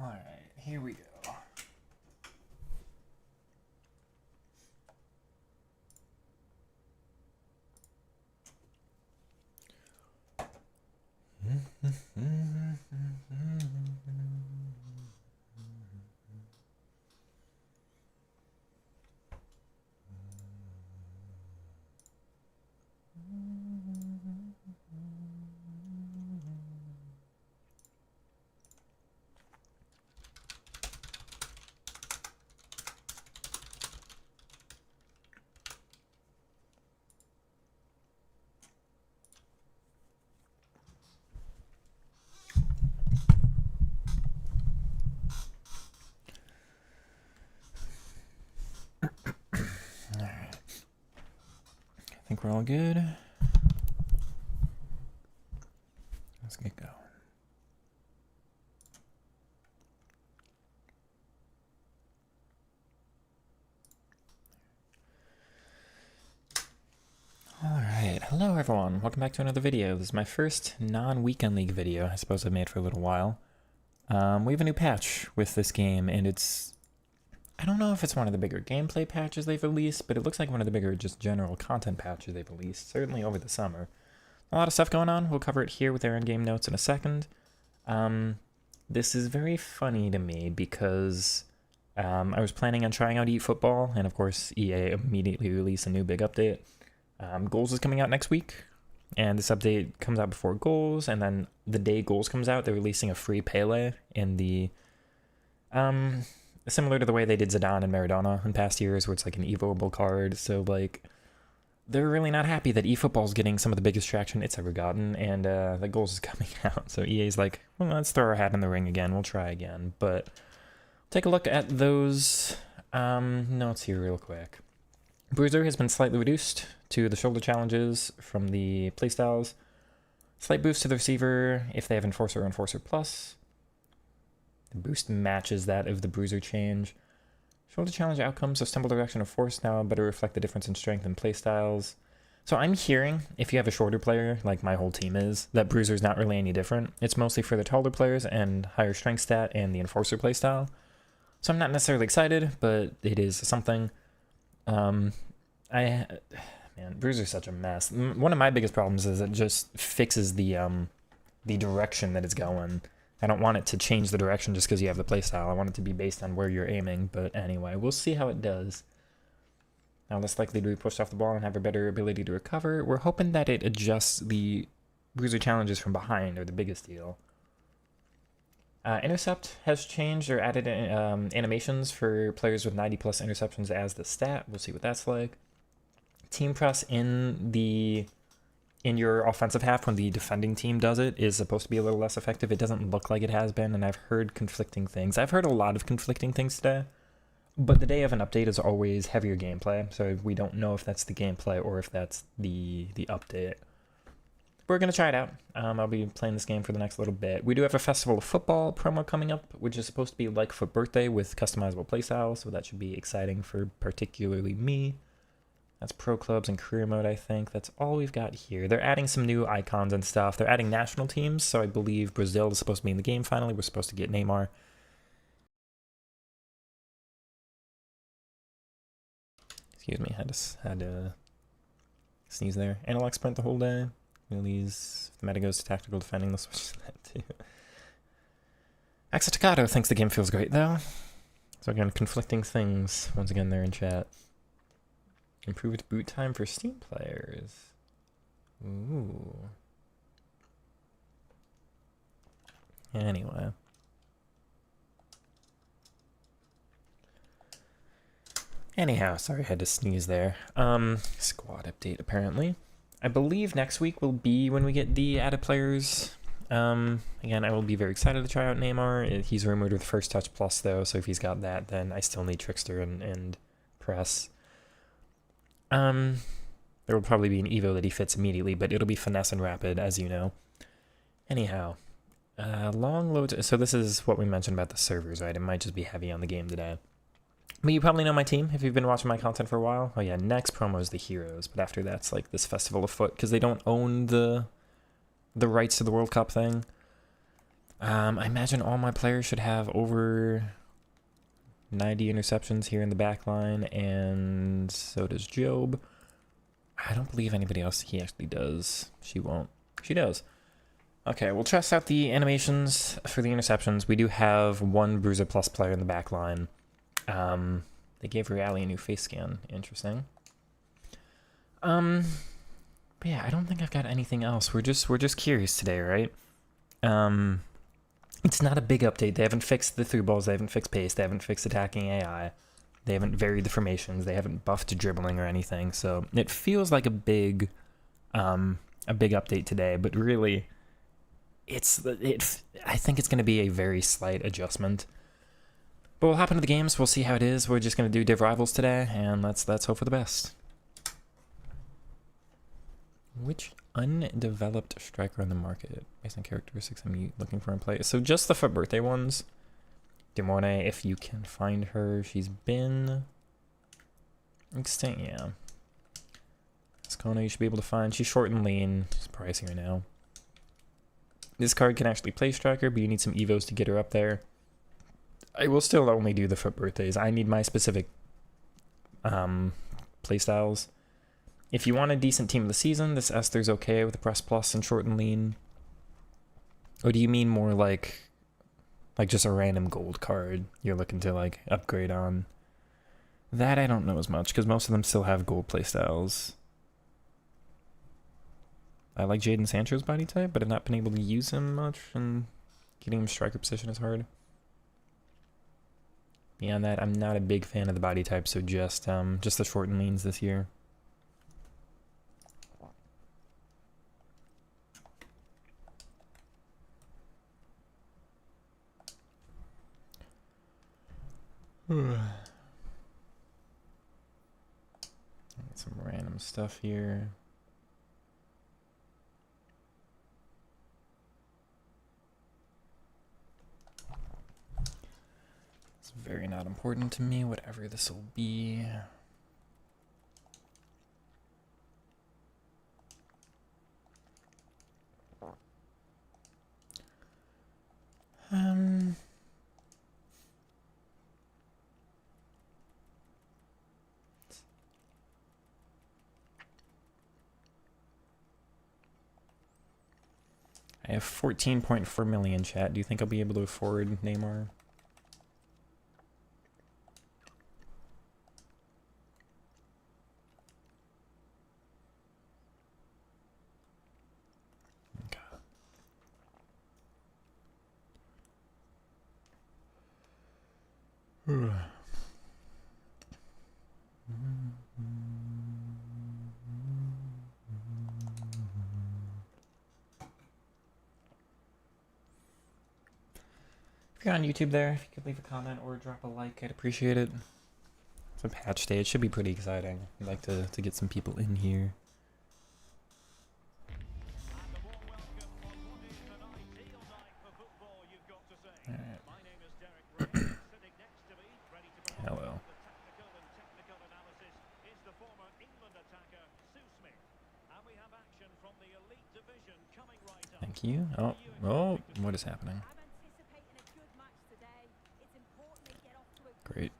Alright, here we go. I think we're all good. Let's get going. Alright, hello everyone. Welcome back to another video. This is my first non-Weekend League video I suppose I've made for a little while. We have a new patch with this game, and I don't know if it's one of the bigger gameplay patches they've released, but it looks like one of the bigger just general content patches they've released, certainly over the summer. A lot of stuff going on. We'll cover it here with our in-game notes in a second. This is very funny to me because I was planning on trying out eFootball, and of course EA immediately released a new big update. Goals is coming out next week, and this update comes out before Goals, and then the day Goals comes out, they're releasing a free Pele in the... similar to the way they did Zidane and Maradona in past years, where it's like an evoable card. So, like, they're really not happy that eFootball's getting some of the biggest traction it's ever gotten, and the Goals is coming out. So EA's like, well, let's throw our hat in the ring again. We'll try again. But take a look at those notes here real quick. Bruiser has been slightly reduced to the shoulder challenges from the playstyles. Slight boost to the receiver if they have Enforcer or Enforcer Plus. The boost matches that of the Bruiser change. Shoulder challenge outcomes of Stumble Direction or Force now better reflect the difference in strength and playstyles. So I'm hearing, if you have a shorter player, like my whole team is, that Bruiser's not really any different. It's mostly for the taller players and higher strength stat and the Enforcer playstyle. So I'm not necessarily excited, but it is something. Man, Bruiser's such a mess. One of my biggest problems is it just fixes the direction that it's going. I don't want it to change the direction just because you have the playstyle. I want it to be based on where you're aiming, but anyway, we'll see how it does. Now, less likely to be pushed off the ball and have a better ability to recover. We're hoping that it adjusts the Bruiser challenges from behind, are the biggest deal. Intercept has changed or added animations for players with 90 plus interceptions as the stat. We'll see what that's like. Team press in your offensive half when the defending team does it is supposed to be a little less effective. It doesn't look like it has been, and I've heard conflicting things. I've heard a lot of conflicting things today, but the day of an update is always heavier gameplay, so we don't know if that's the gameplay or if that's the update. We're going to try it out. I'll be playing this game for the next little bit. We do have a Festival of Football promo coming up, which is supposed to be like for birthday with customizable playstyles, so that should be exciting for particularly me. That's Pro Clubs and Career Mode, I think. That's all we've got here. They're adding some new icons and stuff. They're adding national teams, so I believe Brazil is supposed to be in the game finally. We're supposed to get Neymar. Excuse me, had to sneeze there. Analog sprint the whole day. Release. If the meta goes to tactical defending, let's switch to that too. Axatakato thinks the game feels great, though. So again, conflicting things. Once again, they're in chat. Improved boot time for Steam players. Ooh. Anyway. Anyhow, sorry I had to sneeze there. Squad update apparently. I believe next week will be when we get the added players. Again, I will be very excited to try out Neymar. He's rumored with First Touch Plus though, so if he's got that, then I still need Trickster and Press. There will probably be an Evo that he fits immediately, but it'll be Finesse and Rapid, as you know. Anyhow, long load. So this is what we mentioned about the servers, right? It might just be heavy on the game today. But you probably know my team if you've been watching my content for a while. Oh yeah, next promo is the Heroes, but after that's like this Festival of Foot, because they don't own the rights to the World Cup thing. I imagine all my players should have over 90 interceptions here in the back line, and so does Job. I don't believe anybody else he actually does. She won't. She does. Okay, we'll test out the animations for the interceptions. We do have one Bruiser Plus player in the back line. They gave Reali a new face scan. Interesting. But yeah, I don't think I've got anything else. We're just curious today, right? It's not a big update. They haven't fixed the through balls. They haven't fixed pace. They haven't fixed attacking AI. They haven't varied the formations. They haven't buffed dribbling or anything. So it feels like a big update today. But really, I think it's going to be a very slight adjustment. But we'll hop into the games. We'll see how it is. We're just going to do Div Rivals today, and let's hope for the best. Which undeveloped striker on the market, based on characteristics I'm looking for in play? So just the for birthday ones. Demone, if you can find her, she's been extinct. Yeah. Skona, you should be able to find. She's short and lean. She's pricey right now. This card can actually play striker, but you need some evos to get her up there. I will still only do the foot birthdays. I need my specific playstyles. If you want a decent team of the season, this Esther's okay with the press plus and short and lean. Or do you mean more like just a random gold card you're looking to like upgrade on? That I don't know as much, because most of them still have gold playstyles. I like Jadon Sancho's body type, but I've not been able to use him much, and getting him striker position is hard. Beyond that, I'm not a big fan of the body type, so just the short and leans this year. Some random stuff here. It's very not important to me, whatever this will be. I have 14.4 million chat. Do you think I'll be able to afford Neymar? Okay. If you're on YouTube there, if you could leave a comment or drop a like, I'd appreciate it. It's a patch day. It should be pretty exciting. I'd like to get some people in here. Alright. Hello. Thank you. Oh, what is happening? Great.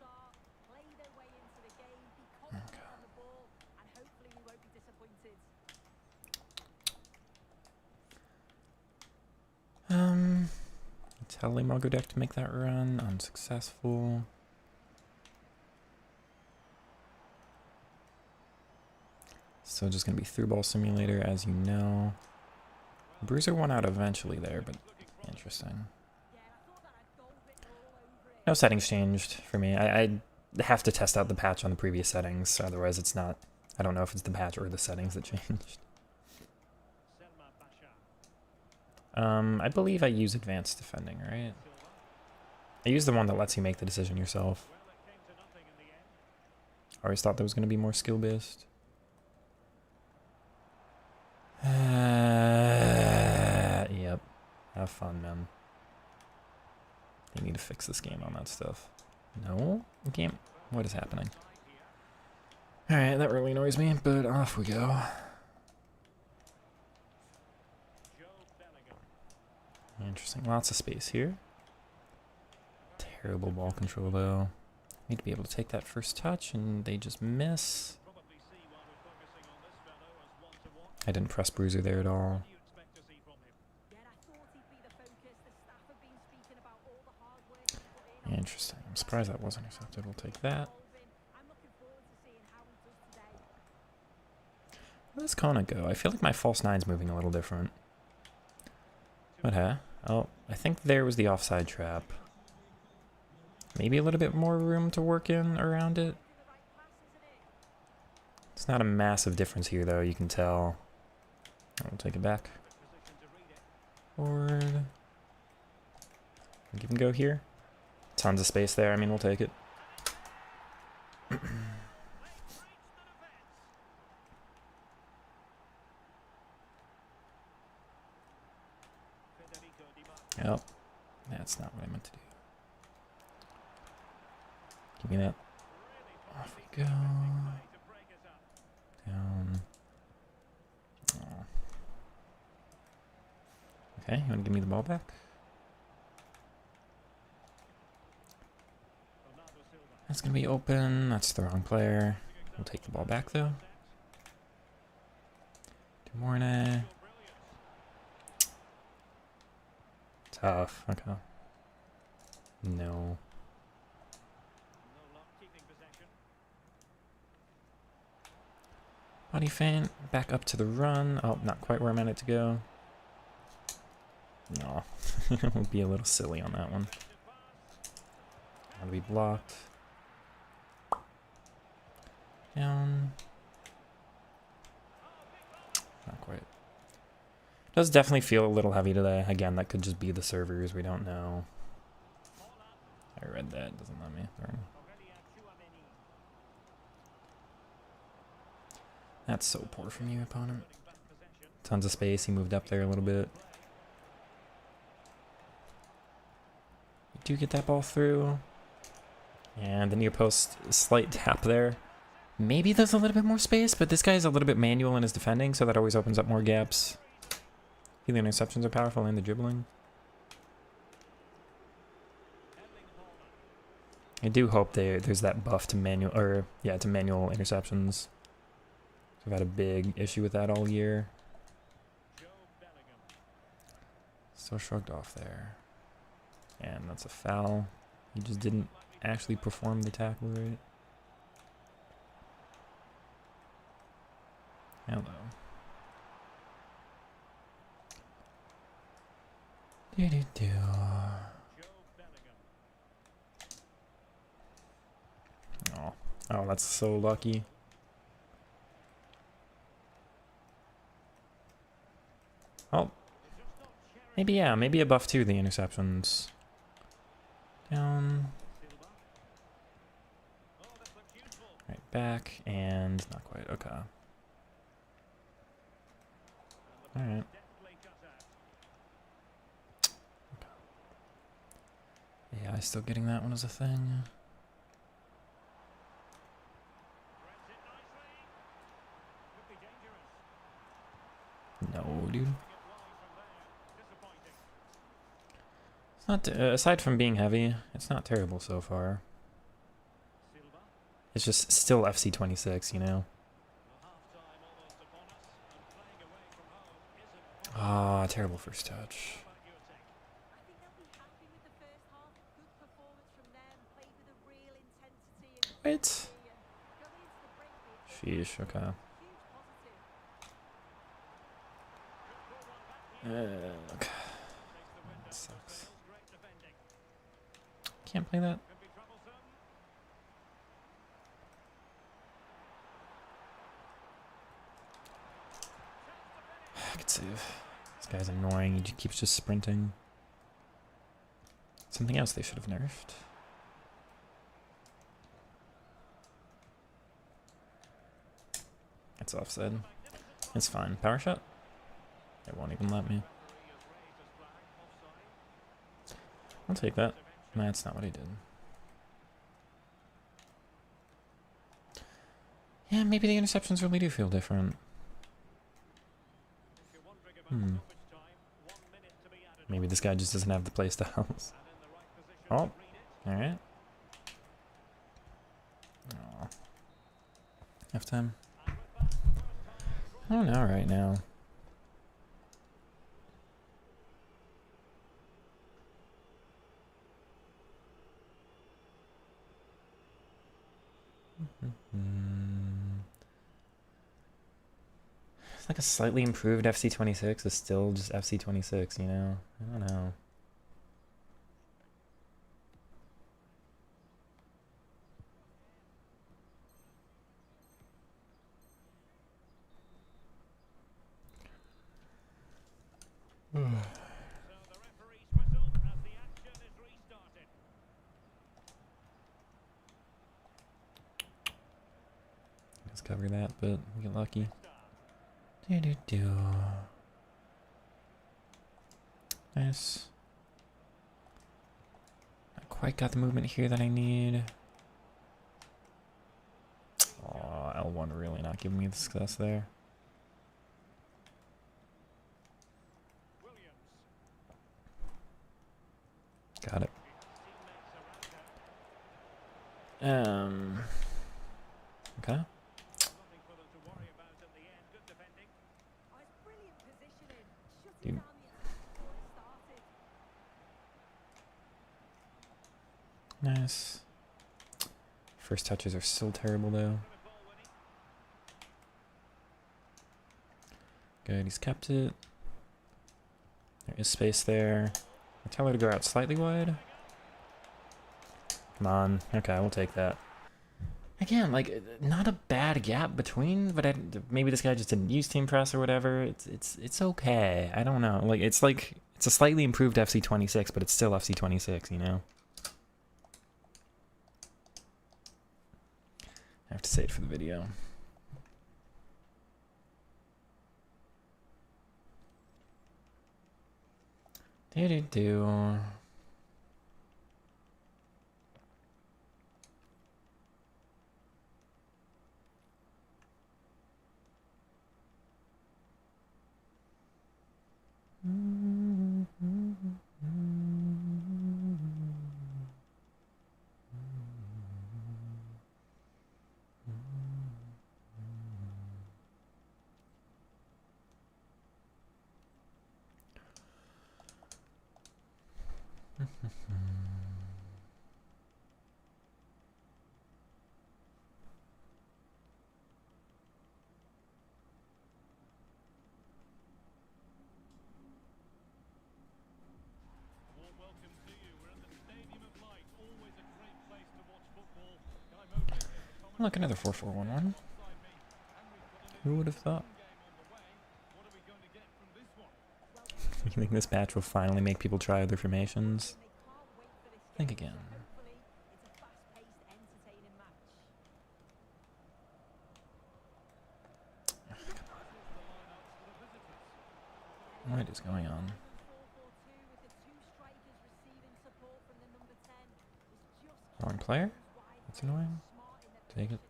Tell Imago deck to make that run. Unsuccessful. So just gonna be through ball simulator, as you know. Bruiser won out eventually there, but interesting. No settings changed for me. I have to test out the patch on the previous settings, otherwise it's not. I don't know if it's the patch or the settings that changed. I believe I use advanced defending, right? I use the one that lets you make the decision yourself. I always thought there was going to be more skill-based. Yep. Have fun, man. You need to fix this game on that stuff. No? Game? What is happening? Alright, that really annoys me, but off we go. Interesting. Lots of space here. Terrible ball control, though. Need to be able to take that first touch, and they just miss. I didn't press Bruiser there at all. Interesting. I'm surprised that wasn't intercepted. We'll take that. Where does Kona go? I feel like my false nine's moving a little different. What, huh? Oh, I think there was the offside trap. Maybe a little bit more room to work in around it. It's not a massive difference here, though, you can tell. I'll take it back. Forward. Give and go here. Tons of space there. I mean, we'll take it. Oh, that's not what I meant to do. Give me that. Off we go. Down. Oh. Okay, you want to give me the ball back? That's going to be open. That's the wrong player. We'll take the ball back, though. Demorne. Tough. Okay. No. Body feint. Back up to the run. Oh, not quite where I meant it to go. No. We'll be a little silly on that one. That'll be blocked. Down. Not quite. Does definitely feel a little heavy today. Again, that could just be the servers. We don't know. I read that. Doesn't let me. That's so poor from you, opponent. Tons of space. He moved up there a little bit. You do get that ball through. And the near post, slight tap there. Maybe there's a little bit more space, but this guy's a little bit manual in his defending, so that always opens up more gaps. I feel the interceptions are powerful and the dribbling. I do hope there's that buff to manual, or yeah, to manual interceptions. I've had a big issue with that all year. So shrugged off there. And that's a foul. He just didn't actually perform the tackle right. Hello. Do-do-do. Oh, that's so lucky. Oh. Maybe, yeah, maybe a buff to the interceptions. Down. Right back, and not quite, okay. Alright. Yeah, I still getting that one as a thing. No, dude. It's not, aside from being heavy, it's not terrible so far. It's just still FC26, you know? Ah, terrible first touch. What? Sheesh, okay. Okay. That sucks. Can't play that. I could save. This guy's annoying. He keeps just sprinting. Something else they should have nerfed. It's offside. It's fine. Power shot? It won't even let me. I'll take that. That's not what he did. Yeah, maybe the interceptions really do feel different. Maybe Maybe this guy just doesn't have the play styles. Oh, alright. Oh. Half time. I don't know right now. It's like a slightly improved FC26 is still just FC26, you know? I don't know. Let's cover that, but we get lucky. Nice. Not quite got the movement here that I need. Oh, L1 really not giving me the success there. Got it. Okay. Dude. Nice. First touches are still terrible though. Good, he's kept it. There is space there. I tell her to go out slightly wide. Come on. Okay, we'll take that. Again, like, not a bad gap between, but maybe this guy just didn't use team press or whatever. It's okay. I don't know. It's a slightly improved FC26, but it's still FC26, you know? I have to say it for the video. Do. Look, another 4-4-1-1. Who would have thought? You think this patch will finally make people try other formations? Think again. What is going on? Wrong player? That's annoying. Take it.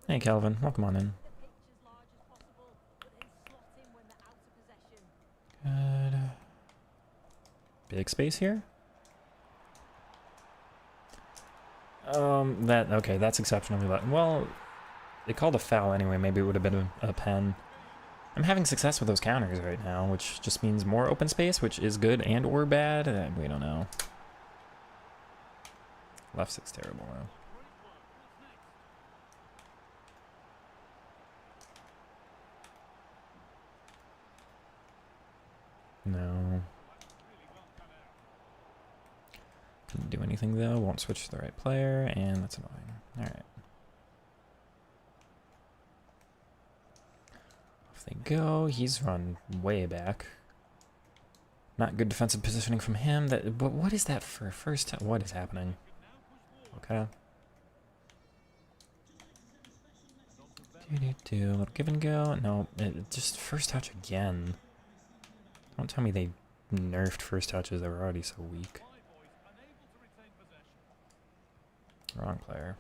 Hey Calvin, welcome on in. Good. Big space here? Okay, that's exceptionally low. Well, they called a foul anyway, maybe it would have been a pen. I'm having success with those counters right now, which just means more open space, which is good and or bad. We don't know. Left six terrible though. No. Couldn't do anything though, won't switch to the right player, and that's annoying. Alright. Off they go, he's run way back. Not good defensive positioning from him. But what is that for first time? What is happening? Okay. A little give and go. No, just first touch again. Don't tell me they nerfed first touches that were already so weak. Wrong player.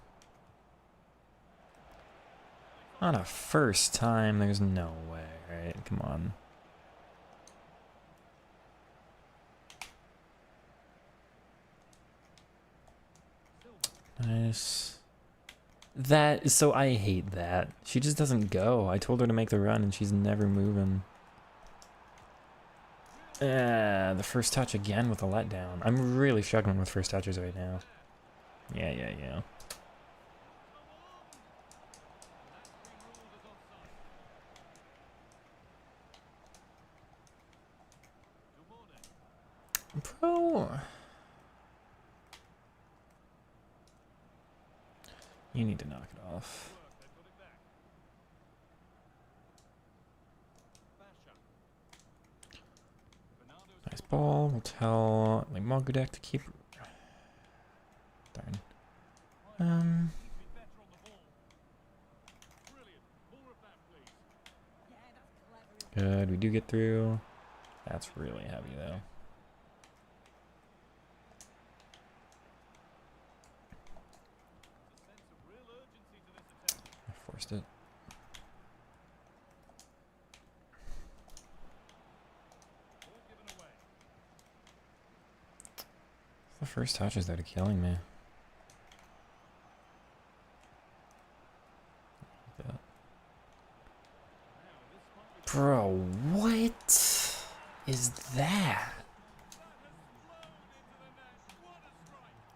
On a first time, there's no way, right? Come on. Nice. That is so I hate that. She just doesn't go. I told her to make the run and she's never moving. The first touch again with a letdown. I'm really struggling with first touches right now. Yeah. Bro. You need to knock it off. Nice ball. We'll tell like Mogudek to keep. Darn. Good. We do get through. That's really heavy though. I forced it. The first touches that are killing me. Bro, what is that?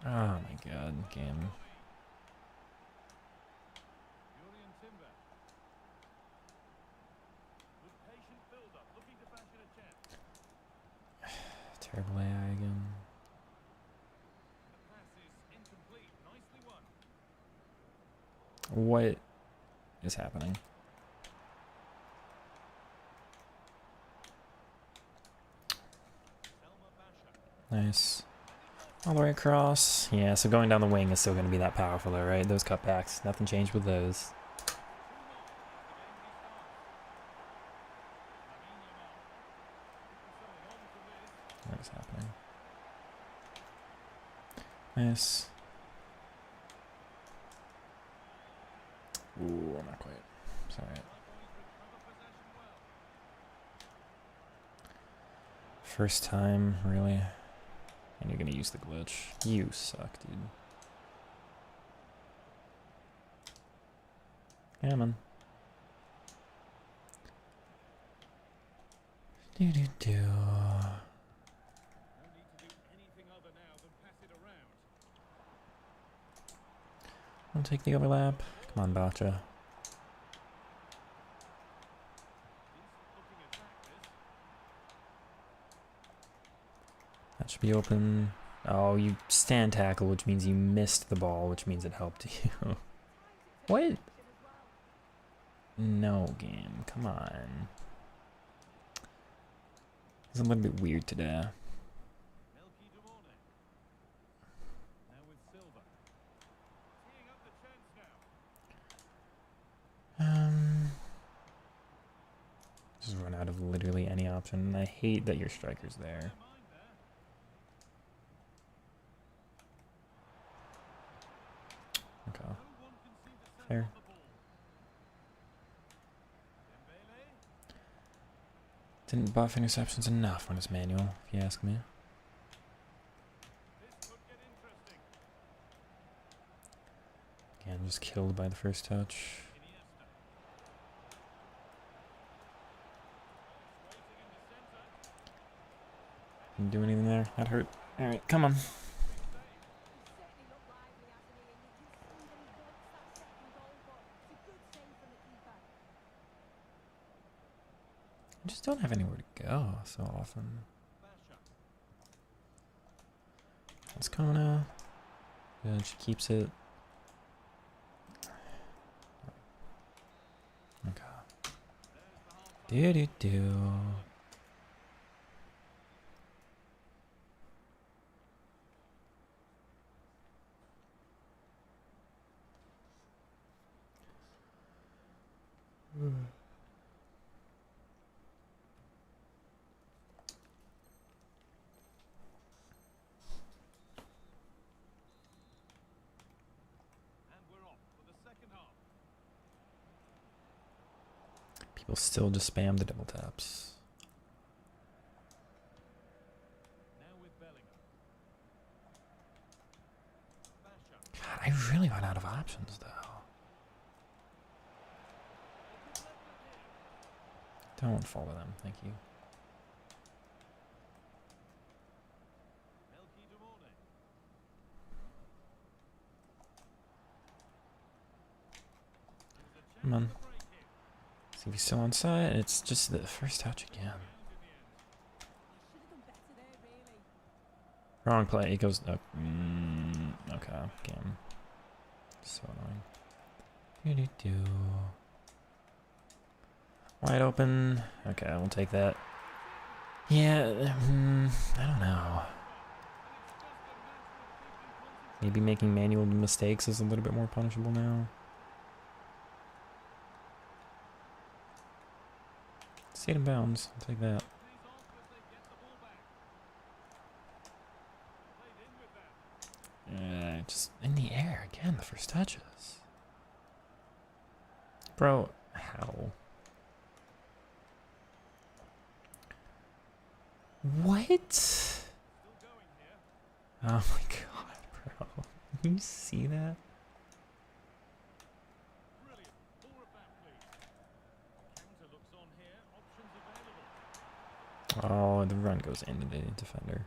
Oh my god, game. Terrible AI again. What is happening? Nice. All the way across. Yeah, so going down the wing is still going to be that powerful though, right? Those cutbacks. Nothing changed with those. What is happening? Nice. Ooh, not quite. Sorry. First time, really? And you're gonna use the glitch. You suck, dude. Yeah, man. Do. I'll take the overlap. Come on, Bacha. That should be open. Oh, you stand tackle, which means you missed the ball, which means it helped you. What? No, game. Come on. It's a little bit weird today. Just run out of literally any option, and I hate that your striker's there. Okay. Fair. Didn't buff interceptions enough when it's manual, if you ask me. Again, just killed by the first touch. Didn't do anything there. That hurt. Alright, come on. I just don't have anywhere to go so often. It's Kona. Good, she keeps it. Okay. Do. People still just spam the double taps. God, I I really went out of options, though. Don't follow them, thank you. Come on. See if he's still on side. It's just the first touch again. Wrong play. He goes up. Okay, game. So annoying. Wide open. Okay, we'll take that. Yeah, I don't know. Maybe making manual mistakes is a little bit more punishable now. Stayed in bounds. I'll take that. Just in the air again, the first touches. Bro, how? What? Oh my god, bro. Can you see that? Oh, the run goes into the defender.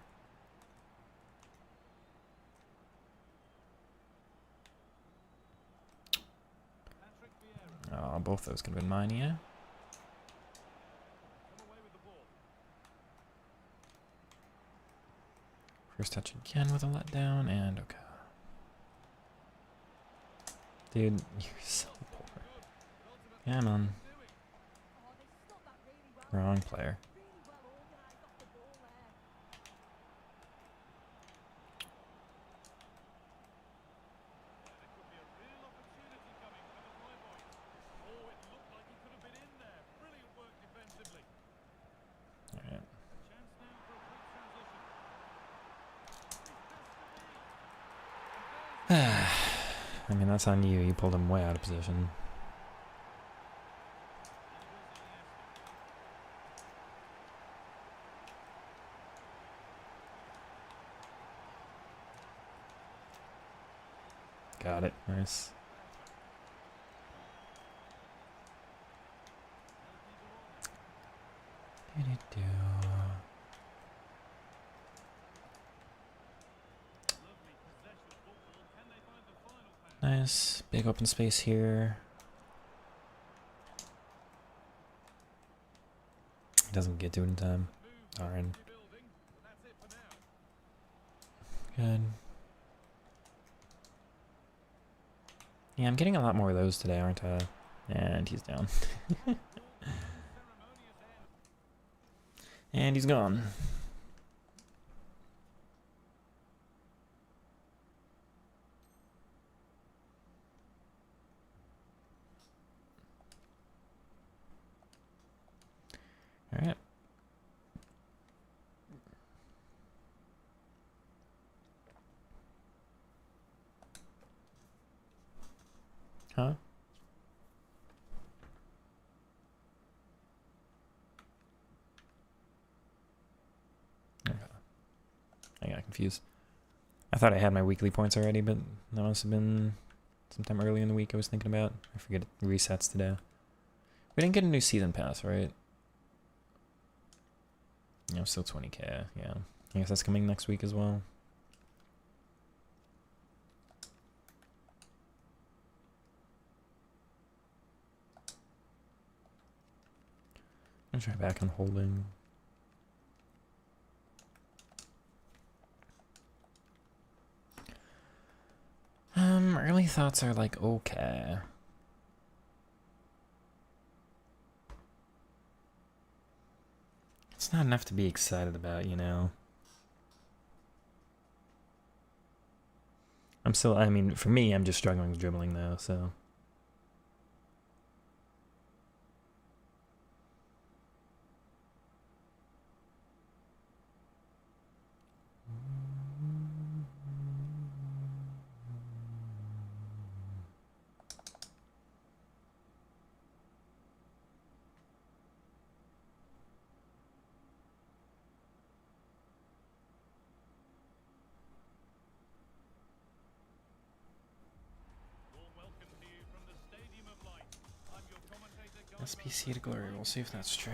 Oh, both those could have been mine, yeah. First touch again with a letdown, and okay. Dude, you're so poor. Come on. Wrong player. I mean, that's on you. You pulled him way out of position. Got it. Nice. Nice. Big open space here. Doesn't get to it in time. Darn. Good. Yeah, I'm getting a lot more of those today, aren't I? And he's down. And he's gone. All right. Huh? Okay. I got confused. I thought I had my weekly points already, but that must have been sometime early in the week I was thinking about. I forget it resets today. We didn't get a new season pass, right? Yeah, still 20k, yeah. I guess that's coming next week as well. I'm gonna try back on holding. Early thoughts are like, okay. It's not enough to be excited about, you know? I'm still, I mean, for me, I'm just struggling with dribbling though, so. SBC to glory. We'll see if that's true.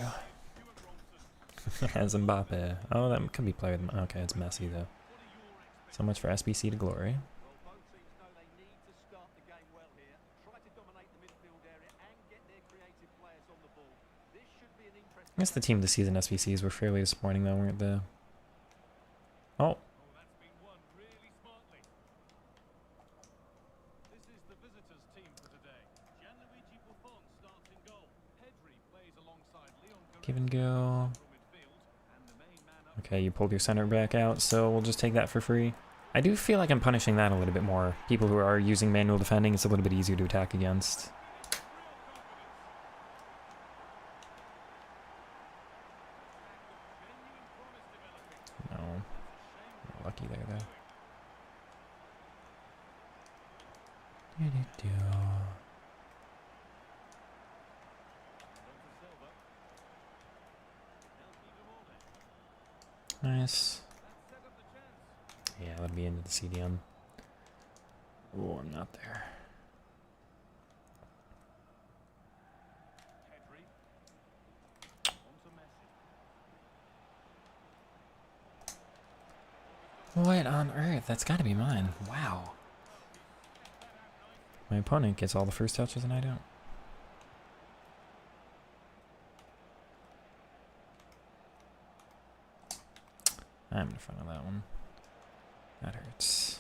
As Mbappe. Oh, that could be player. Okay, it's Messi though. So much for SBC to glory. I guess the team of the season SBCs were fairly disappointing though, weren't they? Oh. Give and go. Okay, you pulled your center back out, so we'll just take that for free. I do feel like I'm punishing that a little bit more. People who are using manual defending, it's a little bit easier to attack against. No. Lucky there, though. Nice. Yeah, that'd be into the CDM. Oh, I'm not there. What on earth? That's gotta be mine. Wow. My opponent gets all the first touches and I don't. I'm in front of that one. That hurts.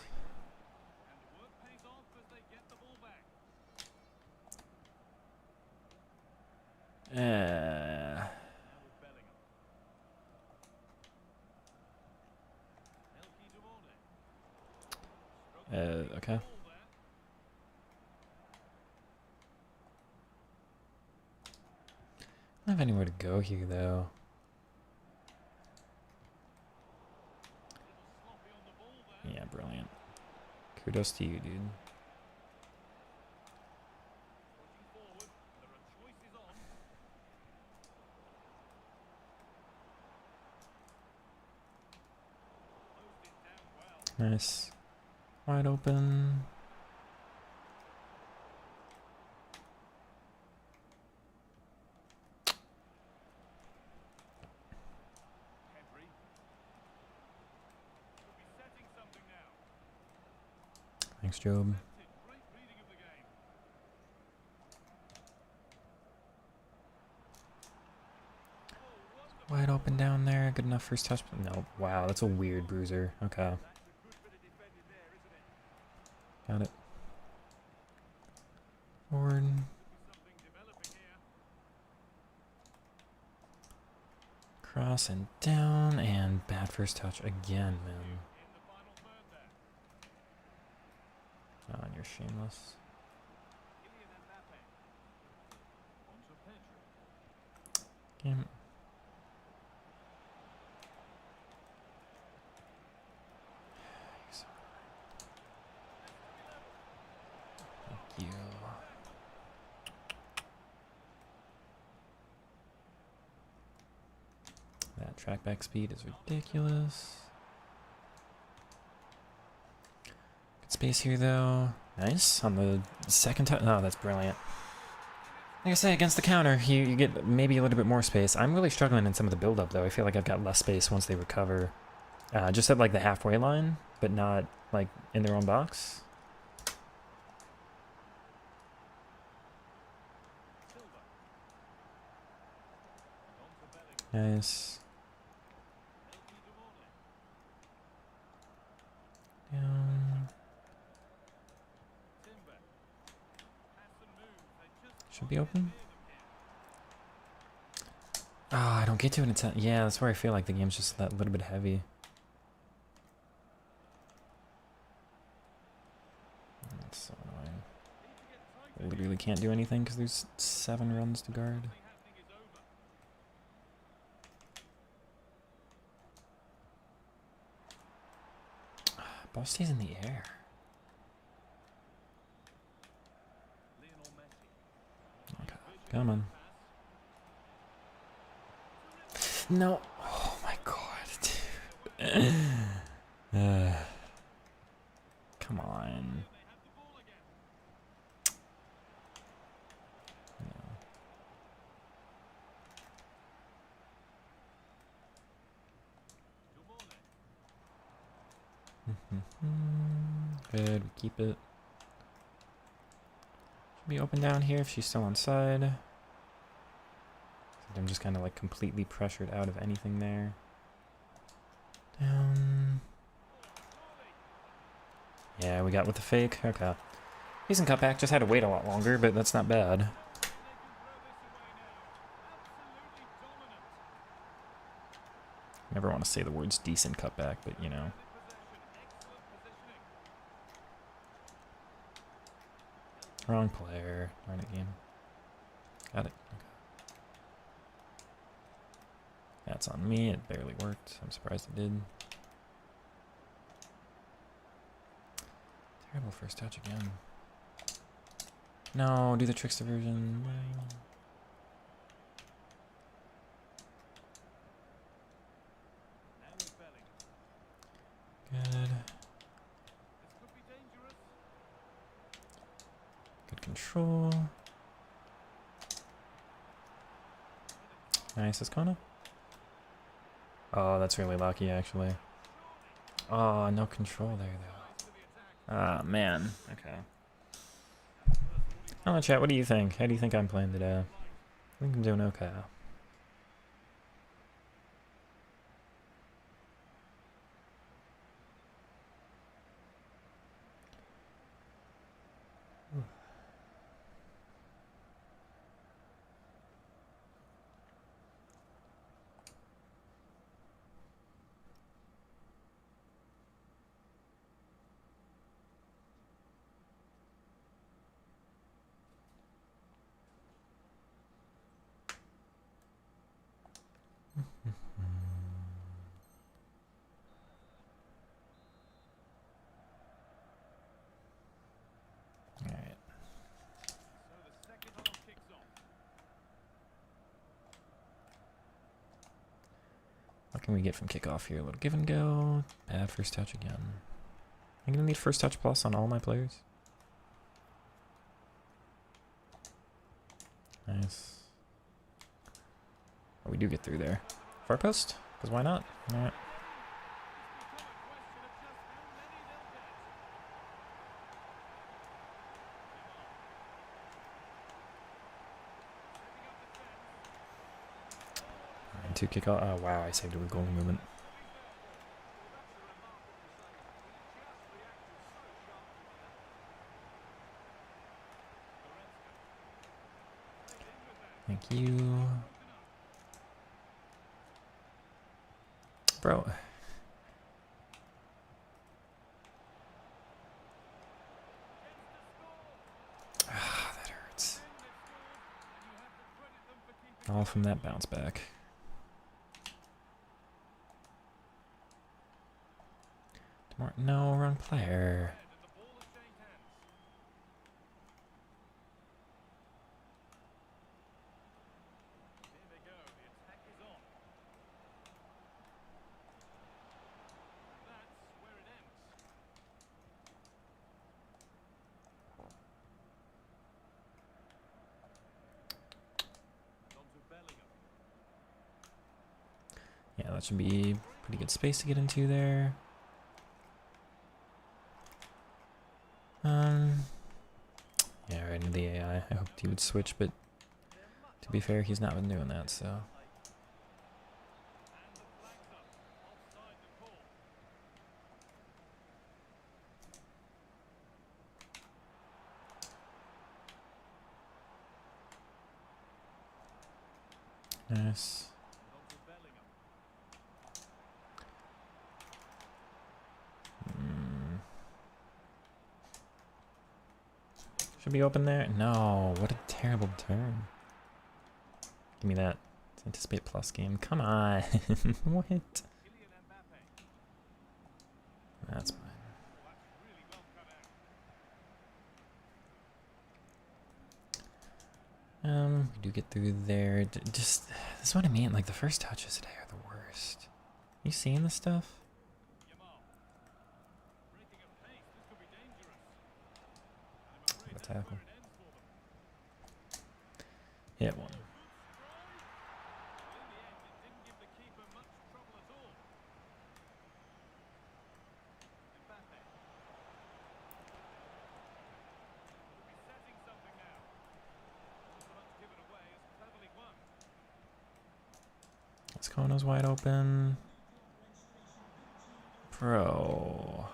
Okay. I don't have anywhere to go here, though. Yeah, brilliant. Kudos to you, dude. Nice. Wide open. Thanks, Job. Wide open down there. Good enough first touch. No. Wow, that's a weird bruiser. Okay. Got it. Forward. Cross and down, and bad first touch again, man. Oh, and you're shameless. Game. Thank you. That trackback speed is ridiculous. Good space here, though. Nice. On the second time. Oh, that's brilliant. Like I say, against the counter, you get maybe a little bit more space. I'm really struggling in some of the build-up, though. I feel like I've got less space once they recover. Just at, like, the halfway line, but not, like, in their own box. Nice. Down. Should be open. Ah, I don't get to it until... Yeah, that's where I feel like the game's just that little bit heavy. That's so annoying. I literally can't do anything because there's 7 runs to guard. Ball stays in the air. Okay, come on. No. Oh my god, dude. Come on. No. Good, we keep it. Should be open down here if she's still on side. I'm just kind of like completely pressured out of anything there. Down. Yeah, we got with the fake. Okay. Decent cutback. Just had to wait a lot longer, but that's not bad. Never want to say the words decent cutback, but you know. Wrong player. Darn it, game. Got it. Okay. That's on me. It barely worked. I'm surprised it did. Terrible first touch again. No, do the trickster version. Good. Good control. Nice, Ascona. Oh, that's really lucky, actually. Oh, no control there, though. Ah, man. Okay. Hello, chat. What do you think? How do you think I'm playing today? I think I'm doing okay. What can we get from kickoff here? A little give and go. Bad first touch again. I'm gonna need first touch plus on all my players. Nice. Oh, we do get through there. Far post? Because why not? Alright. Two kick off. Oh wow, I saved it with goal movement. Thank you. Bro. Ah, that hurts. All from that bounce back. No, wrong player. Yeah, that should be pretty good space to get into there. Yeah, right into the AI. I hoped he would switch, but to be fair, he's not been doing that, so. Nice. Should be open there. No, what a terrible turn. Give me that. It's anticipate plus game. Come on. What? That's fine. We do get through there. Just, that's what I mean. Like, the first touches today are the worst. You seeing this stuff? The tackle. Hit one. Kona's wide open. Bro.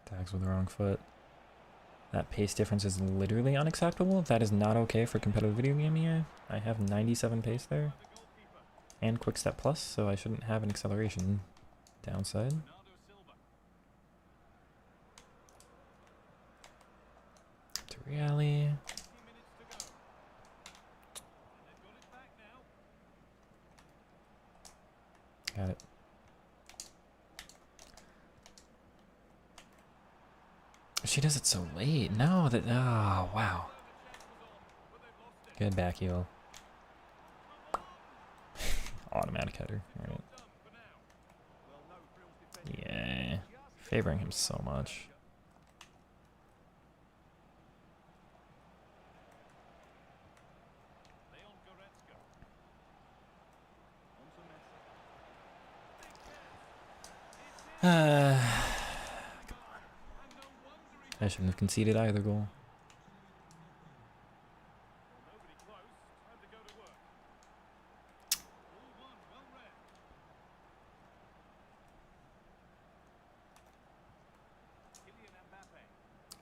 Tags with the wrong foot. That pace difference is literally unacceptable. That is not okay for competitive video game here. I have 97 pace there. And quick step plus, so I shouldn't have an acceleration downside. To Reali. Got it. She does it so late. No, that. Oh, wow. Good back heel. Automatic header. Alright. Yeah. Favoring him so much. I shouldn't have conceded either goal.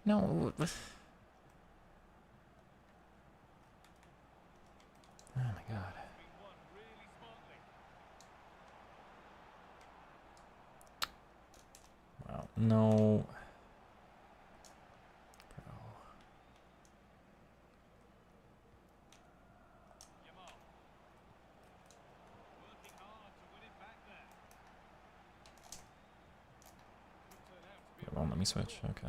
No. Oh my god. Wow. No. It won't let me switch. Okay.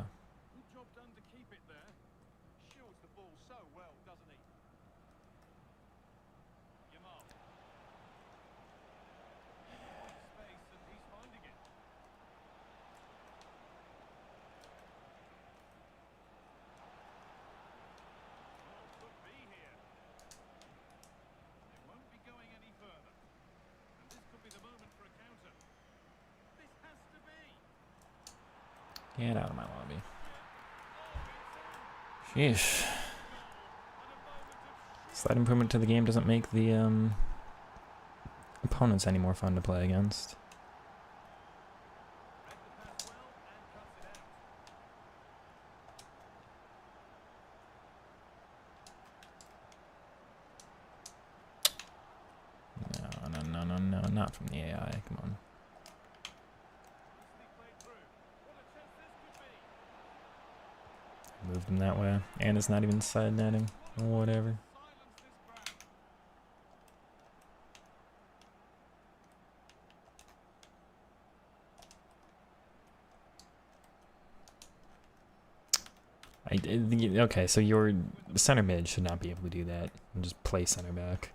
Get out of my lobby. Sheesh. Slight improvement to the game doesn't make the opponents any more fun to play against. No, not from the AI. Come on. Moved him that way, and it's not even side netting. Whatever. Okay, so your center mid should not be able to do that and just play center back.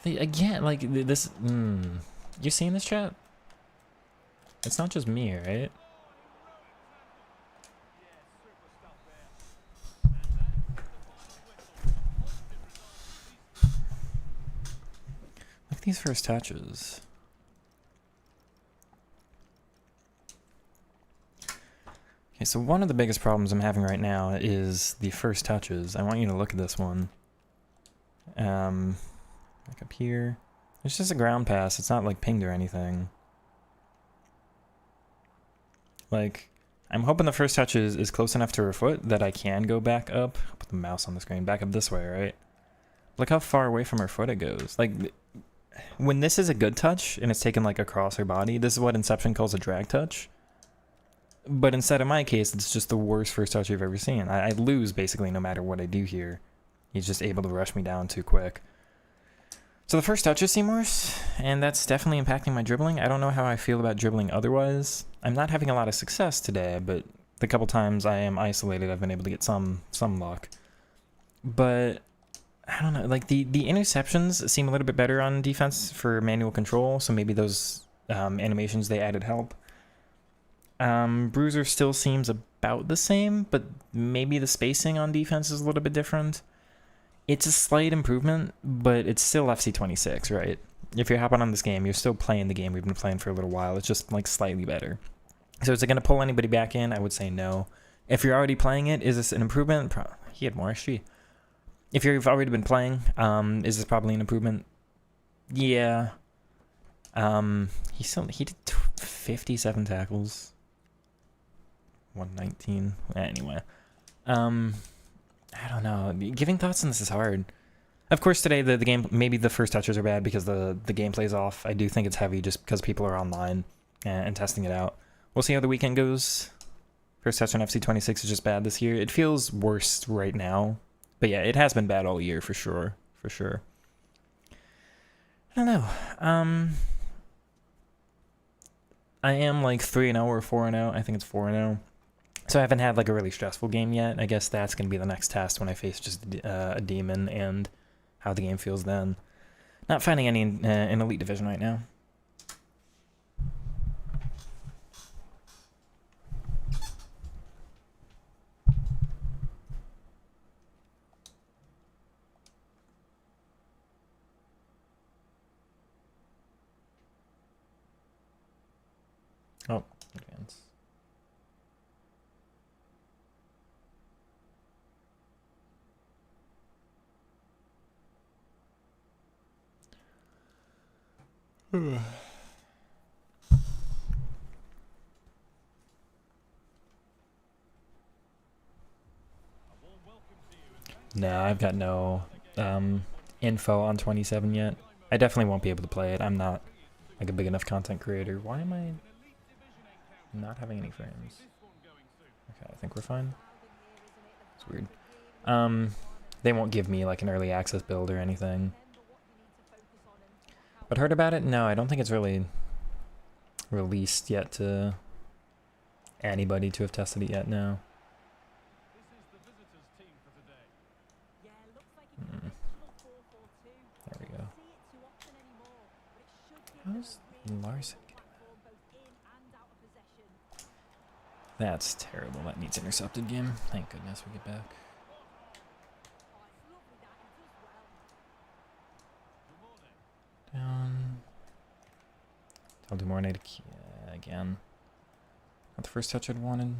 Again, like this. You seeing this, chat? It's not just me, right? Look at these first touches. Okay, so one of the biggest problems I'm having right now is the first touches. I want you to look at this one. Like up here. It's just a ground pass. It's not like pinged or anything. Like, I'm hoping the first touch is close enough to her foot that I can go back up. I'll put the mouse on the screen. Back up this way, right? Look how far away from her foot it goes. Like, when this is a good touch and it's taken like across her body, this is what Inception calls a drag touch. But instead, in my case, it's just the worst first touch you've ever seen. I lose basically no matter what I do here. He's just able to rush me down too quick. So the first touch is seamless, and that's definitely impacting my dribbling. I don't know how I feel about dribbling otherwise. I'm not having a lot of success today, but the couple times I am isolated, I've been able to get some luck. But I don't know, like the interceptions seem a little bit better on defense for manual control, so maybe those animations they added help. Bruiser still seems about the same, but maybe the spacing on defense is a little bit different. It's a slight improvement, but it's still FC26, right? If you're hopping on this game, you're still playing the game we've been playing for a little while. It's just like slightly better. So is it going to pull anybody back in? I would say no. If you're already playing it, is this an improvement? He had more XG. If you've already been playing, is this probably an improvement? Yeah. He did 57 tackles. 119. Anyway. I don't know. Giving thoughts on this is hard. Of course, today the game, maybe the first touches are bad because the gameplay's off. I do think it's heavy just because people are online and testing it out. We'll see how the weekend goes. First touch on FC26 is just bad this year. It feels worse right now. But yeah, it has been bad all year for sure. For sure. I don't know. I am like 3-0 or 4-0. I think it's 4-0. So I haven't had like a really stressful game yet. I guess that's going to be the next test when I face just a demon and how the game feels then. Not finding any in Elite Division right now. Oh, advance. No, I've got no info on 27 yet. I definitely won't be able to play it. I'm not like a big enough content creator. Why am I not having any frames? Okay, I think we're fine. It's weird. They won't give me like an early access build or anything. But heard about it? No, I don't think it's really released yet to anybody to have tested it yet, no. There we go. How's Larson getting that? That's terrible. That needs intercepted game. Thank goodness we get back. Down. Tell Dumorne to again. Not the first touch I'd wanted.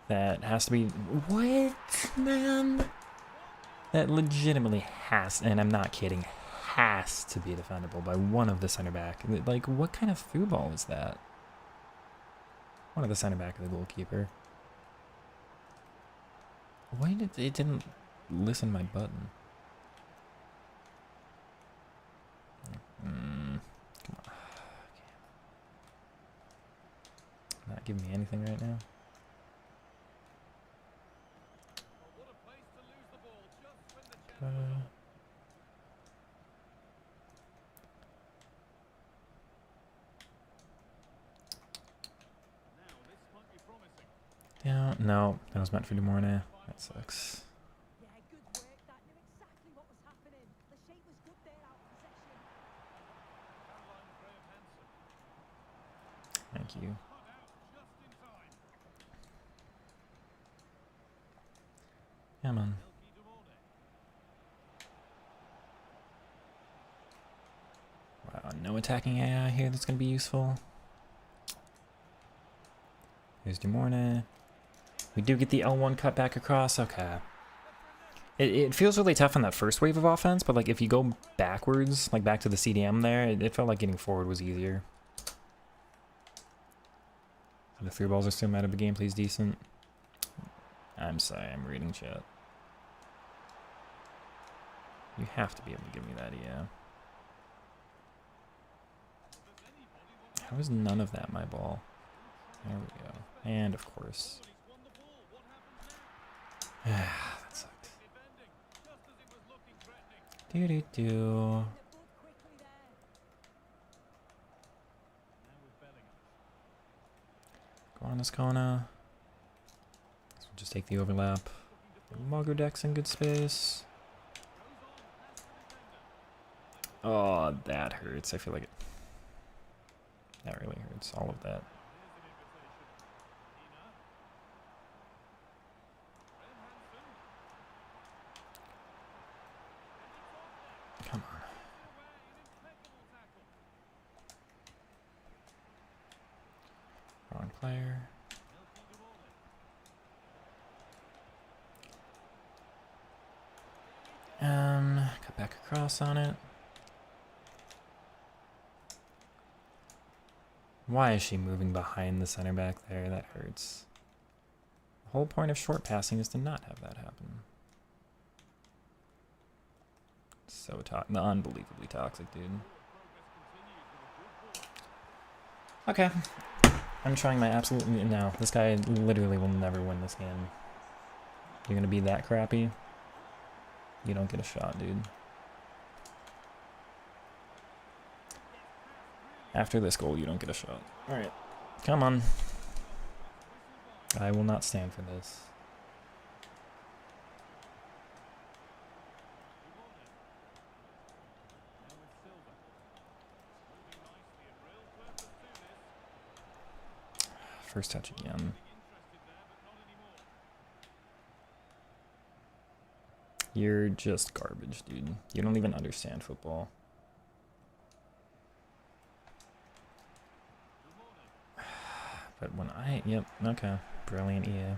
That has to be... What, man? That legitimately has, and I'm not kidding, has to be defendable by one of the center back. Like, what kind of through ball is that? One of the center back of the goalkeeper. Why did it didn't listen to my button? Come on. Not giving me anything right now. Yeah, no, that was meant for Dumorne. That sucks. Thank you. Yeah, man. Wow, no attacking AI here that's going to be useful. Here's Dumorne. We do get the L1 cut back across. Okay. It feels really tough on that first wave of offense, but like if you go backwards, like back to the CDM there, it felt like getting forward was easier. The through balls are still mad, but gameplay's decent. I'm sorry, I'm reading chat. You have to be able to give me that, yeah. How is none of that my ball? There we go. And of course. That sucked. Do-do-do. Go on this corner. So we'll just take the overlap. Mugger decks in good space. Oh, that hurts. I feel like it. That really hurts. All of that. Come on. player. Cut back across on it. Why is she moving behind the center back there? That hurts. The whole point of short passing is to not have that happen. So unbelievably toxic, dude. Okay. I'm trying my absolute... No, this guy literally will never win this game. You're gonna be that crappy? You don't get a shot, dude. After this goal, you don't get a shot. Alright. Come on. I will not stand for this. First touch again. You're just garbage, dude. You don't even understand football. But when yep, okay. Brilliant, EA.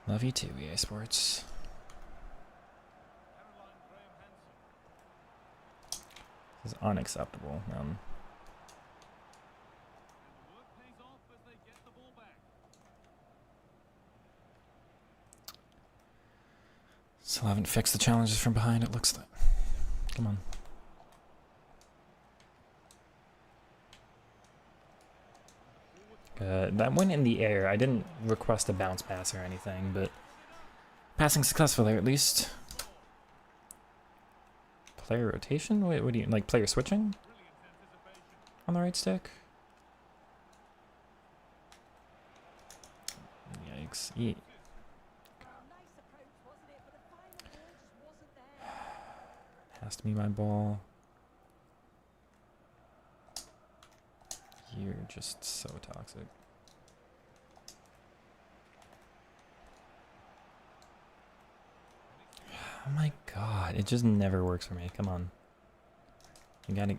Love you too, EA Sports. This is unacceptable, man. Still haven't fixed the challenges from behind, it looks like. Come on. That went in the air. I didn't request a bounce pass or anything, but passing successful there at least. Player rotation? Wait, what do you like? Player switching on the right stick? Yikes! Has to be my ball. You're just so toxic. Oh my god, it just never works for me. Come on. You gotta...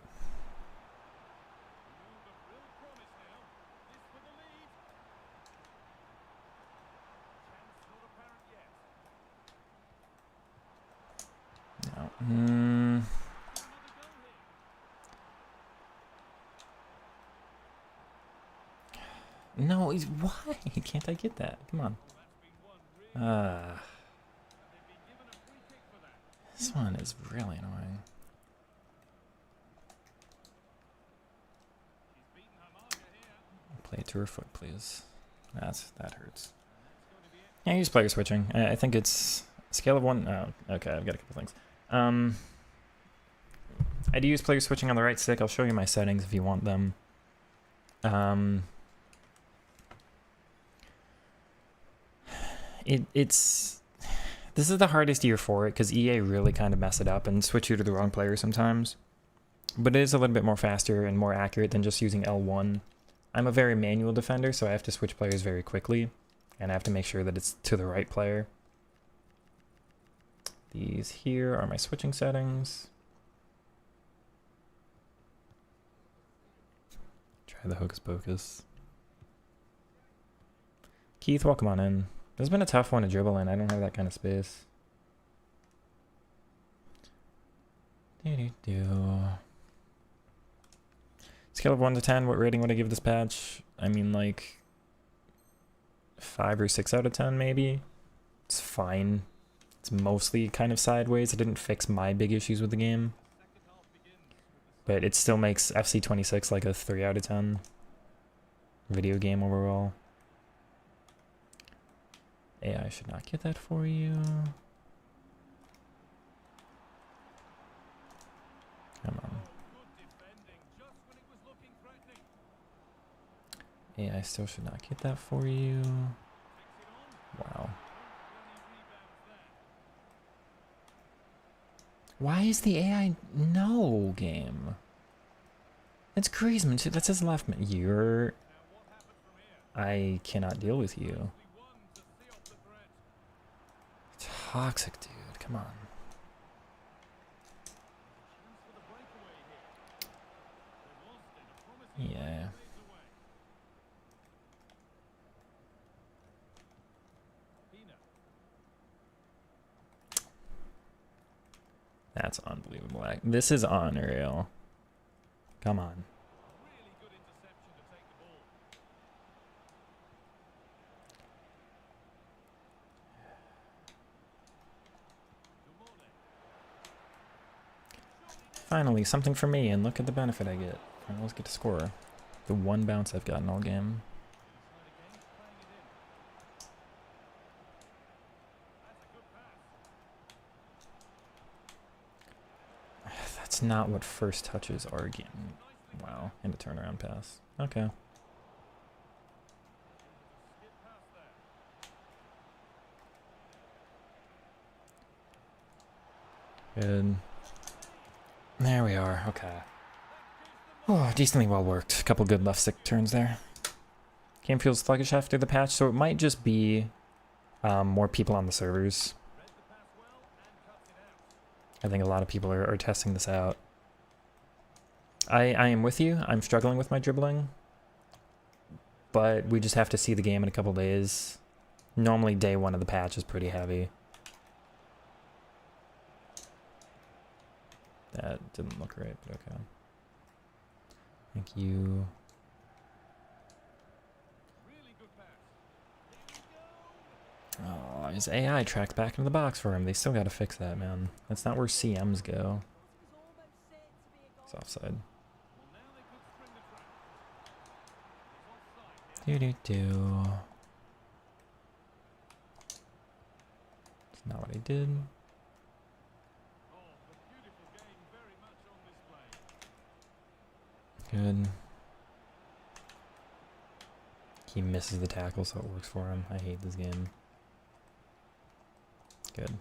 No. No, why? Can't I get that? Come on. This one is really annoying. Play it to her foot, please. That hurts. Yeah, use player switching. I think it's scale of 1. Oh, okay, I've got a couple things. I do use player switching on the right stick. I'll show you my settings if you want them. This is the hardest year for it because EA really kind of mess it up and switch you to the wrong player sometimes. But it is a little bit more faster and more accurate than just using L1. I'm a very manual defender, so I have to switch players very quickly, and I have to make sure that it's to the right player. These here are my switching settings. Try the hocus pocus. Keith, welcome on in. This has been a tough one to dribble in. I don't have that kind of space. Scale of 1 to 10, what rating would I give this patch? I mean, like 5 or 6 out of 10, maybe. It's fine. It's mostly kind of sideways. It didn't fix my big issues with the game. But it still makes FC26 like a 3 out of 10 video game overall. AI should not get that for you. Come on. AI still should not get that for you. Wow. Why is the AI no game? It's Griezmann too. That's his left man. I cannot deal with you. Toxic, dude. Come on. Yeah. That's unbelievable. This is unreal. Come on. Finally, something for me, and look at the benefit I get. I always get to score. The one bounce I've gotten all game. That's not what first touches are getting. Wow, and a turnaround pass. Okay. Good. There we are. Okay. Oh, decently well worked. A couple good left stick turns there. Game feels sluggish after the patch, so it might just be more people on the servers. I think a lot of people are testing this out. I am with you. I'm struggling with my dribbling. But we just have to see the game in a couple days. Normally day one of the patch is pretty heavy. That didn't look right, but okay. Thank you. Oh, his AI tracked back into the box for him. They still gotta fix that, man. That's not where CMs go. It's offside. Do-do-do. That's not what I did. Good. He misses the tackle, so it works for him. I hate this game. Good.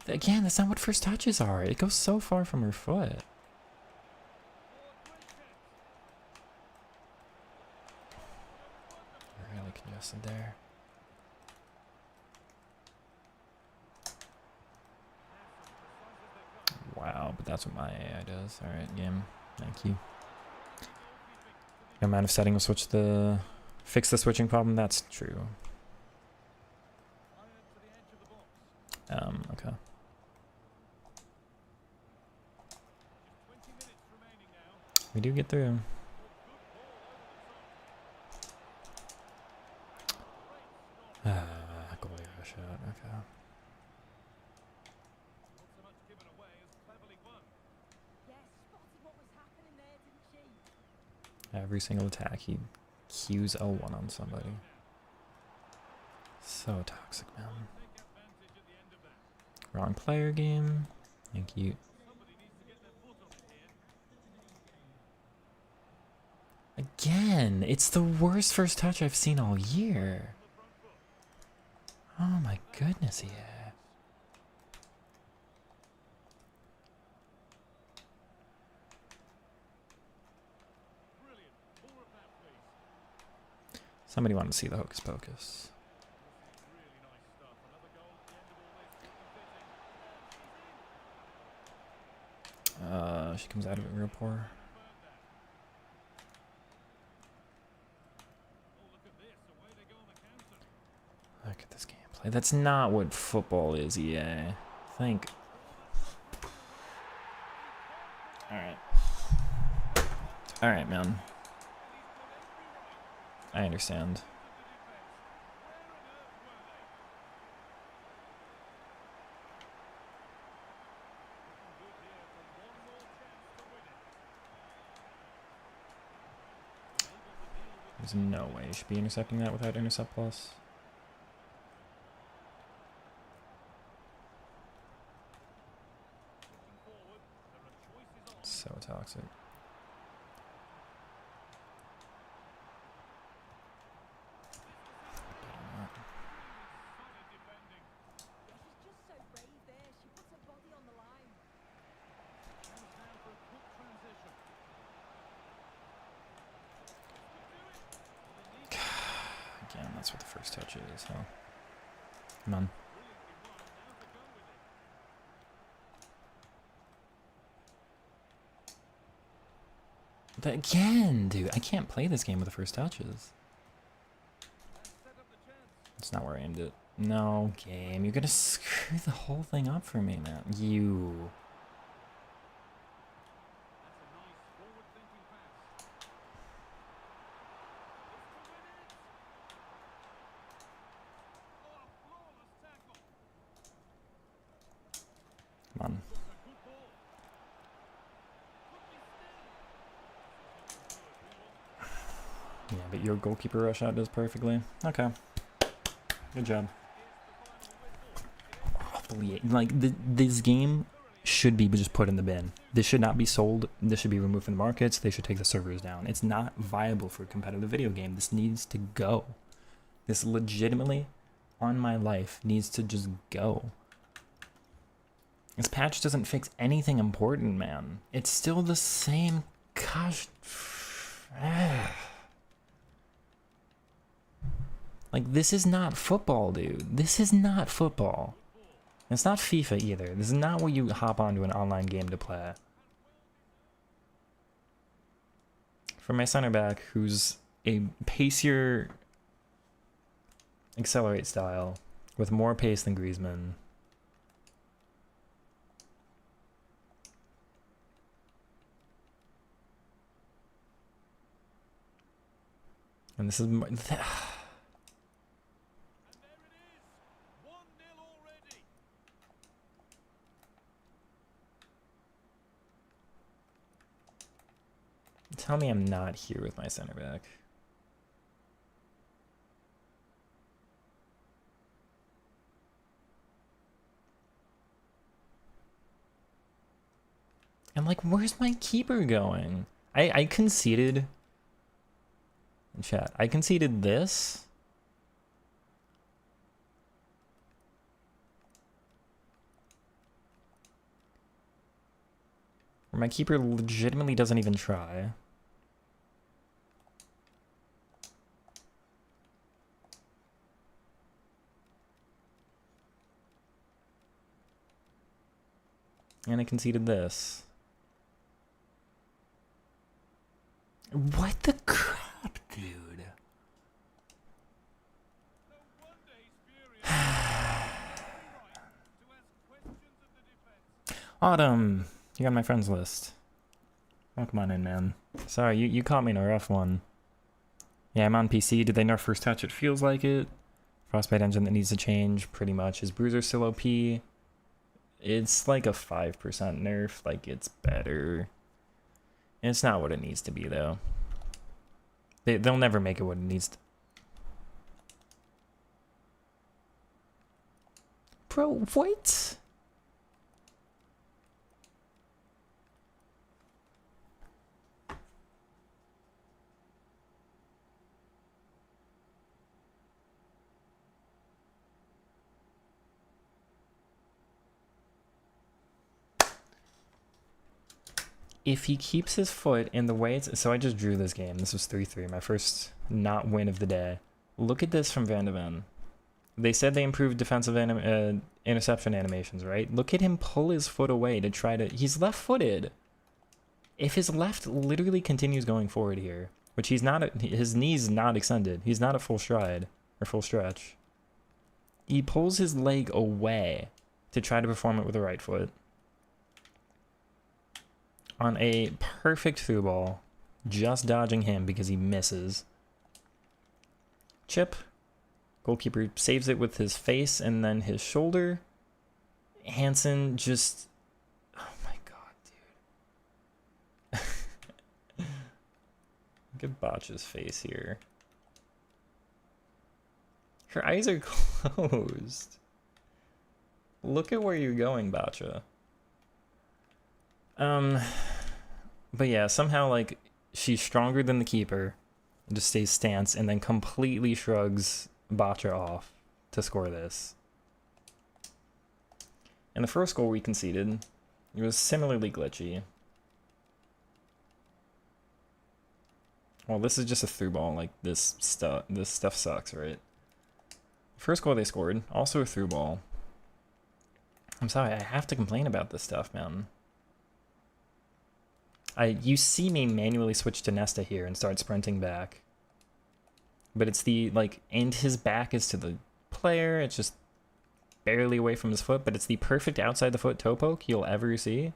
Again, that's not what first touches are. It goes so far from her foot. Really congested there. Wow, but that's what my AI does. Alright, game. Thank you. No amount of setting will fix the switching problem. That's true. Okay. We do get through. Goalie rush out. Okay. Every single attack, he cues L1 on somebody. So toxic, man. Wrong player game. Thank you. Again, it's the worst first touch I've seen all year. Oh my goodness, yeah. Somebody wanted to see the Hocus Pocus. She comes out of it real poor. Look at this gameplay. That's not what football is, EA. Think. Alright. Alright, man. I understand. There's no way you should be intercepting that without intercept plus. So toxic. Again, that's what the first touch is, huh? Come on. Again, dude, I can't play this game with the first touches. That's not where I aimed it. No, game, you're gonna screw the whole thing up for me, man. You. Come on. Yeah, but your goalkeeper rush out does perfectly. Okay. Good job. Like, this game should be just put in the bin. This should not be sold. This should be removed from the markets. They should take the servers down. It's not viable for a competitive video game. This needs to go. This legitimately, on my life, needs to just go. This patch doesn't fix anything important, man. It's still the same. Gosh. Like, this is not football, dude. This is not football. It's not FIFA either. This is not what you hop onto an online game to play. For my center back, who's a pacier accelerate style with more pace than Griezmann. And this is... Tell me I'm not here with my center back. And like, where's my keeper going? I conceded... In chat, I conceded this. Where my keeper legitimately doesn't even try. And I conceded this. What the crap, dude? Autumn, you're on my friends list. Oh, come on in, man. Sorry, you caught me in a rough one. Yeah, I'm on PC. Did they nerf first touch? It feels like it. Frostbite engine that needs to change, pretty much. Is Bruiser still OP? It's like a 5% nerf, like it's better. It's not what it needs to be, though. They'll never make it what it needs to. Bro, what? If he keeps his foot in the way it's... So I just drew this game. This was 3-3, my first not win of the day. Look at this from Van de Ven. They said they improved defensive interception animations, right? Look at him pull his foot away to try to... He's left-footed. If his left literally continues going forward here, which he's not... His knee's not extended. He's not at full stride or full stretch. He pulls his leg away to try to perform it with the right foot. On a perfect through ball, just dodging him because he misses. Chip. Goalkeeper saves it with his face and then his shoulder. Hansen just... Oh my god, dude. Look at Botch's face here. Her eyes are closed. Look at where you're going, Botcha. But yeah, somehow, like, she's stronger than the keeper, just stays stance, and then completely shrugs Botcha off to score this. And the first goal we conceded, it was similarly glitchy. Well, this is just a through ball, like, this stuff sucks, right? First goal they scored, also a through ball. I'm sorry, I have to complain about this stuff, man. You see me manually switch to Nesta here and start sprinting back. But it's the, like, and his back is to the player. It's just barely away from his foot, but it's the perfect outside the foot toe poke you'll ever see.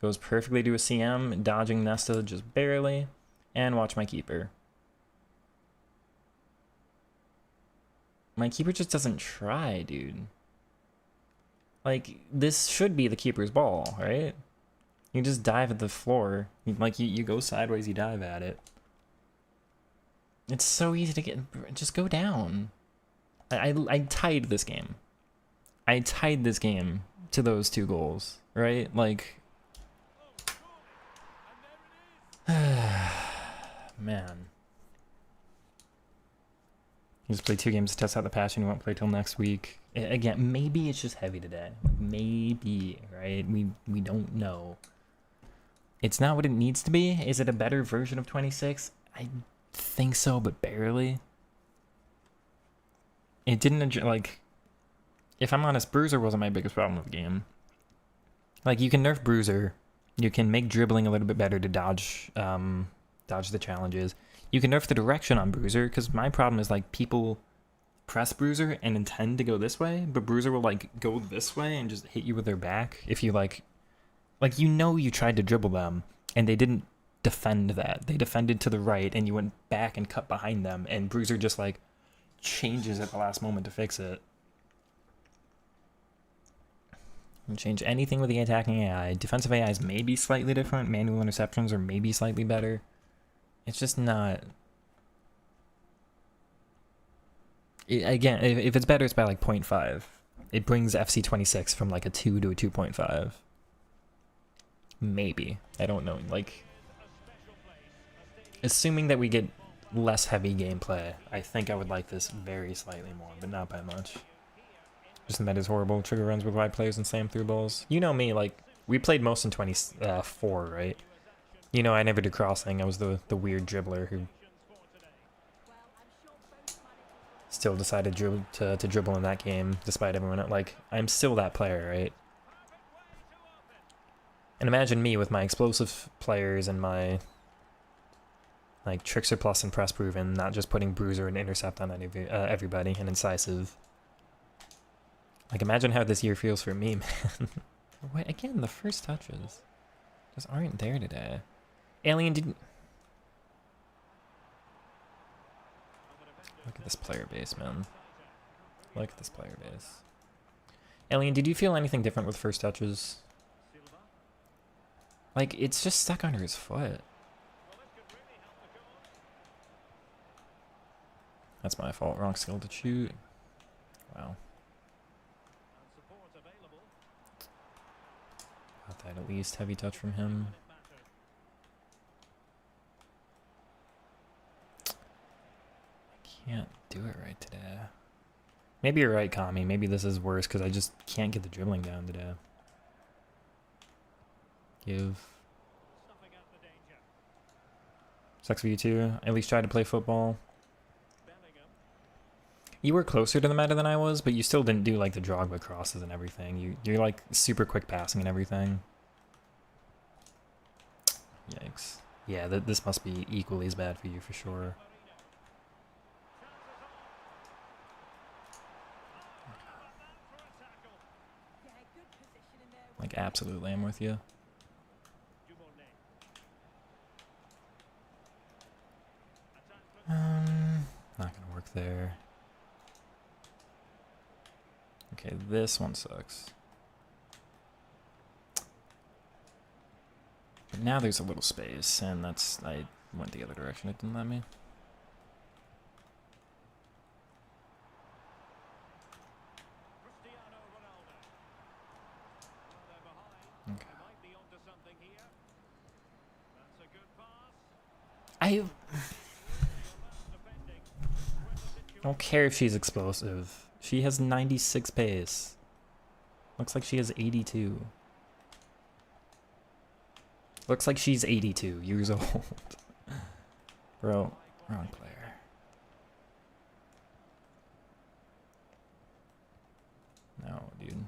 Goes perfectly to a CM, dodging Nesta just barely. And watch my keeper. My keeper just doesn't try, dude. Like, this should be the keeper's ball, right? You just dive at the floor. Like, you go sideways, you dive at it. It's so easy to get... Just go down. I tied this game. I tied this game to those 2 goals, right? Like... Man. You just play 2 games to test out the passion. You won't play till next week. Again, maybe it's just heavy today. Maybe, right? We don't know. It's not what it needs to be. Is it a better version of 26? I think so, but barely. It didn't, like... If I'm honest, Bruiser wasn't my biggest problem with the game. Like, you can nerf Bruiser. You can make dribbling a little bit better to dodge the challenges. You can nerf the direction on Bruiser, because my problem is, like, people press Bruiser and intend to go this way, but Bruiser will, like, go this way and just hit you with their back if you, like, you know you tried to dribble them, and they didn't defend that. They defended to the right, and you went back and cut behind them, and Bruiser just, like, changes at the last moment to fix it. You can change anything with the attacking AI. Defensive AI is maybe slightly different. Manual interceptions are maybe slightly better. It's just not... Again, if it's better, it's by like 0.5. It brings FC26 from like a 2 to a 2.5. Maybe. I don't know. Like, assuming that we get less heavy gameplay, I think I would like this very slightly more, but not by much. Just the meta's horrible. Trigger runs with wide players and slam through balls. You know me, like, we played most in 24, right? You know, I never did crossing. I was the weird dribbler who still decided to dribble in that game, despite everyone. Like, I'm still that player, right? And imagine me with my explosive players and my, like, Trickster Plus and Press Proven, not just putting Bruiser and Intercept on everybody, and Incisive. Like, imagine how this year feels for me, man. Wait, again, the first touches just aren't there today. Alien didn't... Look at this player base, man. Look at this player base. Alien, did you feel anything different with first touches? Like, it's just stuck under his foot. That's my fault. Wrong skill to shoot. Wow. Got that at least heavy touch from him. I can't do it right today. Maybe you're right, Kami. Maybe this is worse because I just can't get the dribbling down today. Give. Sucks for you too. At least try to play football. You were closer to the meta than I was, but you still didn't do like the Drogba crosses and everything. You're like super quick passing and everything. Yikes. Yeah, this must be equally as bad for you for sure. Like, absolutely, I'm with you. Not gonna work there. Okay, this one sucks. But now there's a little space, and that's... I went the other direction, it didn't let me. Okay. I don't care if she's explosive. She has 96 pace. Looks like she has 82. Looks like she's 82 years old. Bro, wrong player. No, dude.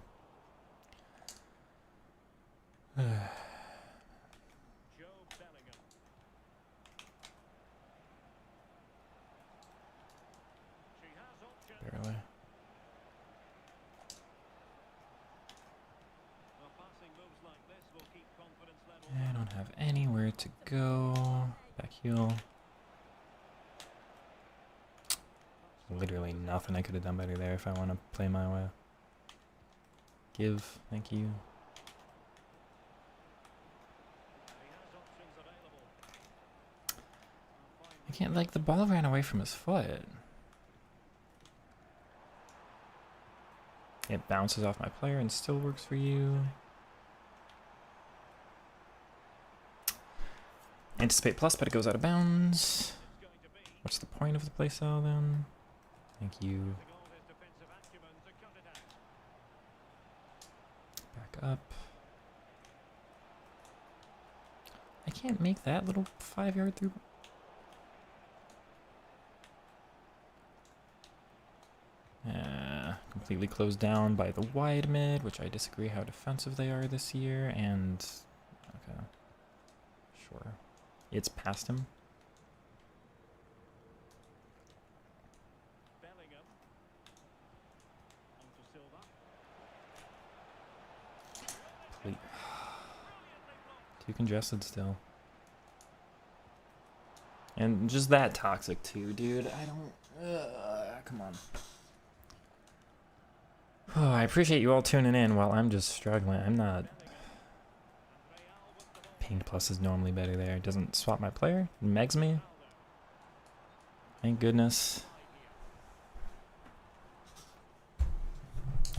go. Back heel. Literally nothing I could have done better there if I want to play my way. Give, thank you. I can't, like, the ball ran away from his foot. It bounces off my player and still works for you. Anticipate plus, but it goes out of bounds. What's the point of the playstyle then? Thank you. Back up. I can't make that little 5-yard through. Completely closed down by the wide mid, which I disagree how defensive they are this year, and okay, sure, it's past him. Too congested still. And just that toxic too, dude. I don't... come on. Oh, I appreciate you all tuning in while I'm just struggling. I'm not... Pinged plus is normally better there. It doesn't swap my player. It megs me. Thank goodness.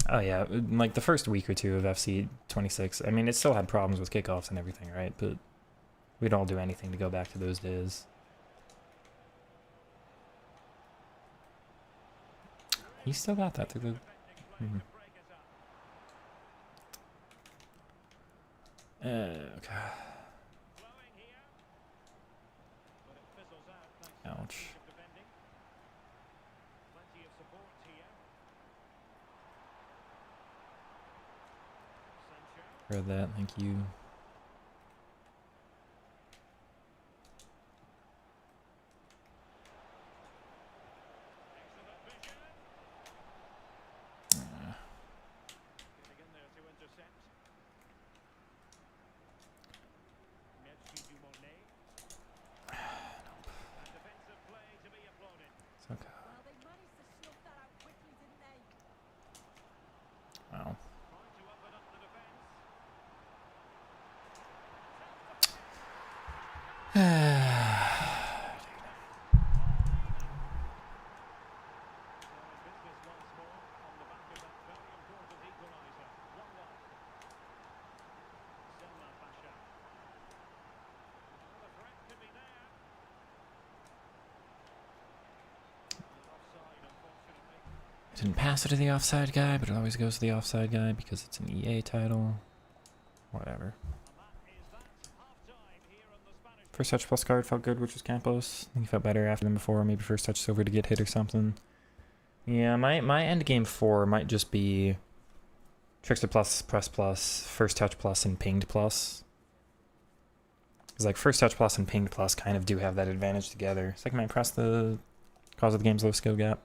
Oh yeah, like the first week or two of FC 26, I mean, it still had problems with kickoffs and everything, right? But we'd all do anything to go back to those days. He still got that through the... Okay. Ouch. Read that, thank you. It's okay. Wow. Didn't pass it to the offside guy, but it always goes to the offside guy because it's an EA title. Whatever. First touch plus card felt good, which was Campos. I think he felt better after than before. Maybe first touch Silver to get hit or something. Yeah, my end game 4 might just be Trickster plus, press plus, first touch plus, and pinged plus. Because like first touch plus and pinged plus kind of do have that advantage together. Second might press the cause of the game's low skill gap.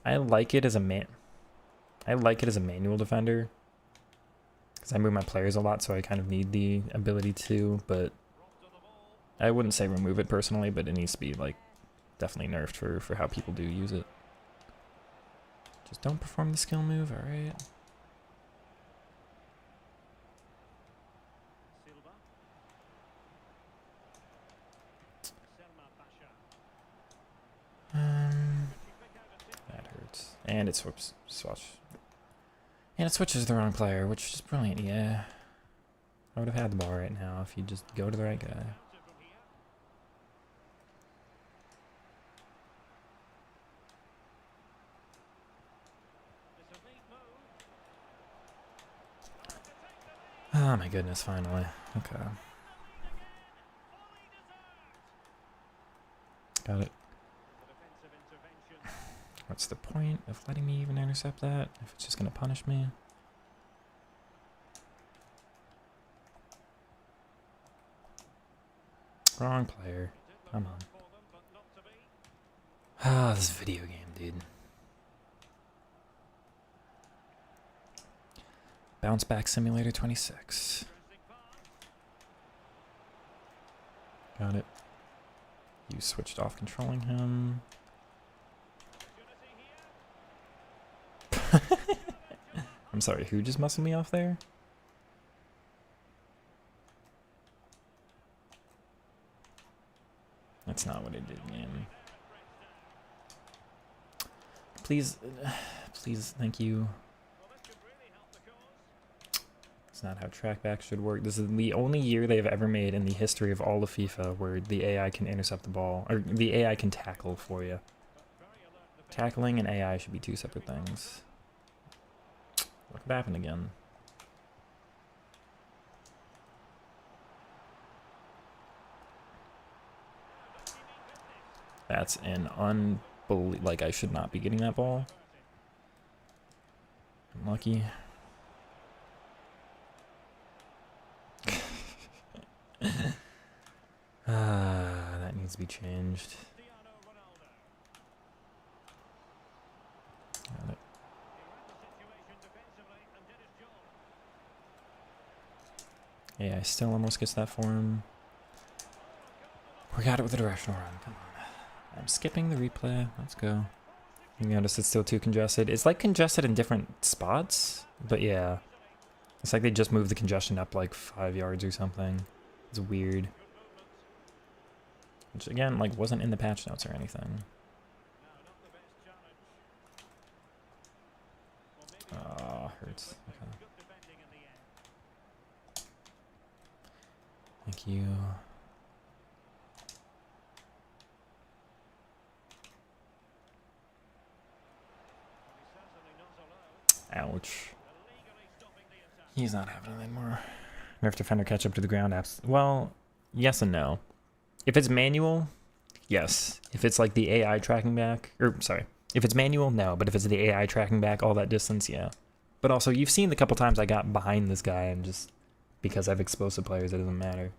I like it as a manual defender because I move my players a lot, so I kind of need the ability to, but I wouldn't say remove it personally, but it needs to be like definitely nerfed for how people do use it. Just don't perform the skill move, alright? That hurts. And it swaps. And it switches the wrong player, which is brilliant, yeah. I would have had the ball right now if you just go to the right guy. Oh my goodness, finally. Okay. Got it. What's the point of letting me even intercept that if it's just going to punish me? Wrong player. Come on. Ah, this video game, dude. Bounce Back Simulator 26. Got it. You switched off controlling him. I'm sorry, who just muscled me off there? That's not what it did, man. Please, please, thank you. That's not how trackback should work. This is the only year they've ever made in the history of all of FIFA where the AI can intercept the ball, or the AI can tackle for you. Tackling and AI should be two separate things. What could happen again? That's an unbelievable. Like, I should not be getting that ball. I'm lucky. That needs to be changed. Got it. Yeah, I still almost gets that for him. We got it with the directional run. Come on. I'm skipping the replay. Let's go. You notice it's still too congested. It's like congested in different spots, but yeah. It's like they just moved the congestion up like 5 yards or something. It's weird. Which again, like, wasn't in the patch notes or anything. Ah, hurts. Okay. Thank you. Ouch. He's not having it anymore. Nerf defender catch up to the ground apps. Well, yes and no. If it's manual, yes. If it's like the AI tracking back, or sorry, if it's manual, no. But if it's the AI tracking back all that distance, yeah. But also, you've seen the couple times I got behind this guy and just because I have explosive players, it doesn't matter.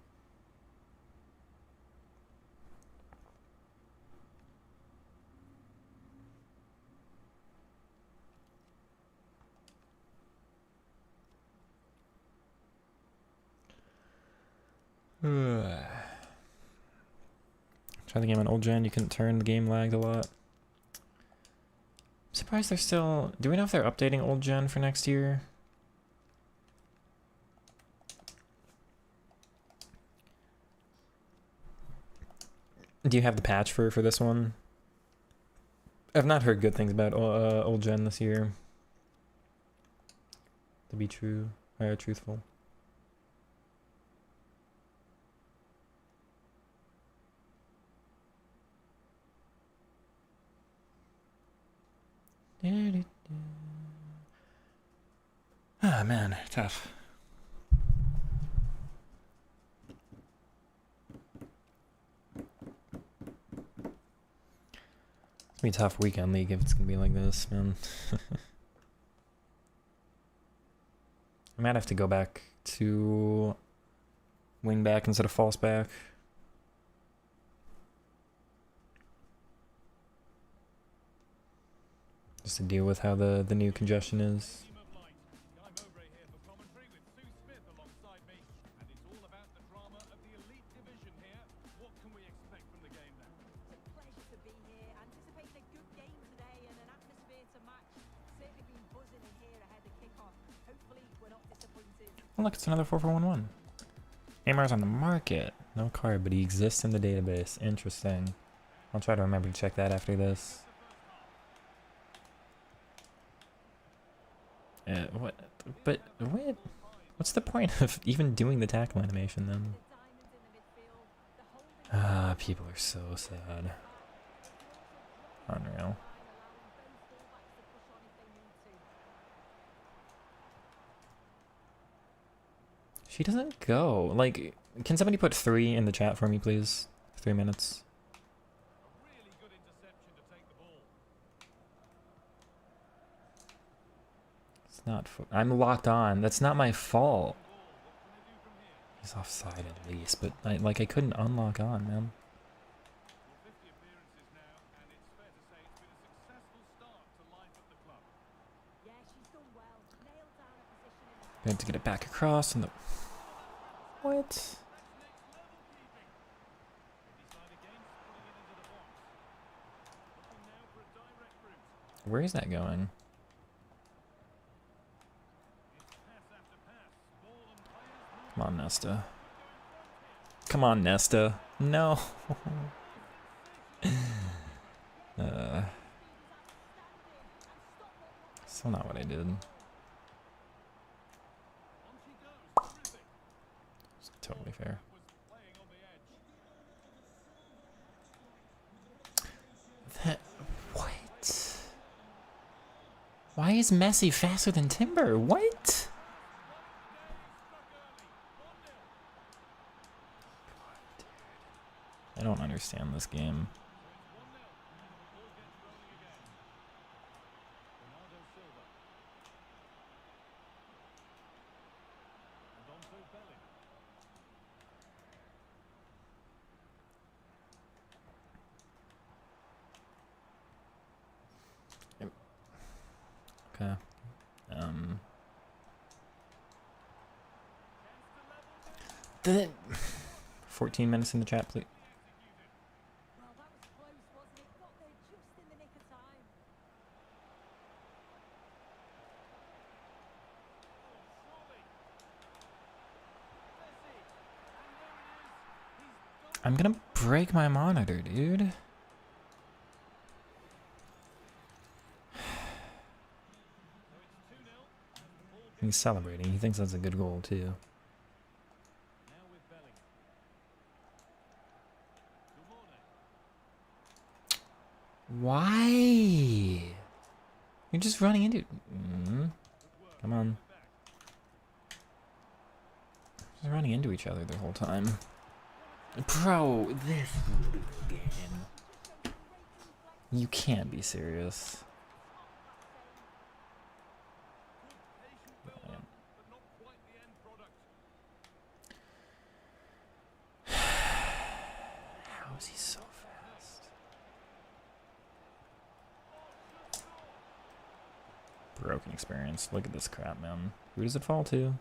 Try the game on old gen, you couldn't turn, the game lagged a lot. I'm surprised they're still... Do we know if they're updating old gen for next year? Do you have the patch for this one? I've not heard good things about old gen this year. To be truthful. Ah, man, tough. It's gonna be a tough weekend league if it's gonna be like this, man. I might have to go back to wing back instead of false back. Just to deal with how the new congestion is. Oh, look, it's another 4-4-1-1. Aymar's on the market. No card, but he exists in the database. Interesting. I'll try to remember to check that after this. What? But what? What's the point of even doing the tackle animation then? Ah, people are so sad. Unreal. She doesn't go. Like, can somebody put 3 in the chat for me, please? 3 minutes. It's not. I'm locked on. That's not my fault. He's offside at least, but I couldn't unlock on, man. We have to get it back across and the... What? Where is that going? Come on, Nesta. Come on, Nesta. No. Still not what I did. It's totally fair. That... What? Why is Messi faster than Timber? What? I don't understand this game. Okay. 14 minutes in the chat, please. Well, that was close, wasn't it? Got there just in the nick of time. I'm gonna break my monitor, dude. He's celebrating. He thinks that's a good goal, too. Why? You're just running into... Come on. Just running into each other the whole time. Bro, this game. You can't be serious. How is he so fast? Broken experience. Look at this crap, man. Who does it fall to?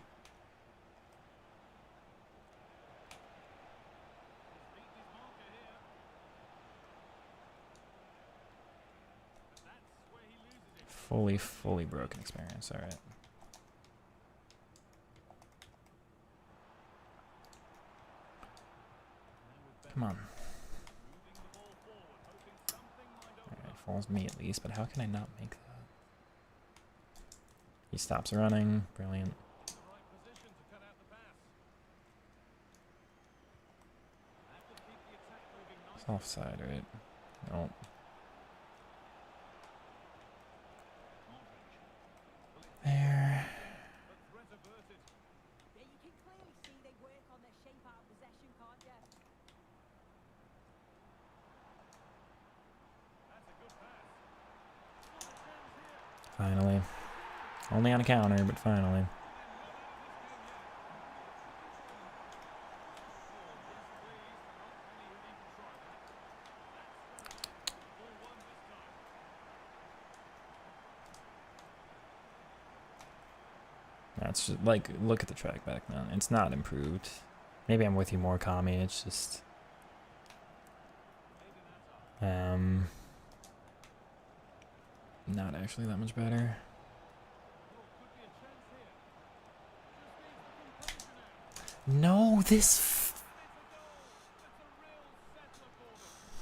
Fully broken experience. All right. Come on. Alright, falls me at least, but how can I not make that? He stops running. Brilliant. It's offside, right? Nope. There. Yeah, you can clearly see they work on their shape out of possession, can't you? Finally. Only on a counter, but finally. That's just, like, look at the track back, man. It's not improved. Maybe I'm with you more, Kami. It's just... not actually that much better. No, this...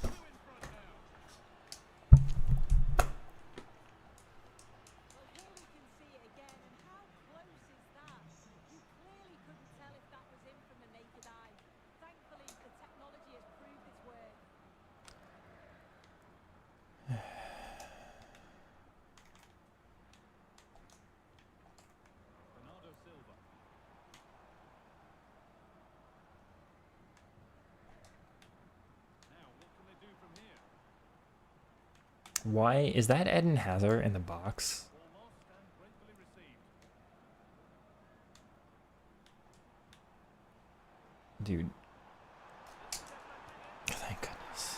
Well, here we can see it again, and how close is that? You clearly couldn't tell if that was in from the naked eye. Thankfully, the technology has proved its worth. Bernardo Silva. Now, what can they do from here? Why is that Eden Hazard in the box? Ball lost and gratefully received. Dude. Thank goodness.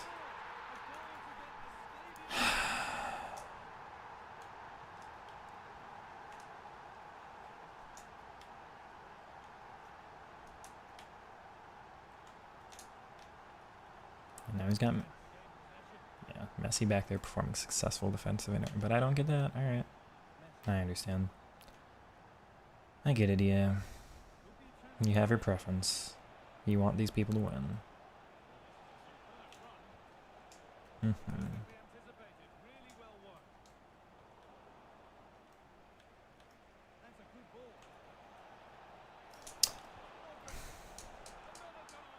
he's got... Yeah, Messi back there performing successful defensive, but I don't get that. All right. I understand. I get it, yeah. You have your preference. You want these people to win. Really well won. That's a good ball. Another goal,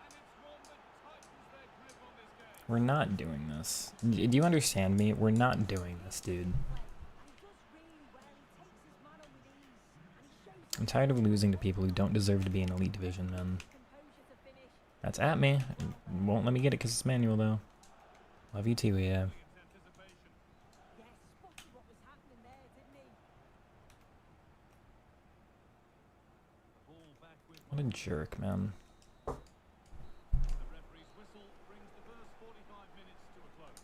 and it's one that tightens their grip on this game. We're not doing this. Do you understand me? We're not doing this, dude. And he does really well. He takes his man on the knees and he shows I'm tired of losing to people who don't deserve to be in elite division, man. composure to finish. That's at me. Won't let me get it because it's manual, though. Love you too, yeah. It's anticipation. Yes, spotted what was happening there, didn't he? Ball back with What a jerk, man. the referee's whistle brings the first 45 minutes to a close.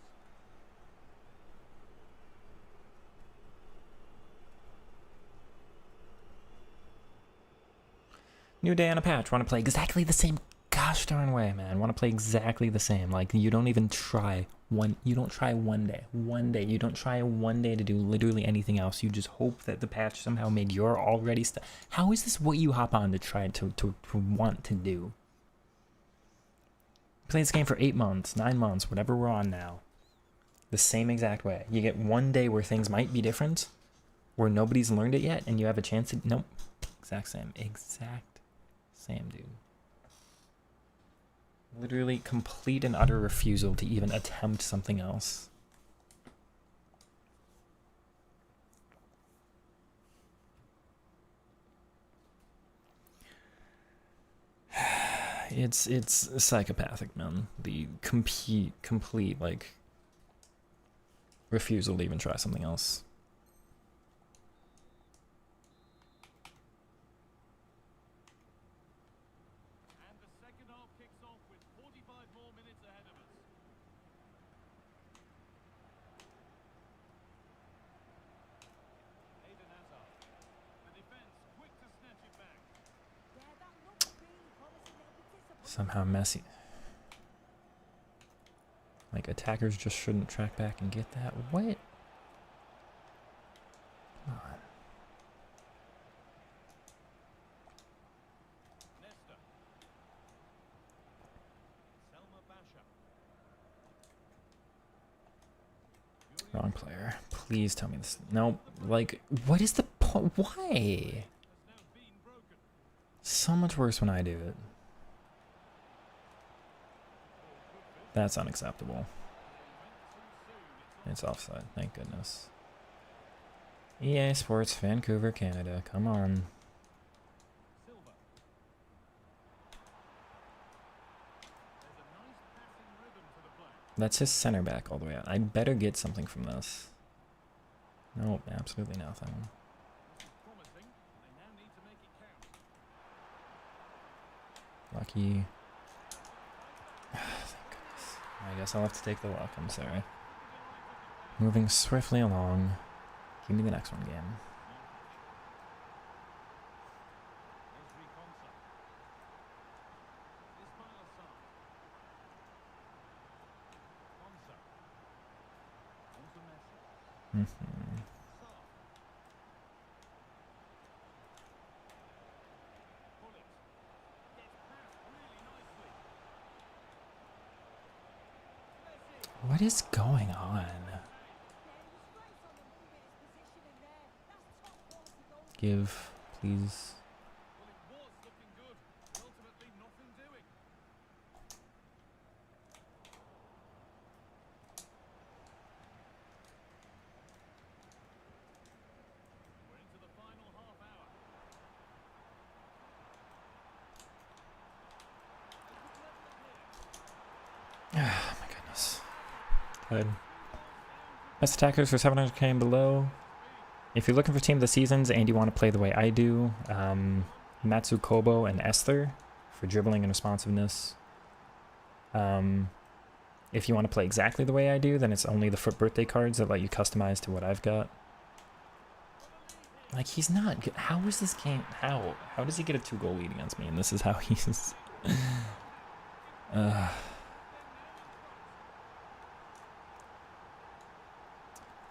New day on a patch. Want to play exactly the same gosh darn way, man. Want to play exactly the same. Like, you don't even try one. You don't try one day. One day. You don't try one day to do literally anything else. You just hope that the patch somehow made your already stuff. How is this what you hop on to try to want to do? Play this game for 8 months, 9 months, whatever we're on now. The same exact way. You get one day where things might be different, where nobody's learned it yet, and you have a chance to... Nope. Exact same. Exact same, dude. Literally complete and utter refusal to even attempt something else. It's psychopathic, man. The complete like refusal to even try something else. And the second half kicks off with 45 more minutes ahead of us. Eden Hazard. The defense quick to snatch it back. Yeah, that looked really promising. They'll be disappointed. Somehow Messi. Like, attackers just shouldn't track back and get that. What? Come on. Nesta. Selma Basha. Wrong player. Please tell me this. Nope. Like, what is the point? Why? Has now been broken. So much worse when I do it. That's unacceptable. It's offside. Thank goodness. EA Sports, Vancouver, Canada. Come on. Silva. There's a nice passing rhythm to the play. That's his center back all the way out. I better get something from this. Nope, absolutely nothing. This is promising. They now need to make it count. Lucky. Thank goodness. I guess I'll have to take the luck. I'm sorry. Moving swiftly along. Give me the next one, game. Esri Konsa. Ismail Assar. Konsa. Onto Messi. Mm-hmm. Sarr. Pull it. Gets past really nicely. Messi. What is going on? Yeah, he was right on them with his positioning there. That's top quality goal. Give, please. Well, it was looking good. Ultimately, nothing doing. We're into the final half hour. Ah, my goodness. Good. Best attackers for 700k and below. If you're looking for team of the seasons and you want to play the way I do, Matsu Kobo and Esther for dribbling and responsiveness. If you want to play exactly the way I do, then it's only the foot birthday cards that let you customize to what I've got. Like, he's not good. How is this game? How does he get a 2-goal lead against me? And this is how he's.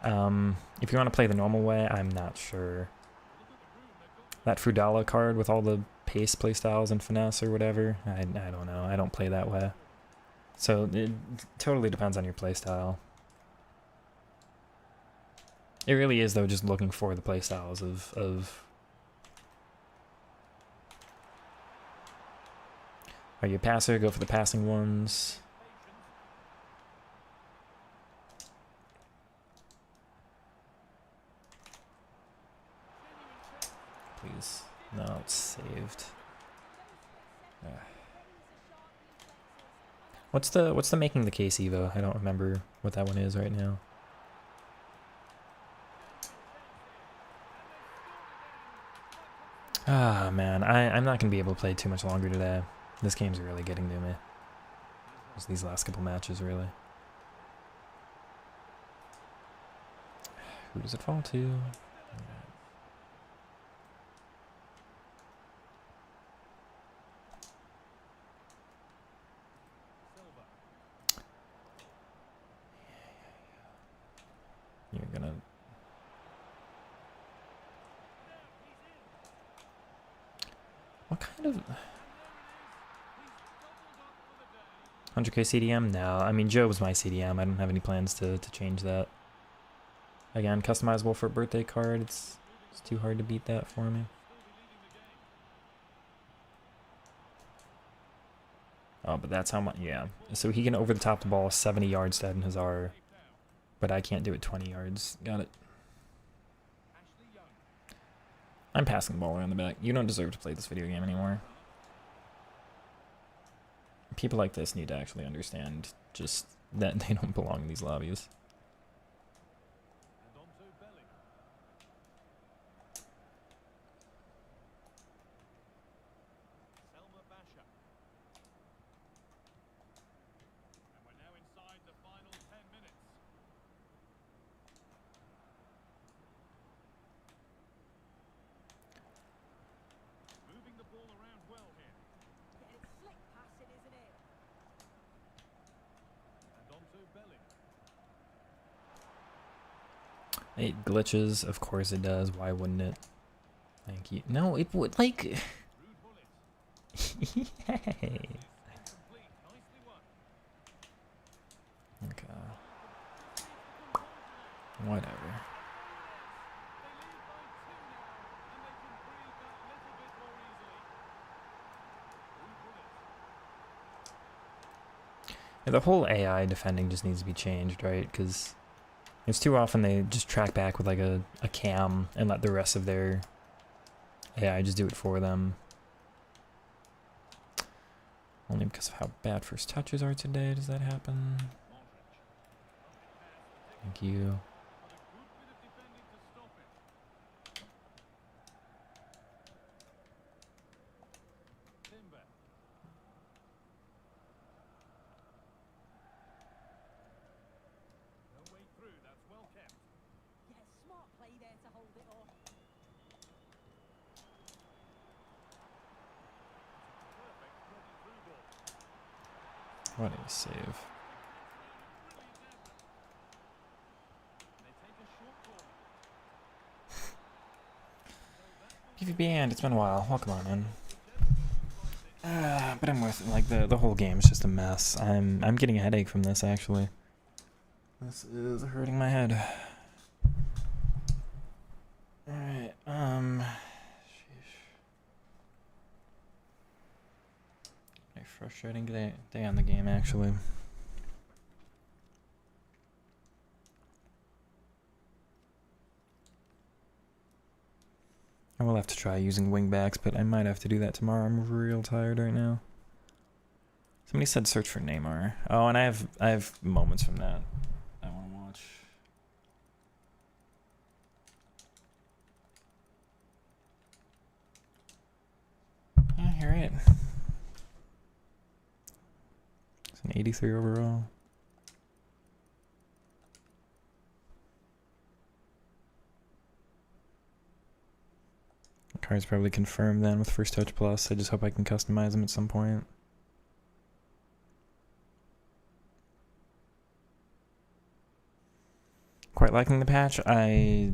If you want to play the normal way, I'm not sure. That Fudala card with all the pace playstyles and finesse or whatever, I don't know. I don't play that way. So it totally depends on your playstyle. It really is, though, just looking for the playstyles of... Are you a passer? Go for the passing ones. Please. No, it's saved. Ugh. What's the making the case Evo? I don't remember what that one is right now. Ah, man, I'm not gonna be able to play too much longer today. This game's really getting to me. Just these last couple matches, really. Who does it fall to? You're gonna... What kind of... 100k CDM? No, I mean, Joe was my CDM. I don't have any plans to change that. Again, customizable for a birthday card. It's too hard to beat that for me. Oh, but that's how much... Yeah. So he can over the top the ball 70 yards to Eden Hazard. But I can't do it 20 yards. Got it. I'm passing the ball around the back. You don't deserve to play this video game anymore. People like this need to actually understand just that they don't belong in these lobbies. It glitches, of course it does. Why wouldn't it? Thank you. No, it would, like... Yay. Okay. Whatever. Yeah, the whole AI defending just needs to be changed, right? Because... it's too often they just track back with like a cam and let the rest of their AI just do it for them. Only because of how bad first touches are today does that happen. Thank you. What a save. PvP and it's been a while. Welcome on in. But I'm worth it. Like the whole game is just a mess. I'm getting a headache from this actually. This is hurting my head. Alright, frustrating day on the game, actually. I will have to try using wingbacks, but I might have to do that tomorrow. I'm real tired right now. Somebody said search for Neymar. Oh, and I have moments from that I want to watch. Yeah, you're right. 83 overall. Card's probably confirmed then with First Touch Plus. I just hope I can customize them at some point. Of quite liking the patch. I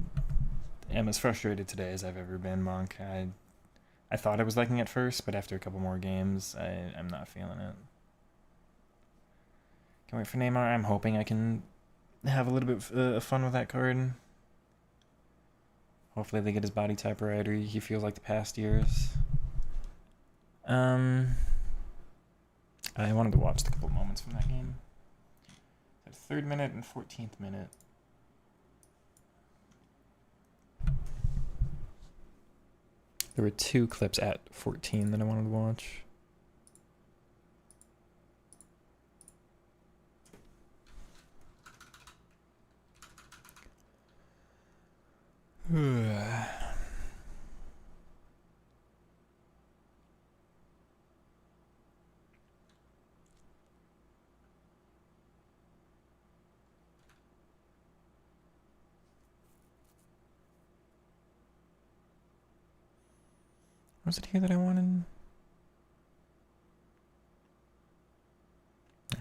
am as frustrated today as I've ever been, Monk. I thought I was liking it first, but after a couple more games, I'm not feeling it. Can't wait for Neymar. I'm hoping I can have a little bit of fun with that card. Hopefully they get his body type right, or he feels like the past years. I wanted to watch the couple moments from that game. The 3rd minute and 14th minute. There were 2 clips at 14 that I wanted to watch. Was it here that I wanted?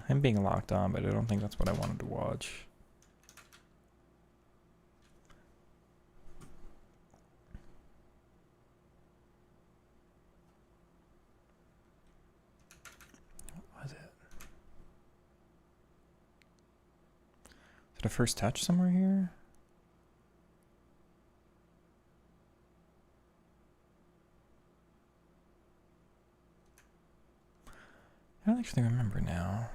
I'm being locked on, but I don't think that's what I wanted to watch. What was it? Is it a first touch somewhere here? I don't actually remember now.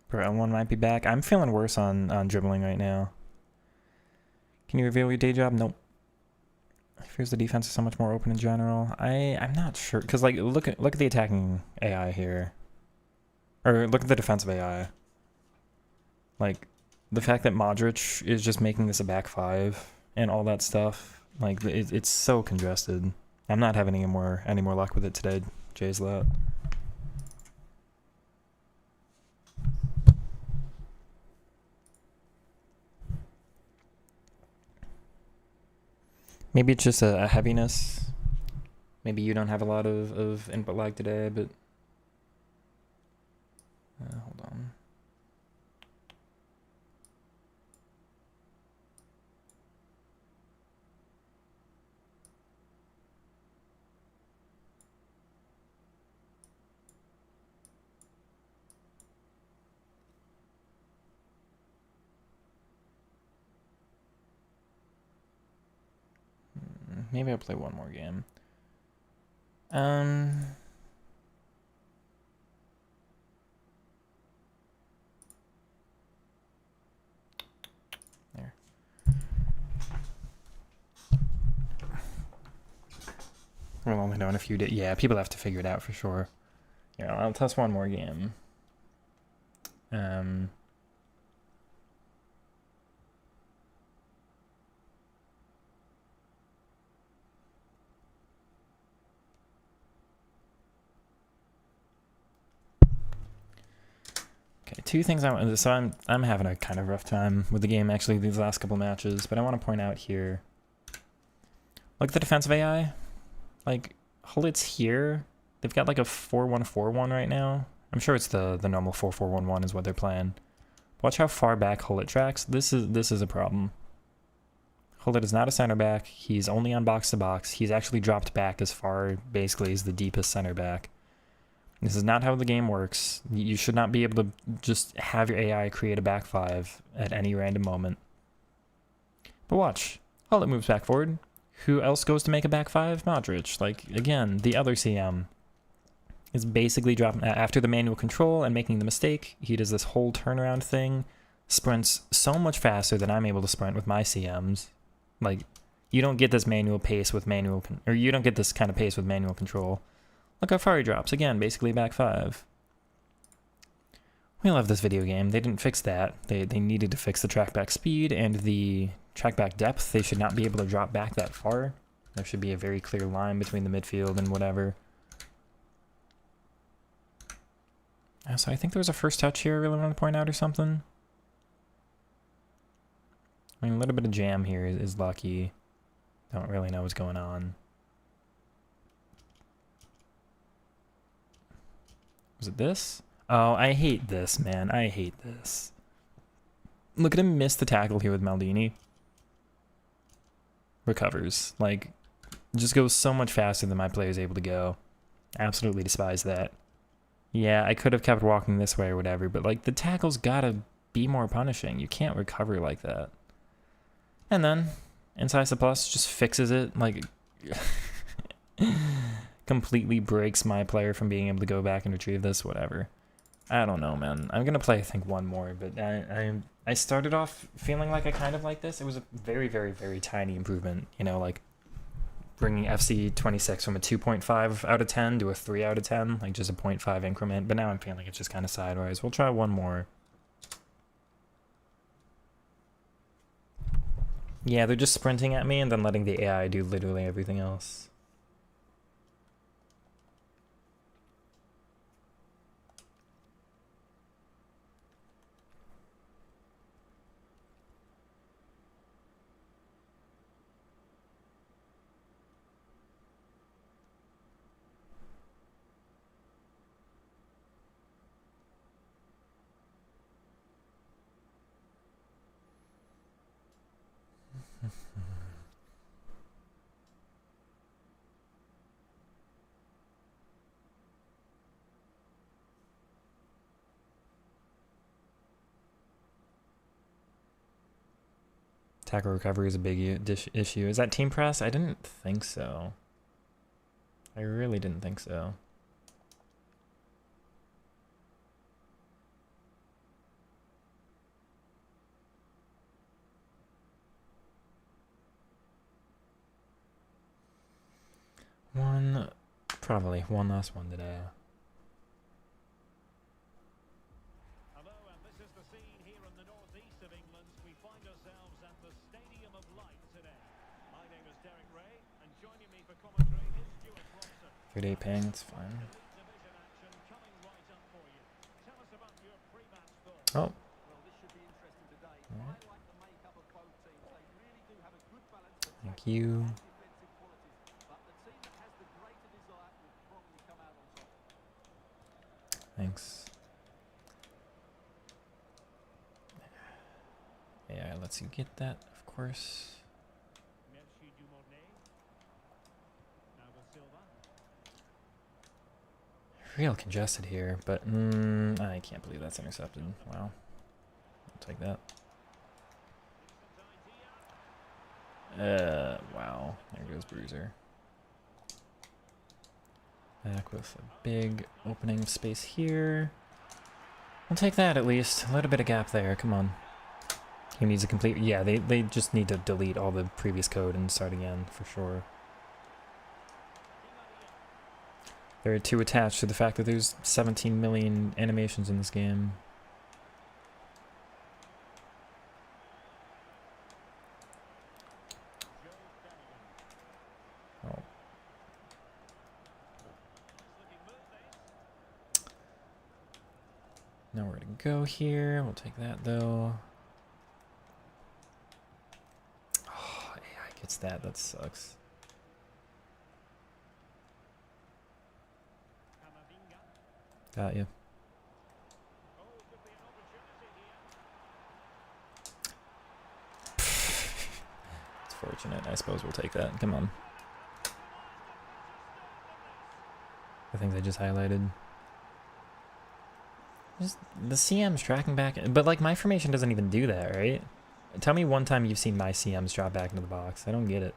Bro, L1 might be back. I'm feeling worse on dribbling right now. Can you reveal your day job? Nope. Fears the defense is so much more open in general. I'm not sure, because like look at the attacking AI here, or look at the defensive AI. Like the fact that Modric is just making this a back 5 and all that stuff. Like it's so congested. I'm not having any more luck with it today, Jay's Lat. Maybe it's just a heaviness. Maybe you don't have a lot of input lag today, but... hold on. Maybe I'll play one more game. There. We'll only know in a few days. Yeah, people have to figure it out for sure. Yeah, I'll test one more game. Okay, 2 things so I'm having a kind of rough time with the game actually these last couple matches, but I want to point out here. Look at the defensive AI. Like Hullit's here. They've got like a 4-1-4-1 right now. I'm sure it's the normal 4-4-1-1 is what they're playing. Watch how far back Hullit tracks. This is a problem. Hullit is not a center back. He's only on box to box. He's actually dropped back as far basically as the deepest center back. This is not how the game works. You should not be able to just have your AI create a back 5 at any random moment. But watch. Hullit moves back forward. Who else goes to make a back 5? Modric. Like, again, the other CM is basically dropping after the manual control and making the mistake. He does this whole turnaround thing, sprints so much faster than I'm able to sprint with my CMs. Like, you don't get this manual pace with or you don't get this kind of pace with manual control. Look how far he drops. Again, basically back 5. We love this video game. They didn't fix that. They needed to fix the trackback speed and the trackback depth. They should not be able to drop back that far. There should be a very clear line between the midfield and whatever. So I think there was a first touch here I really want to point out or something. I mean, a little bit of jam here is lucky. Don't really know what's going on. Was it this? Oh, I hate this, man. I hate this. Look at him miss the tackle here with Maldini. Recovers. Like, just goes so much faster than my player is able to go. Absolutely despise that. Yeah, I could have kept walking this way or whatever, but like the tackle's gotta be more punishing. You can't recover like that. And then Incisa Plus just fixes it, like completely breaks my player from being able to go back and retrieve this, whatever. I don't know, man. I'm gonna play, I think, one more, but I started off feeling like I kind of like this. It was a very, very, very tiny improvement, you know, like bringing FC 26 from a 2.5 out of 10 to a 3 out of 10, like just a 0.5 increment, but now I'm feeling it's just kind of sideways. We'll try one more. Yeah, they're just sprinting at me and then letting the AI do literally everything else. Tackle recovery is a big issue. Is that team press? I didn't think so. I really didn't think so. Probably one last one today. Hello, and this is the scene here in the northeast of England. We find ourselves at the Stadium of Light today. My name is Derek Ray, and joining me for commentary is Stuart Robson. 3-day ping, it's fine. Elite Division action coming right up for you. Tell us about your pre-match thoughts. Oh, Well, this should be interesting today. I like the makeup of both teams. They really do have a good balance of thank attacking you. and defensive qualities. But the team that has the greater desire will probably come out on top. Thanks. Yeah, lets you get that, of course. Merci Dumornay. Now with Silva. Real congested here, but I can't believe that's intercepted. Wow. I'll take that. Wow. There goes Bruiser. Back with a big opening of space here. I'll take that at least. A little bit of gap there. Come on. He needs a complete... Yeah, they just need to delete all the previous code and start again, for sure. They're too attached to the fact that there's 17 million animations in this game. Oh. Nowhere to go here. We'll take that though. Oh, AI gets that. That sucks. Camavinga. Got you. Oh, could be an opportunity here. It's fortunate. I suppose we'll take that. Come on. The things I just highlighted. Just the CM's tracking back, but like my formation doesn't even do that, right? Tell me one time you've seen my CMs drop back into the box. I don't get it.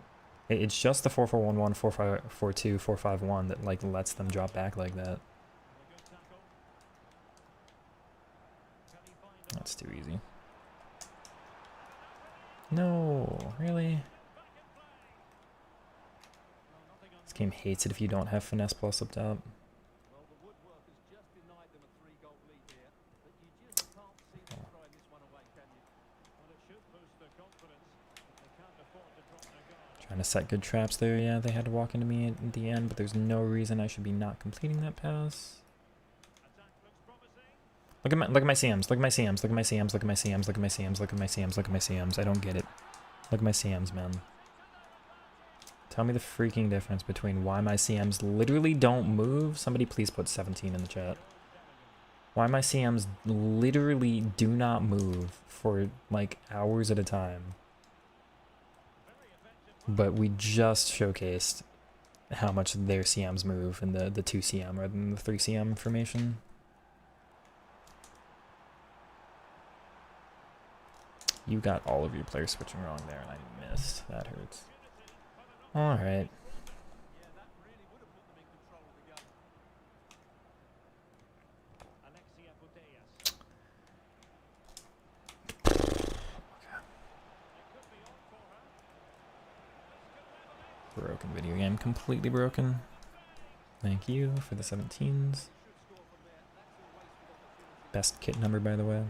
It's just the 4-4-1-1, 4-5-4-2, 4-5-1 that like lets them drop back like that. And a good tackle. Can he find it? That's too easy. No, really? Back in play. Well, nothing on This game hates it if you don't have finesse plus up top. Well, the woodworkers just denied them a 3-goal lead here. But you just can't see them throwing this one away, can you? Well, it should boost their confidence. They can't afford to drop their guard. Trying to set good traps there. Yeah, they had to walk into me at the end, but there's no reason I should be not completing that pass. Attack looks promising. Look at my CMs. Look at my CMs. Look at my CMs. Look at my CMs. Look at my CMs. Look at my CMs. Look at my CMs. I don't get it. Look at my CMs, man. Tell me the freaking difference between why my CMs literally don't move. Somebody please put 17 in the chat. Why my CMs literally do not move for like hours at a time. But we just showcased how much their CMs move in the 2 CM rather than the 3 CM formation. You got all of your players switching wrong there and I missed. That hurts. Alright. Yeah, that really would have put them in control of the game. Alexia Putellas. Broken video game. Completely broken. Thank you for the 17s. Best kit number, by the way.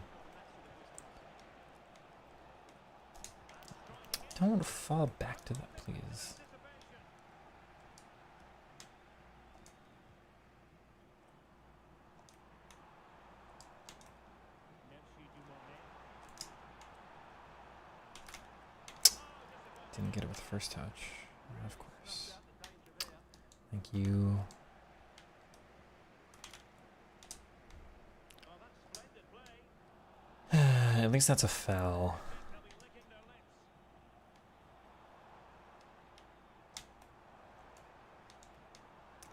Don't fall back to that, please. Didn't get it with the first touch. Of course. Thank you. At least that's a foul.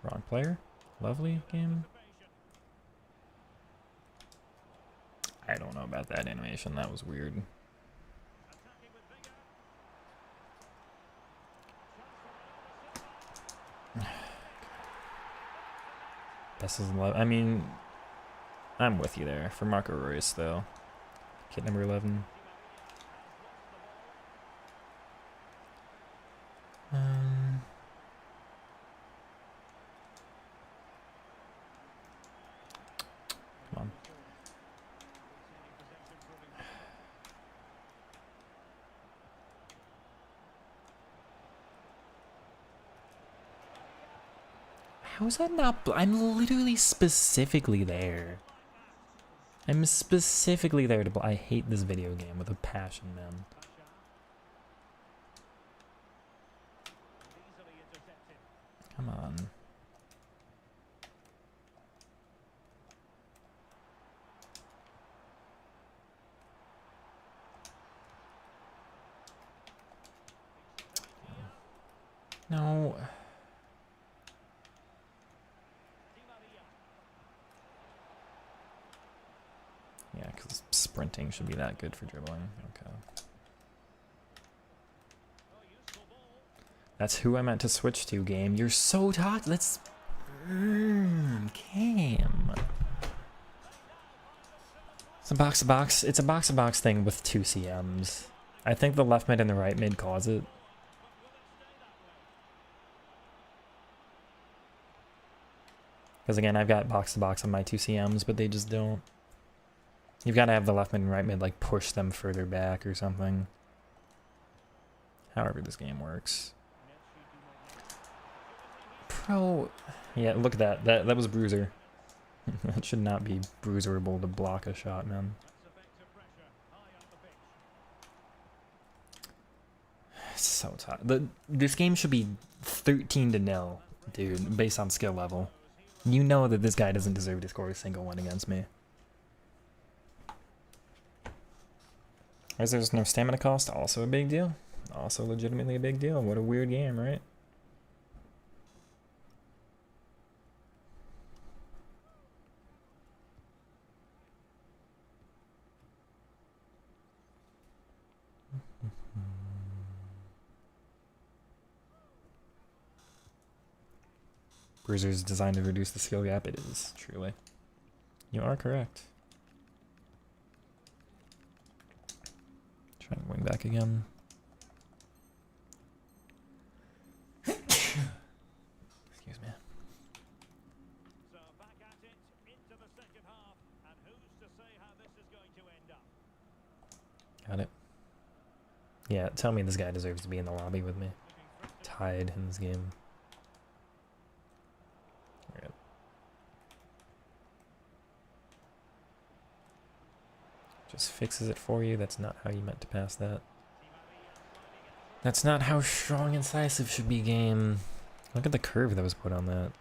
Wrong player. Lovely game. I don't know about that animation. That was weird. Best is love. I mean, I'm with you there. For Marco Reus, though. Kit number 11. Come on. How is that not? I'm literally specifically there. I'm specifically there to. I hate this video game with a passion, man. Come on. No. Yeah, because sprinting should be that good for dribbling. Okay. That's who I meant to switch to, game. You're so toxic. Let's... Cam. It's a box-to-box. It's a box-to-box thing with 2 CMs. I think the left mid and the right mid cause it. Because again, I've got box-to-box on my 2 CMs, but they just don't. You've got to have the left mid and right mid like push them further back or something. However this game works. Pro... Yeah, look at that. That was Bruiser. That should not be bruiserable to block a shot, man. It's so tough. This game should be 13-0, dude, based on skill level. You know that this guy doesn't deserve to score a single one against me. As there's no stamina cost, also a big deal. Also legitimately a big deal. What a weird game, right? Bruiser is designed to reduce the skill gap. It is, truly. You are correct. Trying to wing back again. Excuse me. So back at it into the second half, and who's to say how this is going to end up? Got it. Yeah, tell me this guy deserves to be in the lobby with me. Tied in this game. Yep. Just fixes it for you. That's not how you meant to pass that. That's not how strong incisive should be, game. Look at the curve that was put on that.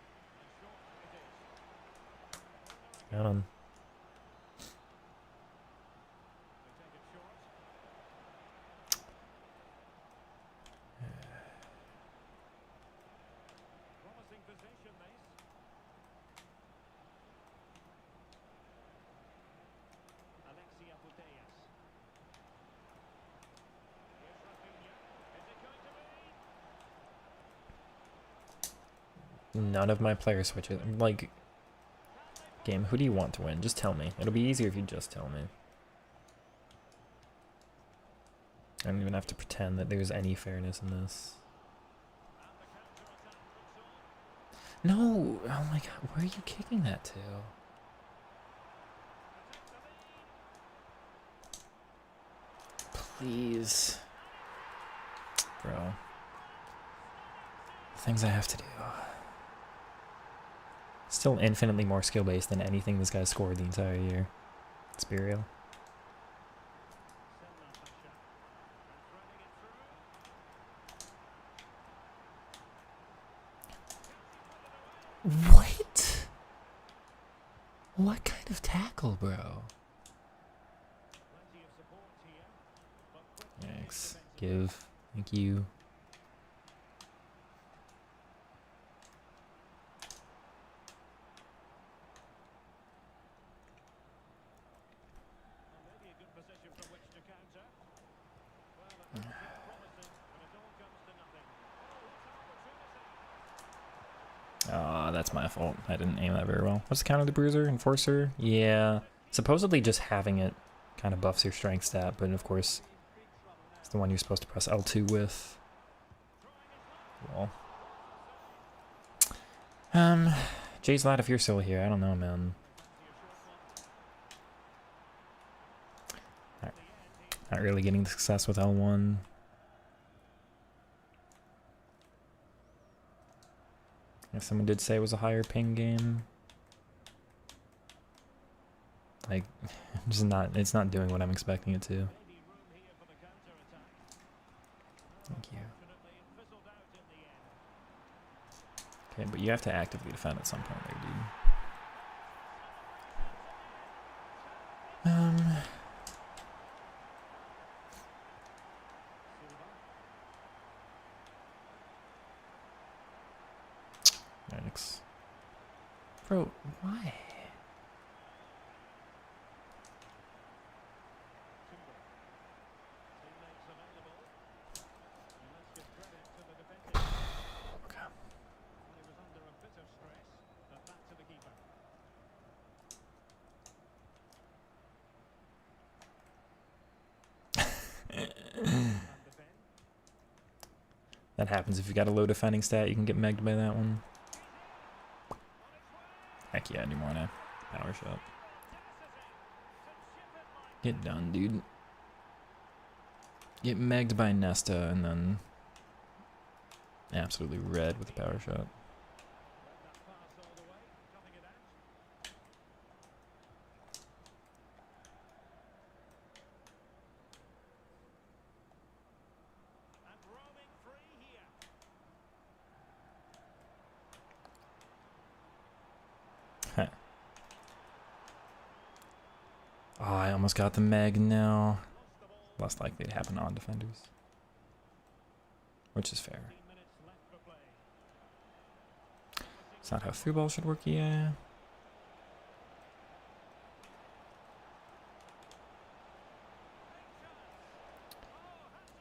Got him. Promising possession, this. Alexia Putellas. Here's Rafinha. Is it going to be? None of my player switches. Like, game, who do you want to win? Just tell me. It'll be easier if you just tell me. I don't even have to pretend that there's any fairness in this. No! Oh my god, where are you kicking that to? Please. Bro. Things I have to do. Still infinitely more skill-based than anything this guy scored the entire year. Let's be real. What? What kind of tackle, bro? Plenty of support here, but quickly Thanks. Give. Thank you. maybe a good position from which to counter. Well, it looked promising, but it all comes to nothing. Oh, what an opportunity. That's my fault. I didn't aim that very well. What's the counter to the bruiser? Enforcer? Yeah. Supposedly just having it kind of buffs your strength stat, but of course it's the one you're supposed to press L2 with. Well. Jay's lad, if you're still here, I don't know, man. Not really getting the success with L1. Yeah, someone did say it was a higher ping game. Like, just not, it's not doing what I'm expecting it to. Maybe room here for the counter-attack. Thank you. Fortunately, it fizzled out in the end. Okay, but you have to actively defend at some point there, dude. Yikes. Bro, why? Teammates available. And let's give credit to the defending. Okay. Well, he was under a bit of stress, but back to the keeper. And defend. That happens if you got a low defending stat, you can get megged by that one. Heck yeah, do more now. Power shot. Get done, dude. Get megged by Nesta and then absolutely red with the power shot. Let that pass all the way, cutting it out. And roaming free here. Huh. Oh, I almost got the meg now. Lost the ball. Less likely to happen on defenders. Which is fair. 15 minutes left for play. It's not how through ball should work, yeah.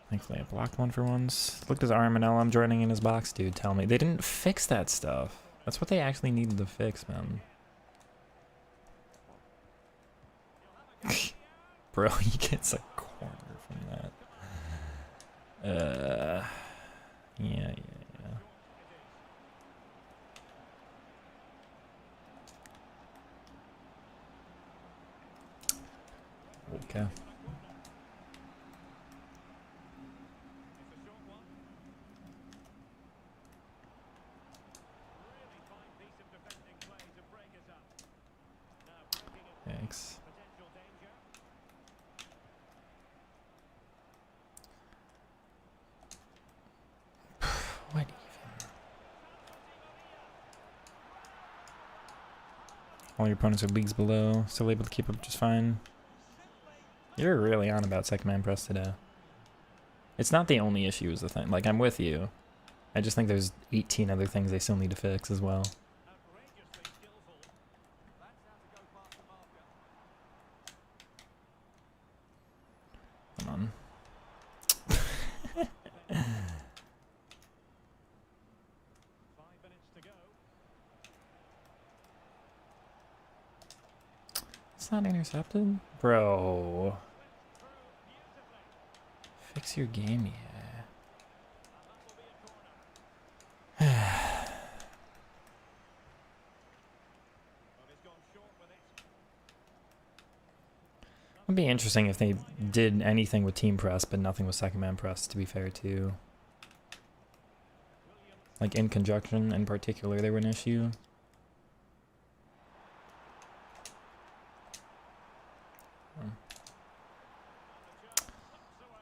Thankfully I blocked one for once. Look at his arm and L, I'm joining in his box, dude. Tell me. They didn't fix that stuff. That's what they actually needed to fix, man. Bro, he gets a corner from that. Yeah. Okay. It's a short one. Really fine piece of defending play to break us up. Now breaking it. Thanks. Potential danger. All your opponents are leagues below, still able to keep up just fine. You're really on about second man press today. It's not the only issue is the thing. Like, I'm with you. I just think there's 18 other things they still need to fix as well. Outrageously skillful. That's how to go past the marker. Come on. 5 minutes to go. It's not intercepted? Bro. Through beautifully. Fix your game, yeah. And that will be a corner. Well, he's gone short with it. It'd be interesting if they did anything with team press, but nothing with second man press, to be fair, too. Williams. Like, in conjunction, in particular, they were an issue.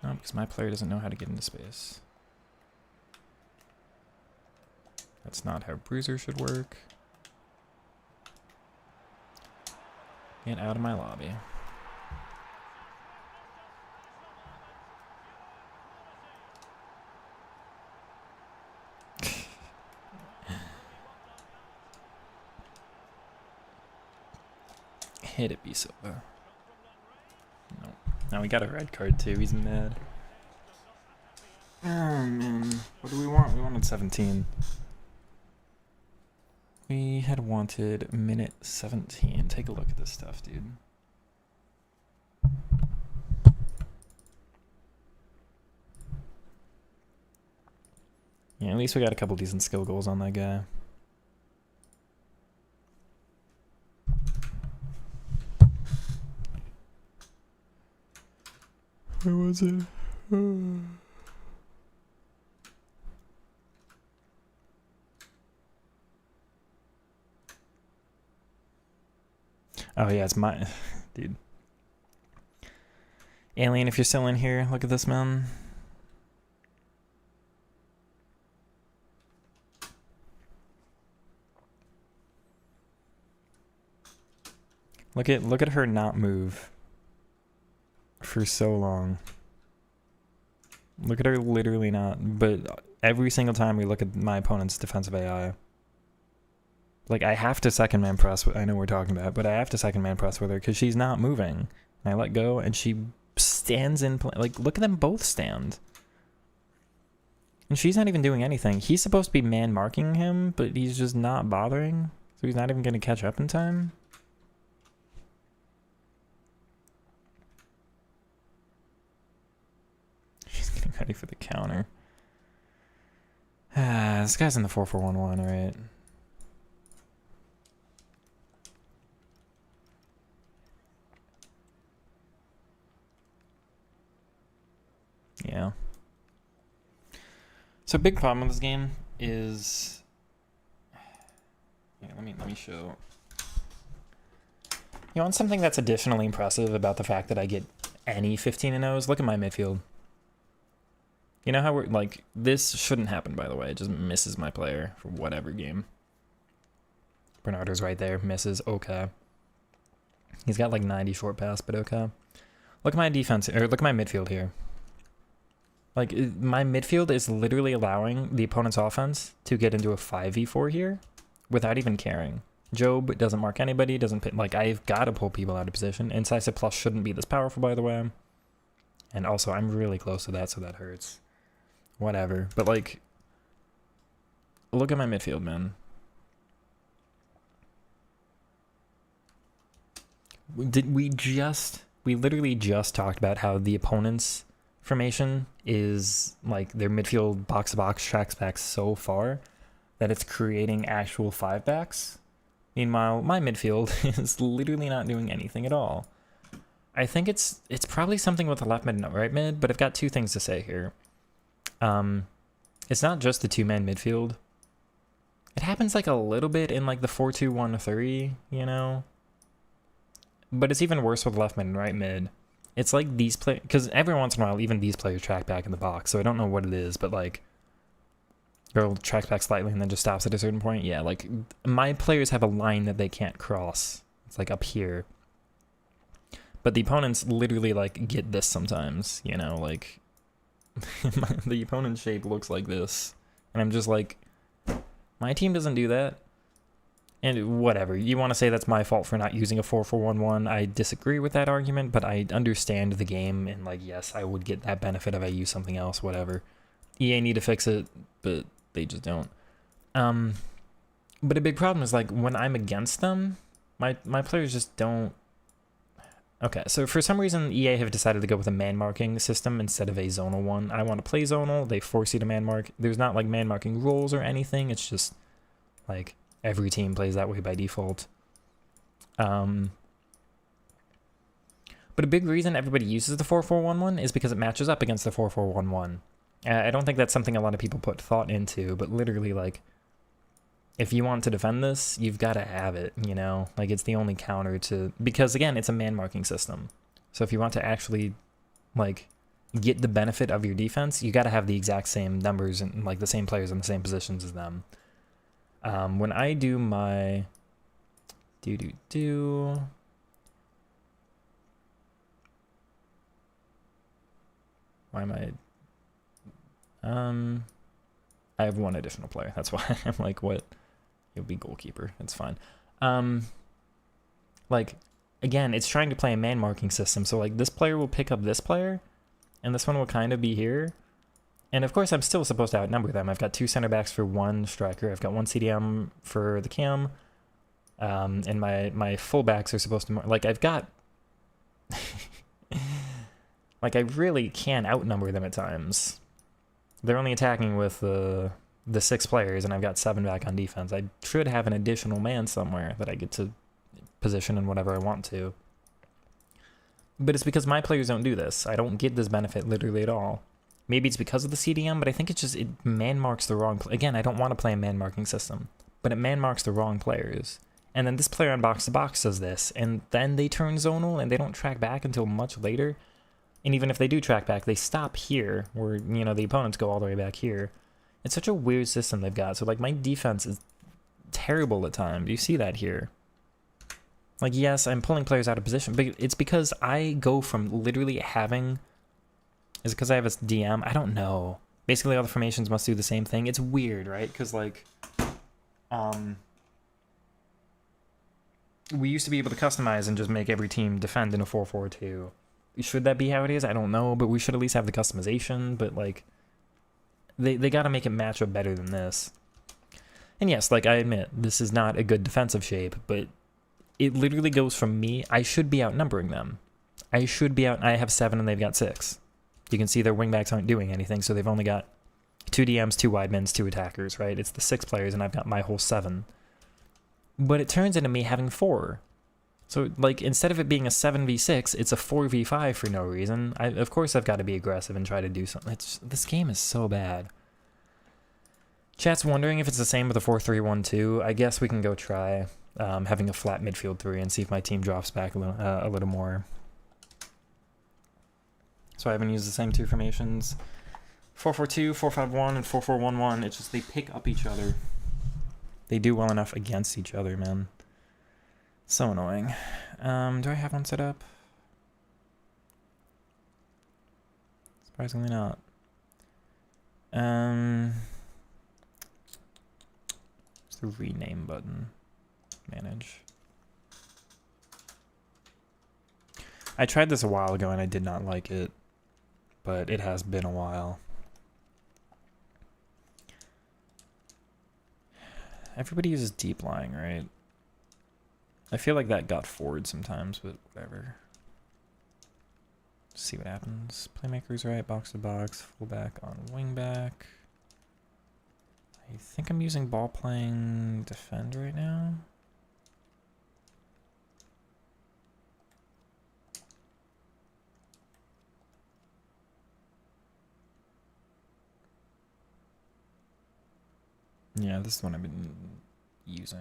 No, because my player doesn't know how to get into space. That's not how Bruiser should work. Get out of my lobby. Hit it, B Silva. No. Now we got a red card too. He's mad. Oh man, what do we want? We wanted 17. We had wanted minute 17. Take a look at this stuff, dude. Yeah, at least we got a couple decent skill goals on that guy. Where was it? Oh yeah, it's my dude. Alien, if you're still in here, look at this, man. Look at her not move for so long. Look at her literally not, but every single time we look at my opponent's defensive AI, like I have to second man press, I know we're talking about, but I have to second man press with her because she's not moving. And I let go and she stands in, like look at them both stand. And she's not even doing anything. He's supposed to be man marking him, but he's just not bothering. So he's not even going to catch up in time. She's getting ready for the counter. This guy's in the 4-4-1-1, right? Yeah. So big problem with this game is, yeah, let me show. You want something that's additionally impressive about the fact that I get any 15-0s? Look at my midfield. You know how we're like, this shouldn't happen, by the way. It just misses my player for whatever game. Bernardo's right there, misses. Okay. He's got like 90 short pass, but okay. Look at my defense, or look at my midfield here. Like, my midfield is literally allowing the opponent's offense to get into a 5v4 here without even caring. Job doesn't mark anybody, doesn't pit, like, I've got to pull people out of position. Incisive plus shouldn't be this powerful, by the way. And also, I'm really close to that, so that hurts. Whatever. But, like, look at my midfield, man. We literally just talked about how the opponent's formation is like their midfield box to box tracks back so far that it's creating actual 5-backs. Meanwhile, my midfield is literally not doing anything at all. I think it's probably something with the left mid and right mid, but I've got two things to say here. It's not just the two-man midfield. It happens like a little bit in like the 4-2-1-3, you know? But it's even worse with left mid and right mid. It's like these players, because every once in a while, even these players track back in the box, so I don't know what it is, but like, Or tracks back slightly and then just stops at a certain point. Yeah, like my players have a line that they can't cross. It's like up here. But the opponents literally like get this sometimes, you know, like the opponent's shape looks like this. And I'm just like, my team doesn't do that. And whatever, you want to say that's my fault for not using a 4-4-1-1. I disagree with that argument, but I understand the game, and like, yes, I would get that benefit if I use something else, whatever. EA need to fix it, but they just don't. But a big problem is like when I'm against them, my players just don't. Okay, so for some reason EA have decided to go with a man marking system instead of a zonal one. I want to play zonal, they force you to man mark. There's not like man marking rules or anything, it's just like every team plays that way by default. But a big reason everybody uses the 4-4-1-1 is because it matches up against the 4-4-1-1. I don't think that's something a lot of people put thought into, but literally, like, if you want to defend this, you've got to have it, you know? Like, it's the only counter to... Because, again, it's a man-marking system. So if you want to actually, like, get the benefit of your defense, you got to have the exact same numbers and, like, the same players in the same positions as them. When I do my... Why am I... I have one additional player. That's why I'm like, what? You'll be goalkeeper. It's fine. Like, again, it's trying to play a man marking system. So like this player will pick up this player and this one will kind of be here. And of course I'm still supposed to outnumber them. I've got 2 center backs for 1 striker. I've got 1 CDM for the cam. And my fullbacks are supposed to, like, I've got, like, I really can outnumber them at times. They're only attacking with the 6 players, and I've got 7 back on defense. I should have an additional man somewhere that I get to position in whatever I want to. But it's because my players don't do this. I don't get this benefit literally at all. Maybe it's because of the CDM, but I think it's just, it man marks the wrong... Again, I don't want to play a man marking system, but it man marks the wrong players. And then this player on box to box does this, and then they turn zonal, and they don't track back until much later. And even if they do track back, they stop here, where, you know, the opponents go all the way back here. It's such a weird system they've got. So, like, my defense is terrible at times. You see that here. Like, yes, I'm pulling players out of position, but it's because I go from literally having... Is it because I have a DM? I don't know. Basically, all the formations must do the same thing. It's weird, right? Because, like... we used to be able to customize and just make every team defend in a 4-4-2. Should that be how it is? I don't know, but we should at least have the customization. But, like, they got to make it match up better than this. And yes, like, I admit, this is not a good defensive shape, but it literally goes from me. I should be outnumbering them. I have 7 and they've got 6. You can see their wingbacks aren't doing anything, so they've only got 2 DMs, 2 wide men's, 2 attackers, right? It's the 6 players, and I've got my whole 7. But it turns into me having 4. So, like, instead of it being a 7v6, it's a 4v5 for no reason. Of course I've got to be aggressive and try to do something. This game is so bad. Chat's wondering if it's the same with the 4-3-1-2. I guess we can go try having a flat midfield 3 and see if my team drops back a little more. So I haven't used the same 2 formations. 4-4-2, 4-5-1, and 4-4-1-1. It's just they pick up each other. They do well enough against each other, man. So annoying. Do I have one set up? Surprisingly not. It's the rename button. Manage. I tried this a while ago and I did not like it, but it has been a while. Everybody uses deep lying, right? I feel like that got forward sometimes, but whatever. See what happens. Playmaker's right, box to box, fullback on wingback. I think I'm using ball playing defend right now. Yeah, this is the one I've been using.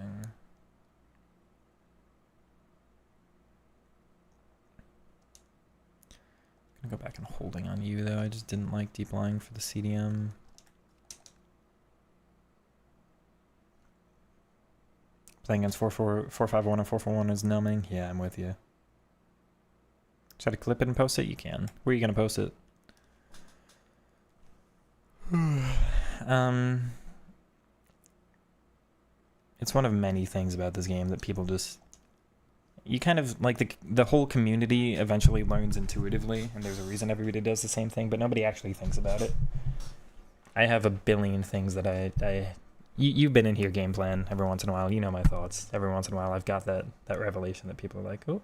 I'm gonna go back and holding on you though. I just didn't like deep lying for the CDM. Playing against 4-5-1 and 4-4-1 is numbing. Yeah, I'm with you. Try to clip it and post it? You can. Where are you going to post it? It's one of many things about this game that people just... You kind of, like, the whole community eventually learns intuitively, and there's a reason everybody does the same thing, but nobody actually thinks about it. I have a billion things that you've been in here, Game Plan, every once in a while. You know my thoughts. Every once in a while, I've got that revelation that people are like, oh.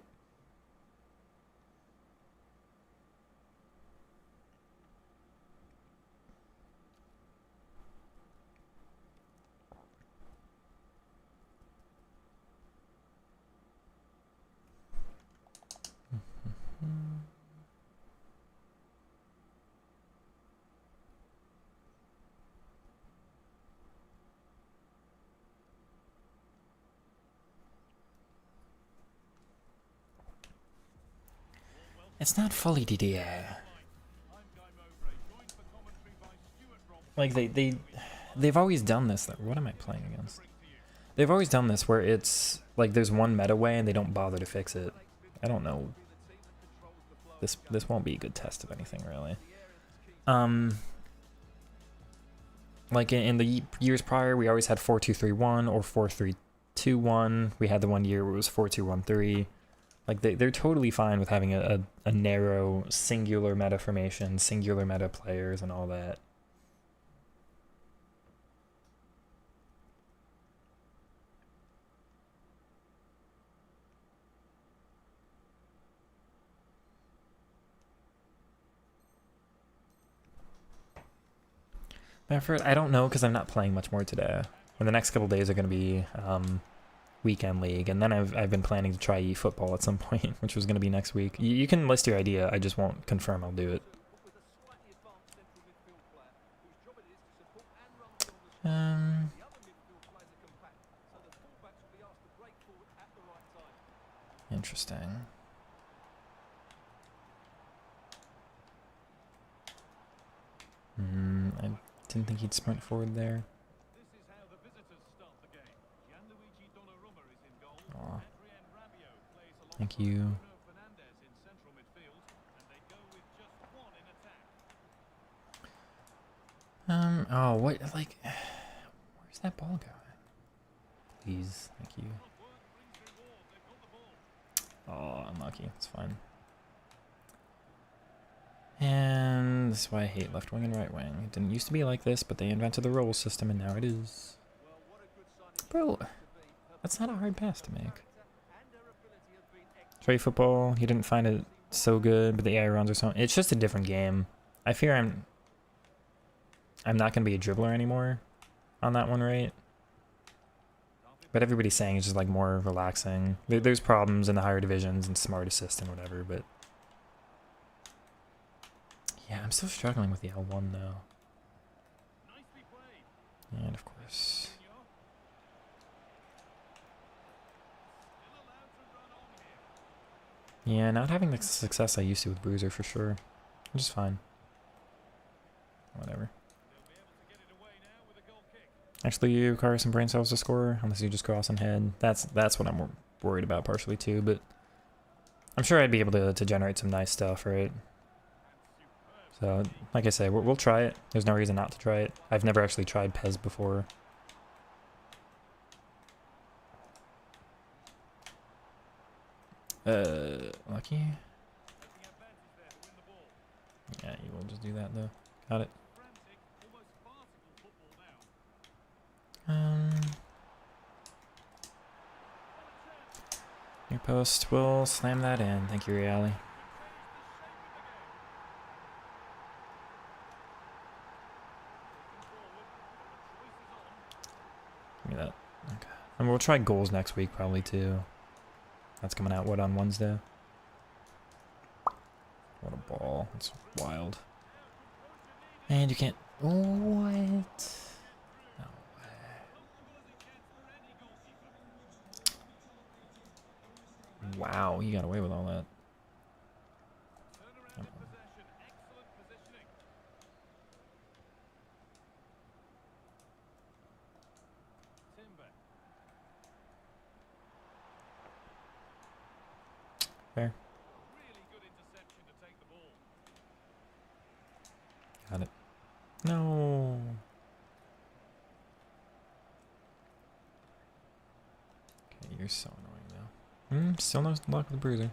It's not fully DDR. Like they've always done this. What am I playing against? They've always done this where it's like there's one meta way and they don't bother to fix it. I don't know. This won't be a good test of anything really. Like in the years prior, we always had 4-2-3-1 or 4-3-2-1. We had the one year where it was 4-2-1-3. Like they're totally fine with having a narrow singular meta formation, singular meta players, and all that. Manfred, I don't know because I'm not playing much more today. And the next couple days are going to be weekend league, and then I've been planning to try eFootball at some point, which was going to be next week. You can list your idea, I just won't confirm I'll do it. Interesting. I didn't think he'd sprint forward there. Aw. Thank you. Oh, what, like, where's that ball going? Please, thank you. Oh, unlucky, it's fine. And this is why I hate left wing and right wing. It didn't used to be like this, but they invented the roll system and now it is. Bro, that's not a hard pass to make. Try football, he didn't find it so good, but the AI runs are so... It's just a different game. I fear I'm not going to be a dribbler anymore on that one, right? But everybody's saying it's just like more relaxing. There's problems in the higher divisions and smart assist and whatever, but... Yeah, I'm still struggling with the L1 though. And of course... Yeah, not having the success I used to with Bruiser for sure. Which is fine. Whatever. Actually, you require some brain cells to score, unless you just cross and head. That's what I'm worried about partially too, but I'm sure I'd be able to generate some nice stuff, right? So, like I say, we'll try it. There's no reason not to try it. I've never actually tried Pez before. Lucky? Yeah, you will just do that though. Got it. Near post, we'll slam that in. Thank you, Reali. Give me that. Okay. And we'll try goals next week probably too. That's coming out, what, on Wednesday? What a ball. That's wild. And you can't... What? No way. Wow, you got away with all that. Fair. Really good interception to take the ball. Got it. No. Okay, you're so annoying though. Still no luck with the bruiser.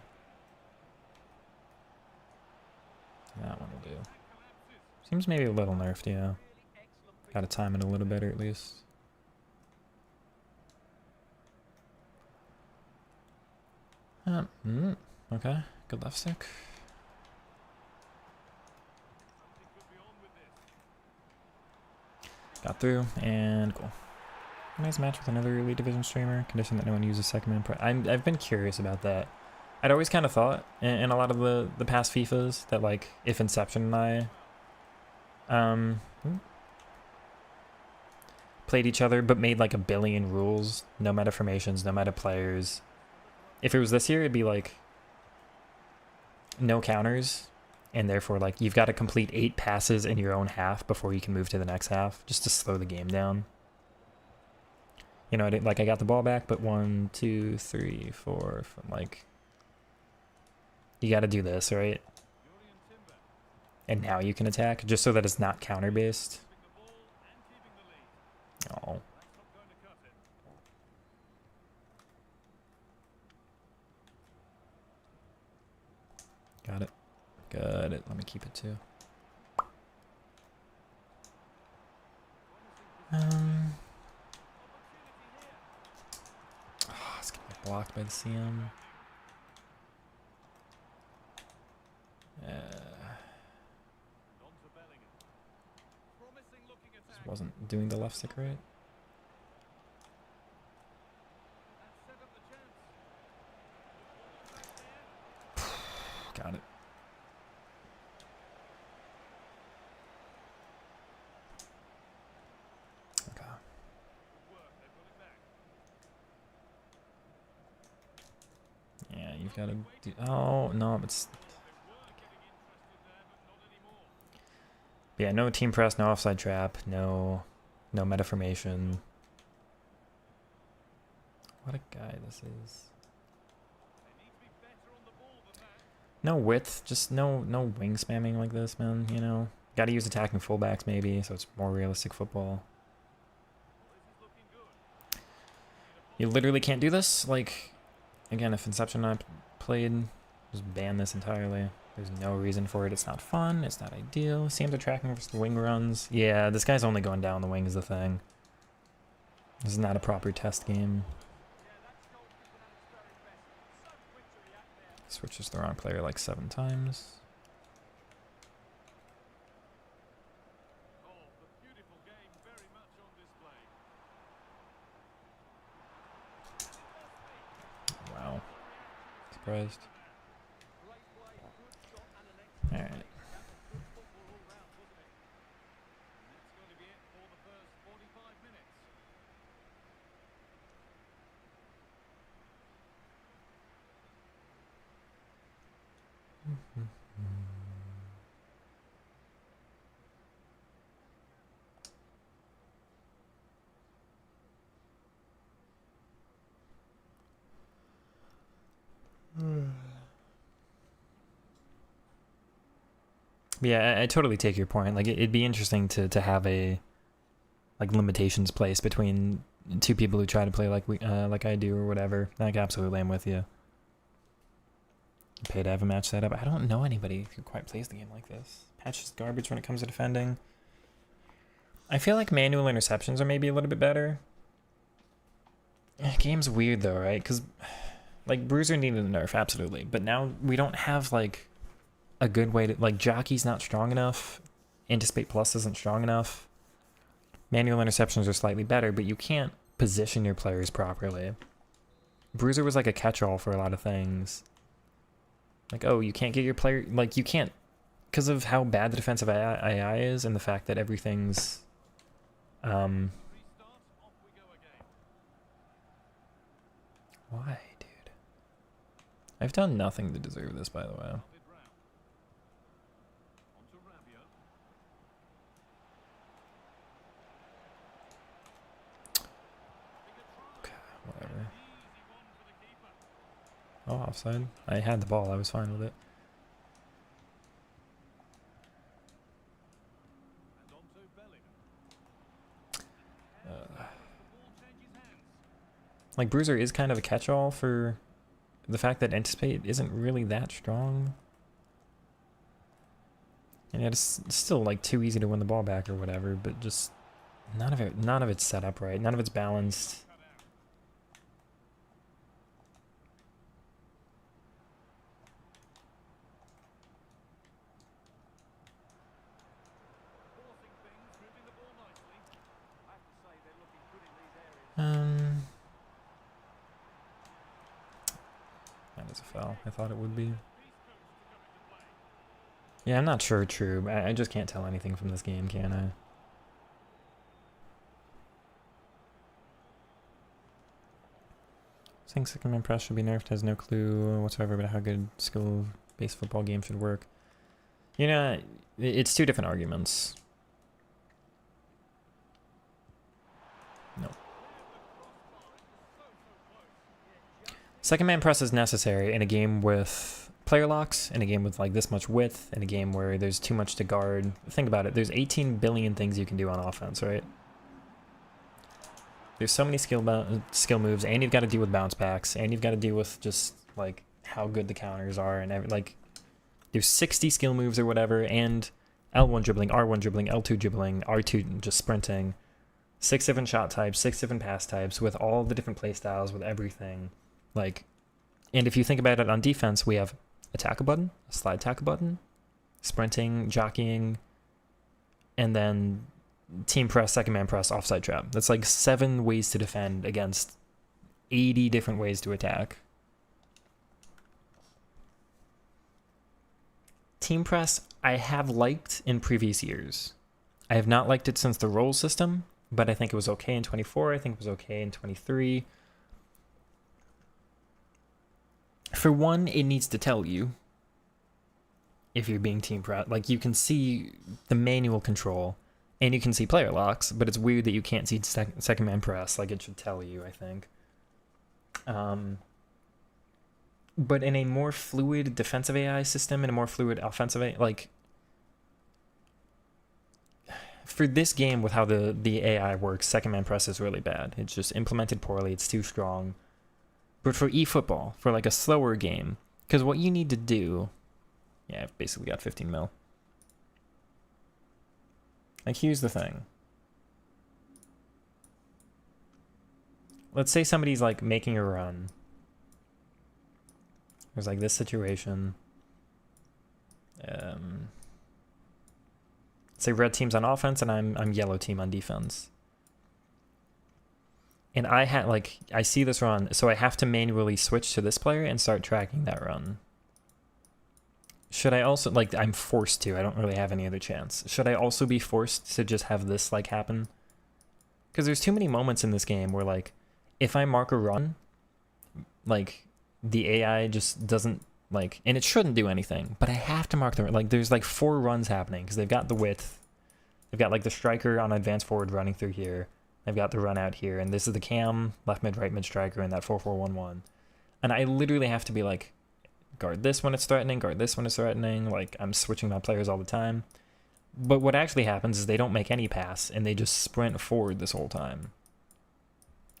That one will do. Seems maybe a little nerfed, yeah. Really excellent piece Gotta time it a little better at least. Okay, good left stick. Something could be on with this. Got through, and cool. Nice match with another Elite Division streamer. Condition that no one uses second man. I've been curious about that. I'd always kind of thought in a lot of the past FIFAs that like if Inception and I played each other but made like a billion rules, no meta formations, no meta players. If it was this year, it'd be like no counters, and therefore like you've got to complete 8 passes in your own half before you can move to the next half, just to slow the game down. You know, I got the ball back, but 1, 2, 3, 4, like you got to do this, right? Julian Timber And now you can attack, just so that it's not counter based. keeping the ball and keeping the lead. Oh, That's not going to cut it. got it. Got it. Let me keep it too. Oh, it's gonna get blocked by the CM. On to Bellingham. Promising looking Just attack. wasn't doing the left stick right. That set up the chance. Got it. Okay. Good work. They've got it back. Yeah, you've got to do. Oh no, it's. They were getting interested there, but not anymore. Yeah, no team press, no offside trap, no meta formation. What a guy this is. They need to be better on the ball than that. No width, just no wing spamming like this, man. You know, got to use attacking fullbacks maybe, so it's more realistic football. Well, this is looking good. You literally can't do this. Like, again, if Inception and I played, just ban this entirely. There's no reason for it. It's not fun. It's not ideal. Seems tracking versus the wing runs. Yeah, this guy's only going down the wing is the thing. This is not a proper test game. Switches the wrong player like 7 times. Oh, the beautiful game very much on display. Wow. Surprised. Great play, good shot and an excellent Alright. finish. That was good football all round, wasn't it? And that's going to be it for the first 45 minutes. Yeah, I totally take your point. Like, it'd be interesting to have a like limitations placed between 2 people who try to play like I do or whatever. Like, absolutely, I'm with you. Pay to have a match set up. I don't know anybody who quite plays the game like this. Patch is garbage when it comes to defending. I feel like manual interceptions are maybe a little bit better. Game's weird though, right? Because like Bruiser needed a nerf, absolutely, but now we don't have like a good way to like Jockey's not strong enough. Anticipate Plus isn't strong enough. Manual interceptions are slightly better, but you can't position your players properly. Bruiser was like a catch-all for a lot of things. Like, oh, you can't get your player, like you can't, because of how bad the defensive AI is and the fact that everything's Restart, off we go again. why, dude? I've done nothing to deserve this, by the way. Started round. On to Rabiot. Okay, whatever. Easy one for the keeper. Oh, offside. I had the ball. I was fine with it. And on to Bellingham. Uh, The ball changes hands. like, Bruiser is kind of a catch-all for the fact that Anticipate isn't really that strong. And yet it's still, like, too easy to win the ball back or whatever, but just none of it's set up right. None of it's balanced. Cut out. Forcing things, moving the ball nicely. I have to say they're looking good in these areas. That is a foul. I thought it would be. These moves to come into play. Yeah, I'm not sure. True. I just can't tell anything from this game, can I? Saying second man press should be nerfed has no clue whatsoever about how good skill-based football game should work. You know, it's two different arguments. No. Second man press is necessary in a game with player locks, in a game with like this much width, in a game where there's too much to guard. Think about it. There's 18 billion things you can do on offense, right? There's so many skill moves, and you've got to deal with bounce backs, and you've got to deal with just like how good the counters are, and like there's 60 skill moves or whatever, and L1 dribbling, R1 dribbling, L2 dribbling, R2 just sprinting, 6 different shot types, 6 different pass types, with all the different play styles, with everything. Like, and if you think about it on defense, we have a tackle button, a slide tackle button, sprinting, jockeying, and then team press, second man press, offside trap. That's like 7 ways to defend against 80 different ways to attack. Team press, I have liked in previous years. I have not liked it since the roll system, but I think it was okay in 24. I think it was okay in 23. For one, it needs to tell you if you're being team press. Like, you can see the manual control, and you can see player locks, but it's weird that you can't see second man press. Like, it should tell you, I think. But in a more fluid defensive AI system, in a more fluid offensive AI, like, for this game with how the AI works, second man press is really bad. It's just implemented poorly. It's too strong. But for eFootball, for like a slower game, because what you need to do, yeah, I've basically got 15 mil. Like, here's the thing. Let's say somebody's like making a run. There's like this situation. Say red team's on offense and I'm yellow team on defense. And I see this run, so I have to manually switch to this player and start tracking that run. Should I also, like, I'm forced to, I don't really have any other chance. Should I also be forced to just have this, like, happen? Because there's too many moments in this game where, like, if I mark a run, like, the AI just doesn't, like, and it shouldn't do anything, but I have to mark the, like, there's, like, 4 runs happening, because they've got the width. They've got, like, the striker on advance forward running through here. They've got the run out here, and this is the cam, left mid, right mid striker, and that 4-4-1-1. And I literally have to be like, guard this when it's threatening, guard this when it's threatening. Like, I'm switching my players all the time. But what actually happens is they don't make any pass, and they just sprint forward this whole time.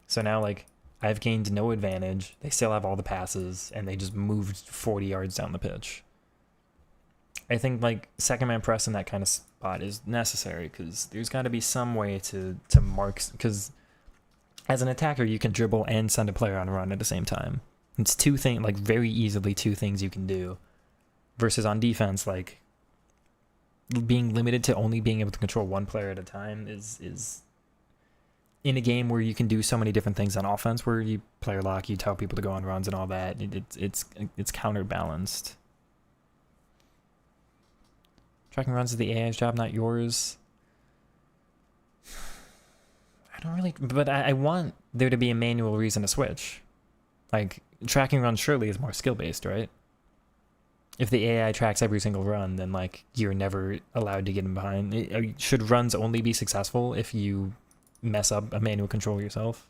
So now, like, I've gained no advantage. They still have all the passes, and they just moved 40 yards down the pitch. I think, like, second man press in that kind of spot is necessary, because there's got to be some way to mark, because as an attacker, you can dribble and send a player on a run at the same time. It's 2 things, like, very easily 2 things you can do, versus on defense, like, being limited to only being able to control 1 player at a time is in a game where you can do so many different things on offense, where you player lock, you tell people to go on runs and all that, it's counterbalanced. Tracking runs is the AI's job, not yours. I don't really, but I want there to be a manual reason to switch. Like, tracking runs surely is more skill-based, right? If the AI tracks every single run, then, like, you're never allowed to get in behind. Should runs only be successful if you mess up a manual control yourself?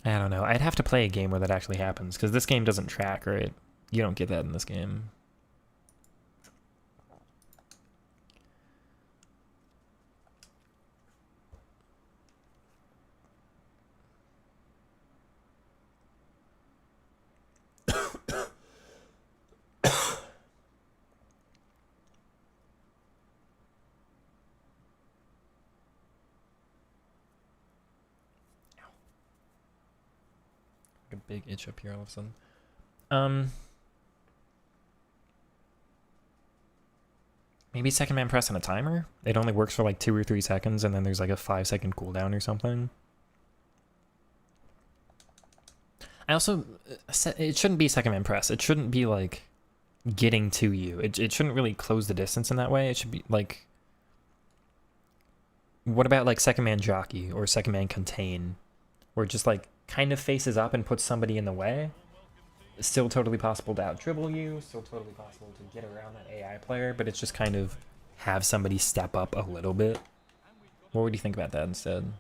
I don't know. I'd have to play a game where that actually happens, because this game doesn't track, right? You don't get that in this game. A big itch up here all of a sudden. Maybe second man press on a timer? It only works for like 2 or 3 seconds, and then there's like a 5-second cooldown or something. I also, it shouldn't be second man press. It shouldn't be like getting to you. It shouldn't really close the distance in that way. It should be like, what about like second man jockey or second man contain, where it just like kind of faces up and puts somebody in the way? It's still totally possible to out dribble you, still totally possible to get around that AI player, but it's just kind of have somebody step up a little bit. What would you think about that instead?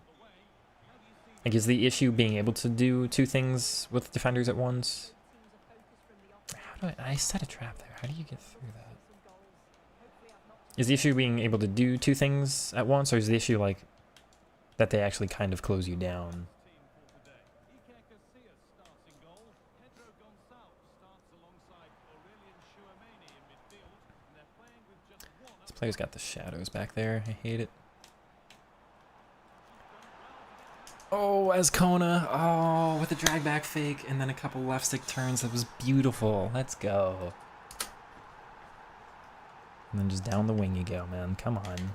Like, is the issue being able to do 2 things with defenders at once? How do I set a trap there? How do you get through that? Is the issue being able to do 2 things at once, or is the issue like that they actually kind of close you down? This player's got the shadows back there. I hate it. Oh, Azcona. Oh, with a drag back fake and then a couple left stick turns. That was beautiful. Let's go. And then just down the wing you go, man. Come on.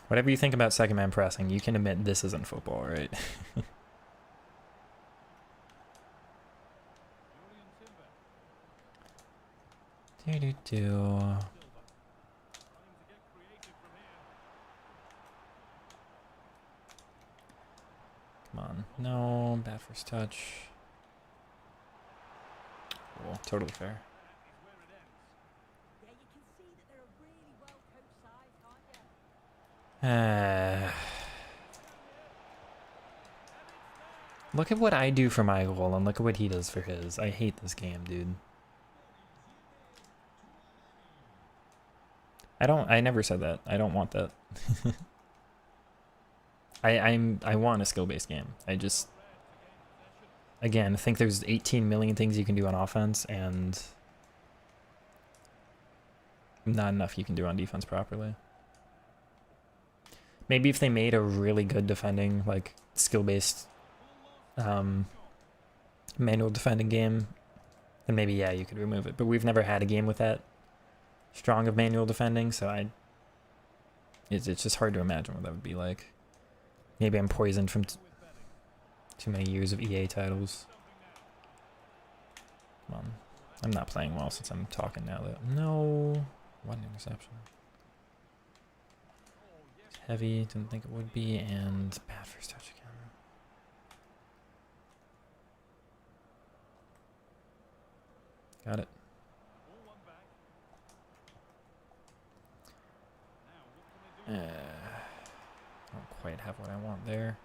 Whatever you think about second man pressing, you can admit this isn't football, right? Do-do-do. Come on. No, bad first touch. Cool. Totally fair. Yeah, you can see that they're a really well coached side, can't you? Look at what I do for my goal, and look at what he does for his. I hate this game, dude. I never said that. I don't want that. I want a skill-based game. I just, again, think there's 18 million things you can do on offense, and not enough you can do on defense properly. Maybe if they made a really good defending, like, skill-based manual defending game, then maybe, yeah, you could remove it. But we've never had a game with that strong of manual defending, so it's just hard to imagine what that would be like. Maybe I'm poisoned from too many years of EA titles. Come on. I'm not playing well since I'm talking now, though. No. One interception. It's heavy. Didn't think it would be. And bad first touch again. Got it. Don't quite have what I want there.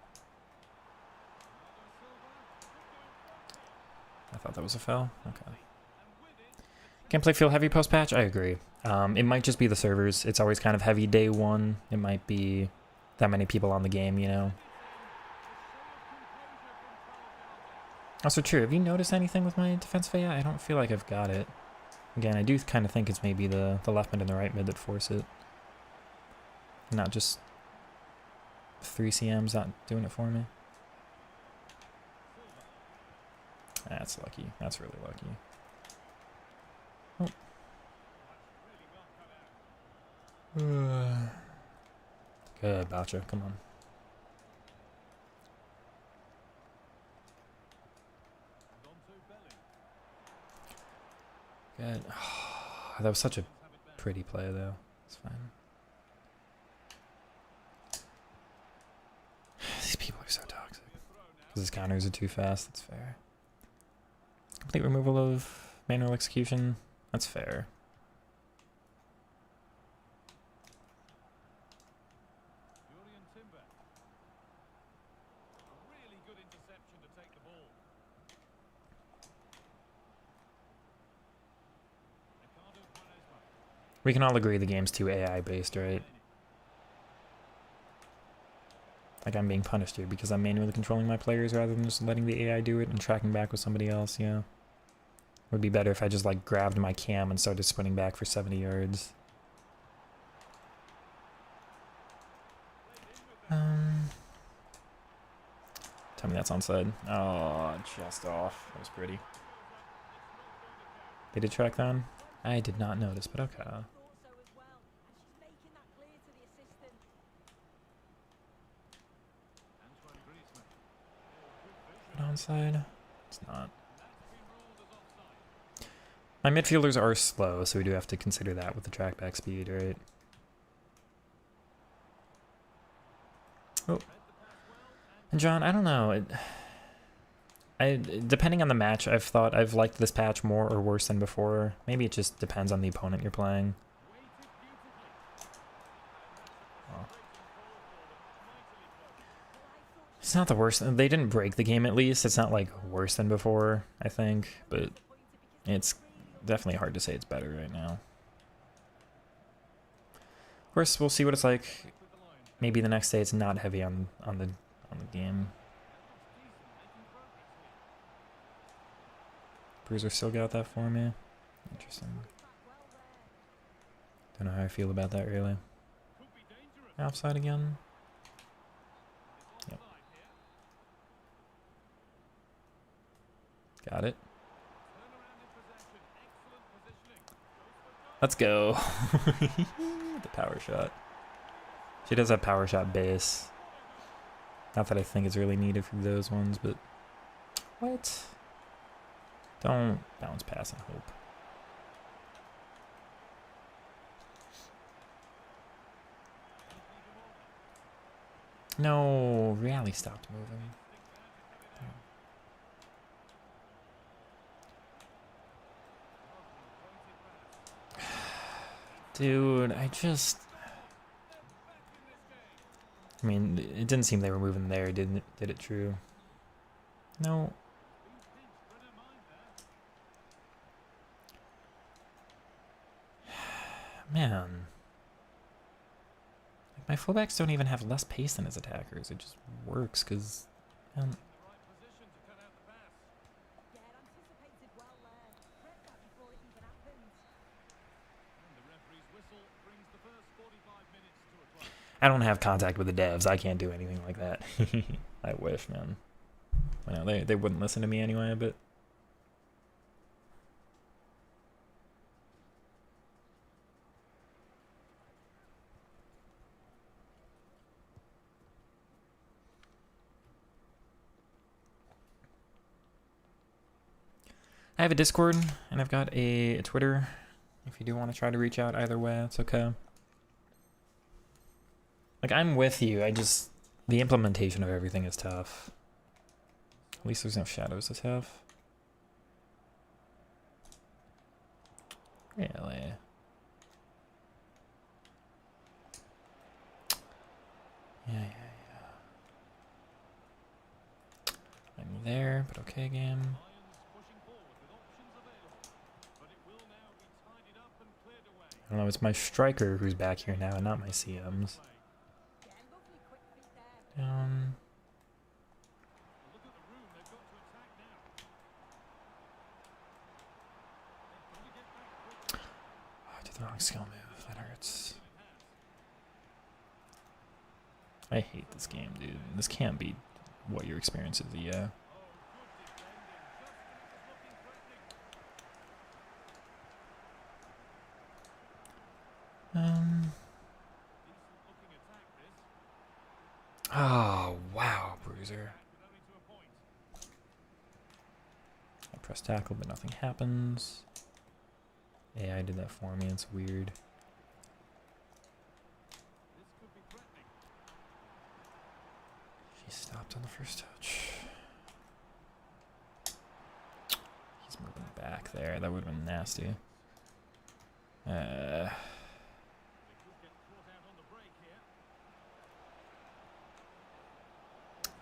I thought that was a foul. Okay. Gameplay feel heavy post-patch? I agree. It might just be the servers. It's always kind of heavy day 1. It might be that many people on the game, you know? Also true, have you noticed anything with my defensive AI? I don't feel like I've got it. Again, I do kind of think it's maybe the left mid and the right mid that force it. Not just 3 CMs not doing it for me. That's lucky. That's really lucky. Oh. Good, Bacha. Come on. Good. Oh, that was such a pretty play, though. It's fine. These people are so toxic. Because his counters are too fast. That's fair. Complete removal of manual execution. That's fair. We can all agree the game's too AI based, right? Like I'm being punished here because I'm manually controlling my players rather than just letting the AI do it and tracking back with somebody else, yeah. Would be better if I just like grabbed my cam and started sprinting back for 70 yards. Tell me that's onside. Oh, just off. That was pretty. They did track then? I did not notice, but okay. Thought so as well, and she's making that clear to the assistant. Onside? It's not. My midfielders are slow, so we do have to consider that with the trackback speed, right? Oh. And John, I don't know. Depending on the match, I've liked this patch more or worse than before. Maybe it just depends on the opponent you're playing. Oh. It's not the worst. They didn't break the game at least. It's not like worse than before, I think, but it's definitely hard to say it's better right now. Of course, we'll see what it's like. Maybe the next day it's not heavy on the game. Bruiser still got that for me. Interesting. Don't know how I feel about that really. Offside again. Yep. Got it. Let's go. The power shot. She does have power shot base. Not that I think it's really needed for those ones, but what? Don't bounce pass and hope. No, Reali stopped moving. Dude, I mean, it didn't seem they were moving there, did it, True? No. Man. Like, my fullbacks don't even have less pace than his attackers. It just works, because... Yeah, anticipated well there. Read that before it even happened. I don't have contact with the devs. I can't do anything like that. I wish, man. I know, they wouldn't listen to me anyway, but... I have a Discord, and I've got a Twitter. If you do want to try to reach out either way, it's okay. Like, I'm with you, the implementation of everything is tough. At least there's no shadows to have. Really? Yeah. I'm there, but okay, game. I don't know, it's my striker who's back here now, and not my CMs. Yeah, lovely quick feet there. Oh, I did the wrong skill move. That hurts. I hate this game, dude. This can't be what your experience is, yeah. Oh, wow, Bruiser. I press tackle, but nothing happens. AI did that for me, it's weird. She stopped on the first touch. He's moving back there, that would have been nasty. I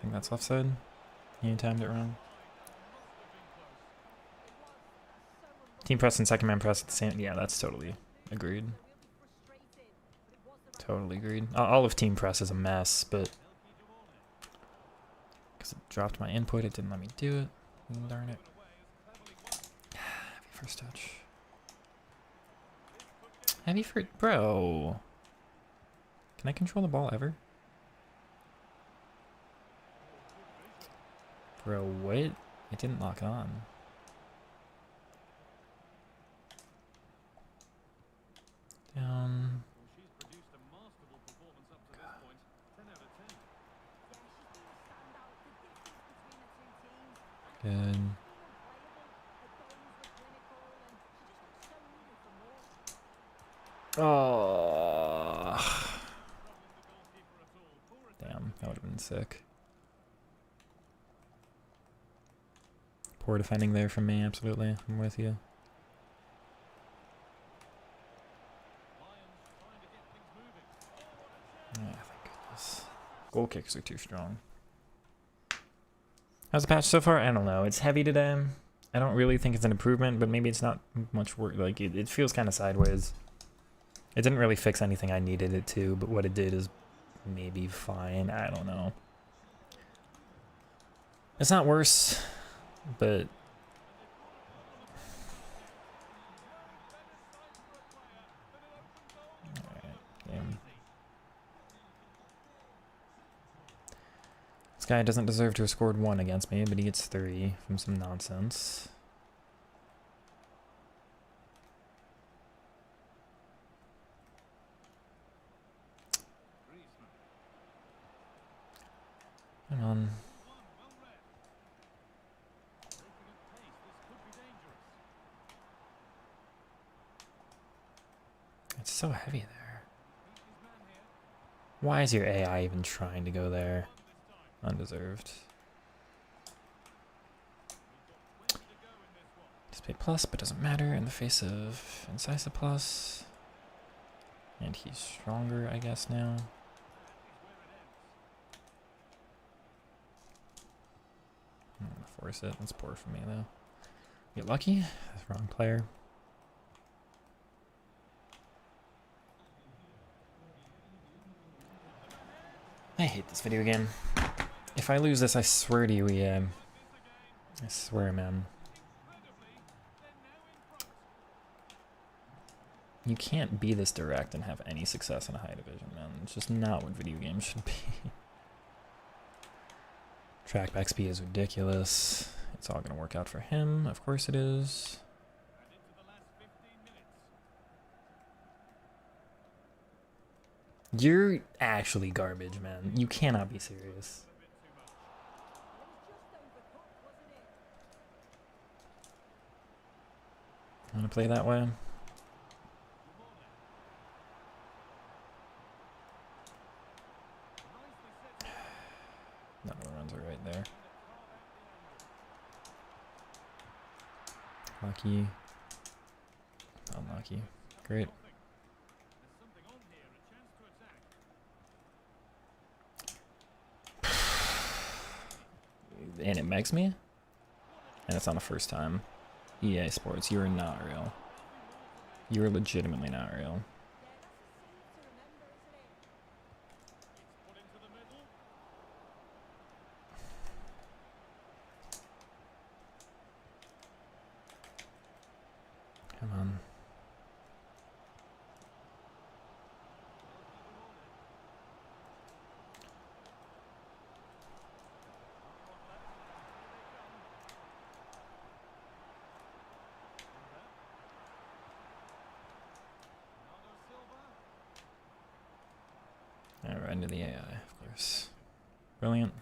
think that's offside. You timed it wrong. Team press and second man press at the same. Yeah, that's totally agreed. Totally agreed. All of Team Press is a mess, but because it dropped my input, it didn't let me do it. Darn it. Heavy first touch. Heavy for bro. Can I control the ball ever? Bro, what? It didn't lock on. Down. She's produced a masterful performance up to this point. 10 out of 10. Yeah, she's been a standout. The difference between the two teams. Good. Being unplayable, her goals were clinical, and she just looks so eager for more. Oh. Damn, that would have been sick. Poor defending there from me, absolutely. I'm with you. Yeah, thank goodness. Goal kicks are too strong. How's the patch so far? I don't know. It's heavy today. I don't really think it's an improvement, but maybe it's not much work. Like, it feels kind of sideways. It didn't really fix anything I needed it to, but what it did is maybe fine. I don't know. It's not worse, but... Alright, game. This guy doesn't deserve to have scored 1 against me, but he gets 3 from some nonsense. Come on. It's so heavy there. Why is your AI even trying to go there? Undeserved. Display plus, but doesn't matter in the face of Incisive plus. And he's stronger, I guess, now. I'm gonna force it. That's poor for me, though. Get lucky. That's the wrong player. I hate this video game. If I lose this, I swear to you, I swear, man. You can't be this direct and have any success in a high division, man. It's just not what video games should be. Trackback speed is ridiculous. It's all gonna work out for him. Of course it is. You're actually garbage, man. You cannot be serious. I'm gonna play that way. None of the runs are right there. Lucky. Unlucky. Great. And it megs me? And it's on the first time. EA Sports, you're not real. You're legitimately not real. Come on. Right into the AI, of course. Brilliant.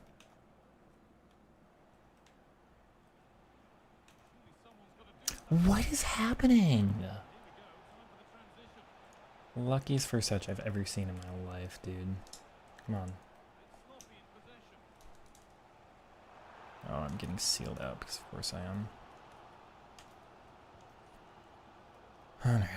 What is happening? Luckiest first touch I've ever seen in my life, dude. Come on. Oh, I'm getting sealed out because of course I am. Unreal.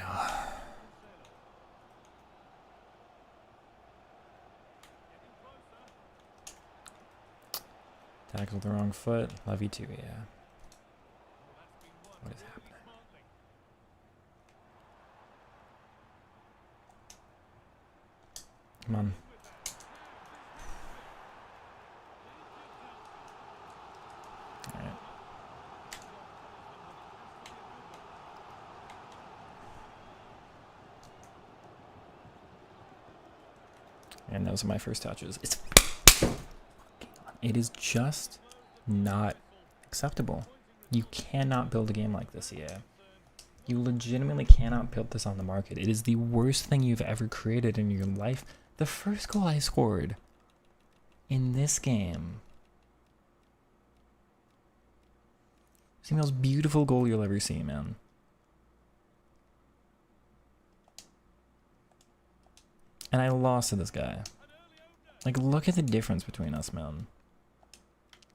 Tackled the wrong foot. Love you too, yeah. What is happening? Come on. Alright. And those are my first touches. It is just not acceptable. You cannot build a game like this, EA. You legitimately cannot build this on the market. It is the worst thing you've ever created in your life. The first goal I scored in this game is the most beautiful goal you'll ever see, man. And I lost to this guy. Like, look at the difference between us, man.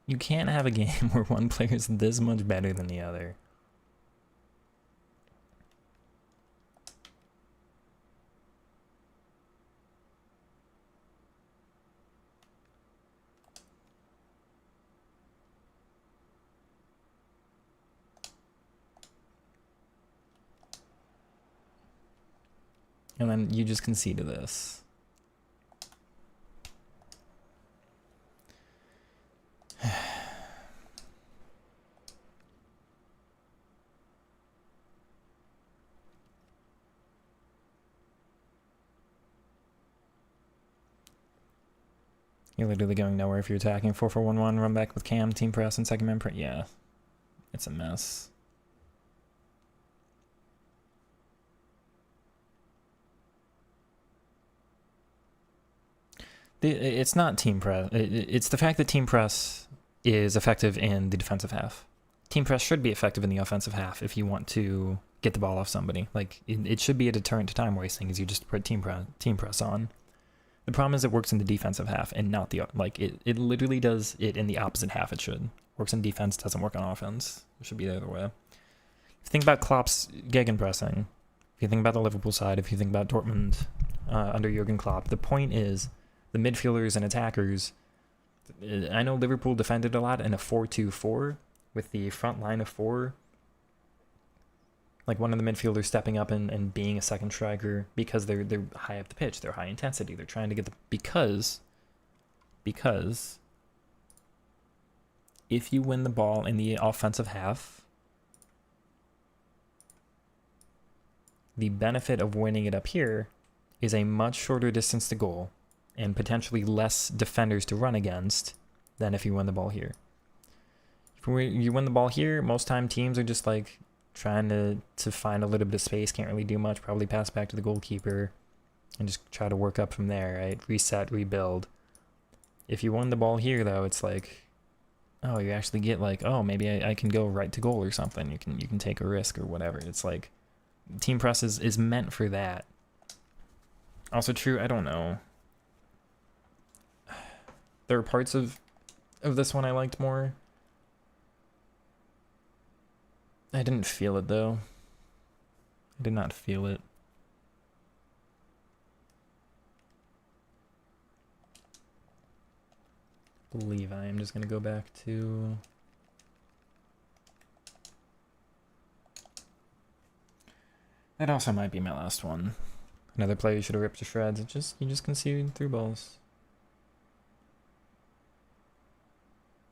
You can't have a game where one player is this much better than the other. And then you just concede to this. You're literally going nowhere if you're attacking. 4-4-1-1, run back with Cam, team press, and second man press. Yeah, it's a mess. It's not team press. It's the fact that team press is effective in the defensive half. Team press should be effective in the offensive half if you want to get the ball off somebody. Like, it should be a deterrent to time wasting, as you just put team press on. The problem is it works in the defensive half and not the, like, it literally does it in the opposite half. It should. Works in defense, doesn't work on offense. It should be the other way. If you think about Klopp's gegenpressing, if you think about the Liverpool side, if you think about Dortmund under Jurgen Klopp, the point is the midfielders and attackers. I know Liverpool defended a lot in a 4-2-4 with the front line of four. Like one of the midfielders stepping up and being a second striker because they're high up the pitch. They're high intensity. They're trying to get the... Because if you win the ball in the offensive half, the benefit of winning it up here is a much shorter distance to goal and potentially less defenders to run against than if you win the ball here. If you win the ball here, most time teams are just like trying to find a little bit of space, can't really do much, probably pass back to the goalkeeper and just try to work up from there, right? Reset, rebuild. If you won the ball here, though, it's like, oh, you actually get like, oh, maybe I can go right to goal or something. You can take a risk or whatever. It's like team press is meant for that. Also true, I don't know. There are parts of this one I liked more. I didn't feel it, though. I did not feel it. Believe I am just going to go back to... That also might be my last one. Another player you should have ripped to shreds. You just concede through balls.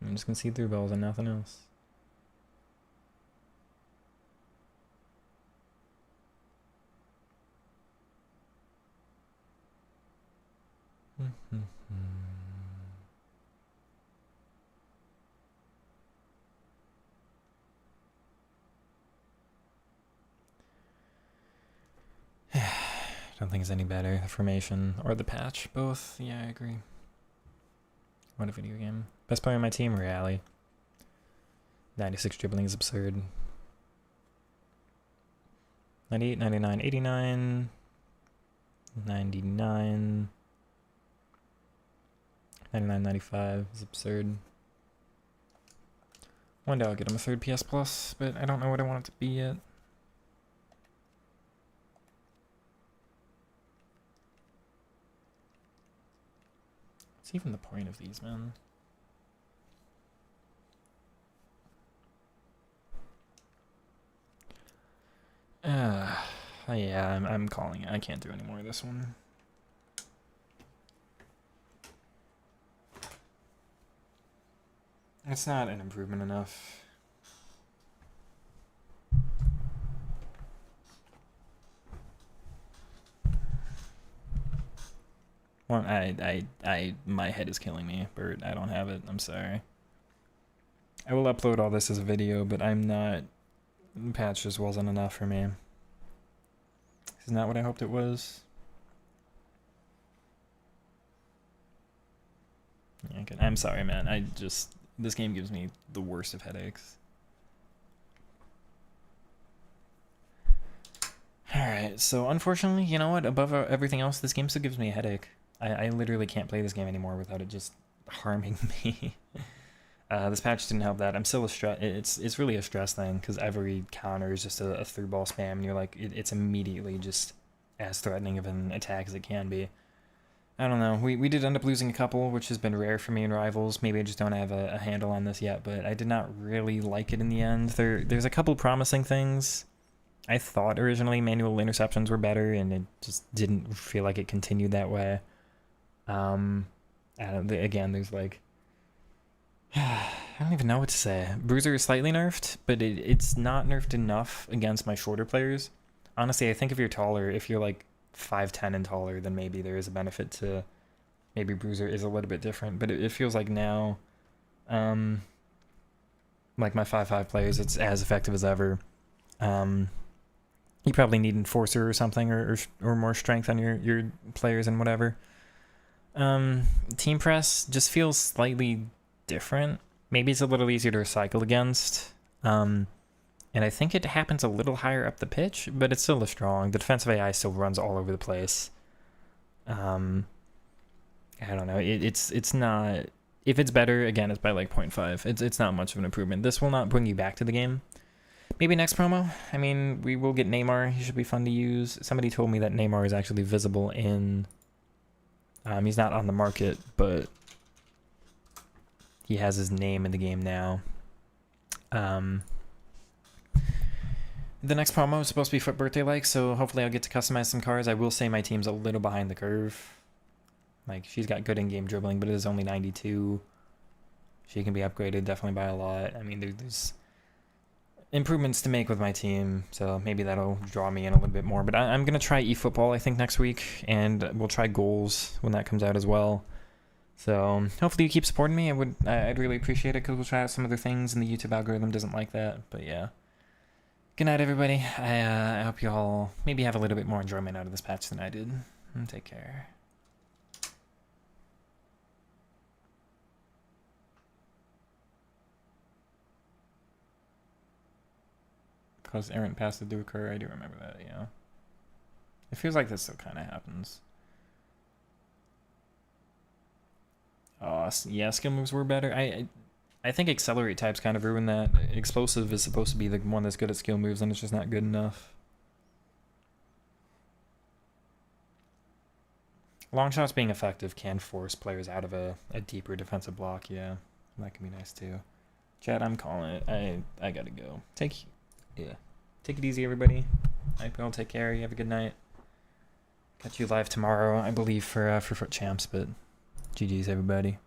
You just concede through balls and nothing else. Don't think it's any better. The formation or the patch, both. Yeah, I agree. What a video game. Best player on my team, Reali. 96 dribbling is absurd. 98, 99, 89, 99, 99, 95 is absurd. One day I'll get him a third PS Plus, but I don't know what I want it to be yet. What's even the point of these, man? Yeah, I'm calling it. I can't do any more of this one. It's not an improvement enough. Well, my head is killing me, Bert. I don't have it. I'm sorry. I will upload all this as a video, but I'm not. The patch just wasn't enough for me. Isn't that what I hoped it was? Yeah, okay. I'm sorry, man. This game gives me the worst of headaches. Alright, so unfortunately, you know what? Above everything else, this game still gives me a headache. I literally can't play this game anymore without it just harming me. This patch didn't help that. I'm still a stress. It's really a stress thing because every counter is just a through ball spam, and you're like, it's immediately just as threatening of an attack as it can be. I don't know. We did end up losing a couple, which has been rare for me in Rivals. Maybe I just don't have a handle on this yet, but I did not really like it in the end. There's a couple promising things. I thought originally manual interceptions were better, and it just didn't feel like it continued that way. Again, there's like, I don't even know what to say. Bruiser is slightly nerfed, but it's not nerfed enough against my shorter players. Honestly, I think if you're taller, if you're like 5'10" and taller, then maybe there is a benefit to, maybe Bruiser is a little bit different, but it feels like now, like my 5'5" players, it's as effective as ever. You probably need Enforcer or something, or more strength on your players and whatever. Team Press just feels slightly different. Maybe it's a little easier to recycle against. And I think it happens a little higher up the pitch, but it's still strong. The defensive AI still runs all over the place. I don't know. It's not... If it's better, again, it's by like 0.5. It's not much of an improvement. This will not bring you back to the game. Maybe next promo. I mean, we will get Neymar. He should be fun to use. Somebody told me that Neymar is actually visible in... he's not on the market, but he has his name in the game now. The next promo is supposed to be Foot Birthday like, so hopefully I'll get to customize some cars. I will say my team's a little behind the curve. Like, she's got good in-game dribbling, but it is only 92. She can be upgraded definitely by a lot. I mean, there's improvements to make with my team, so maybe that'll draw me in a little bit more. But I'm going to try eFootball, I think, next week, and we'll try goals when that comes out as well. So hopefully you keep supporting me. I'd really appreciate it, because we'll try out some other things, and the YouTube algorithm doesn't like that. But yeah. Good night, everybody. I hope you all maybe have a little bit more enjoyment out of this patch than I did. And take care. Cause errant passes do occur. I do remember that, yeah. It feels like this still kind of happens. Oh, yeah, skill moves were better. I think Accelerate types kind of ruined that. Explosive is supposed to be the one that's good at skill moves, and it's just not good enough. Long shots being effective can force players out of a deeper defensive block, yeah. That can be nice too. Chad, I'm calling it. I gotta go. Take it easy, everybody. I hope you all take care. You have a good night. Catch you live tomorrow, I believe, for Foot Champs, but GG's, everybody.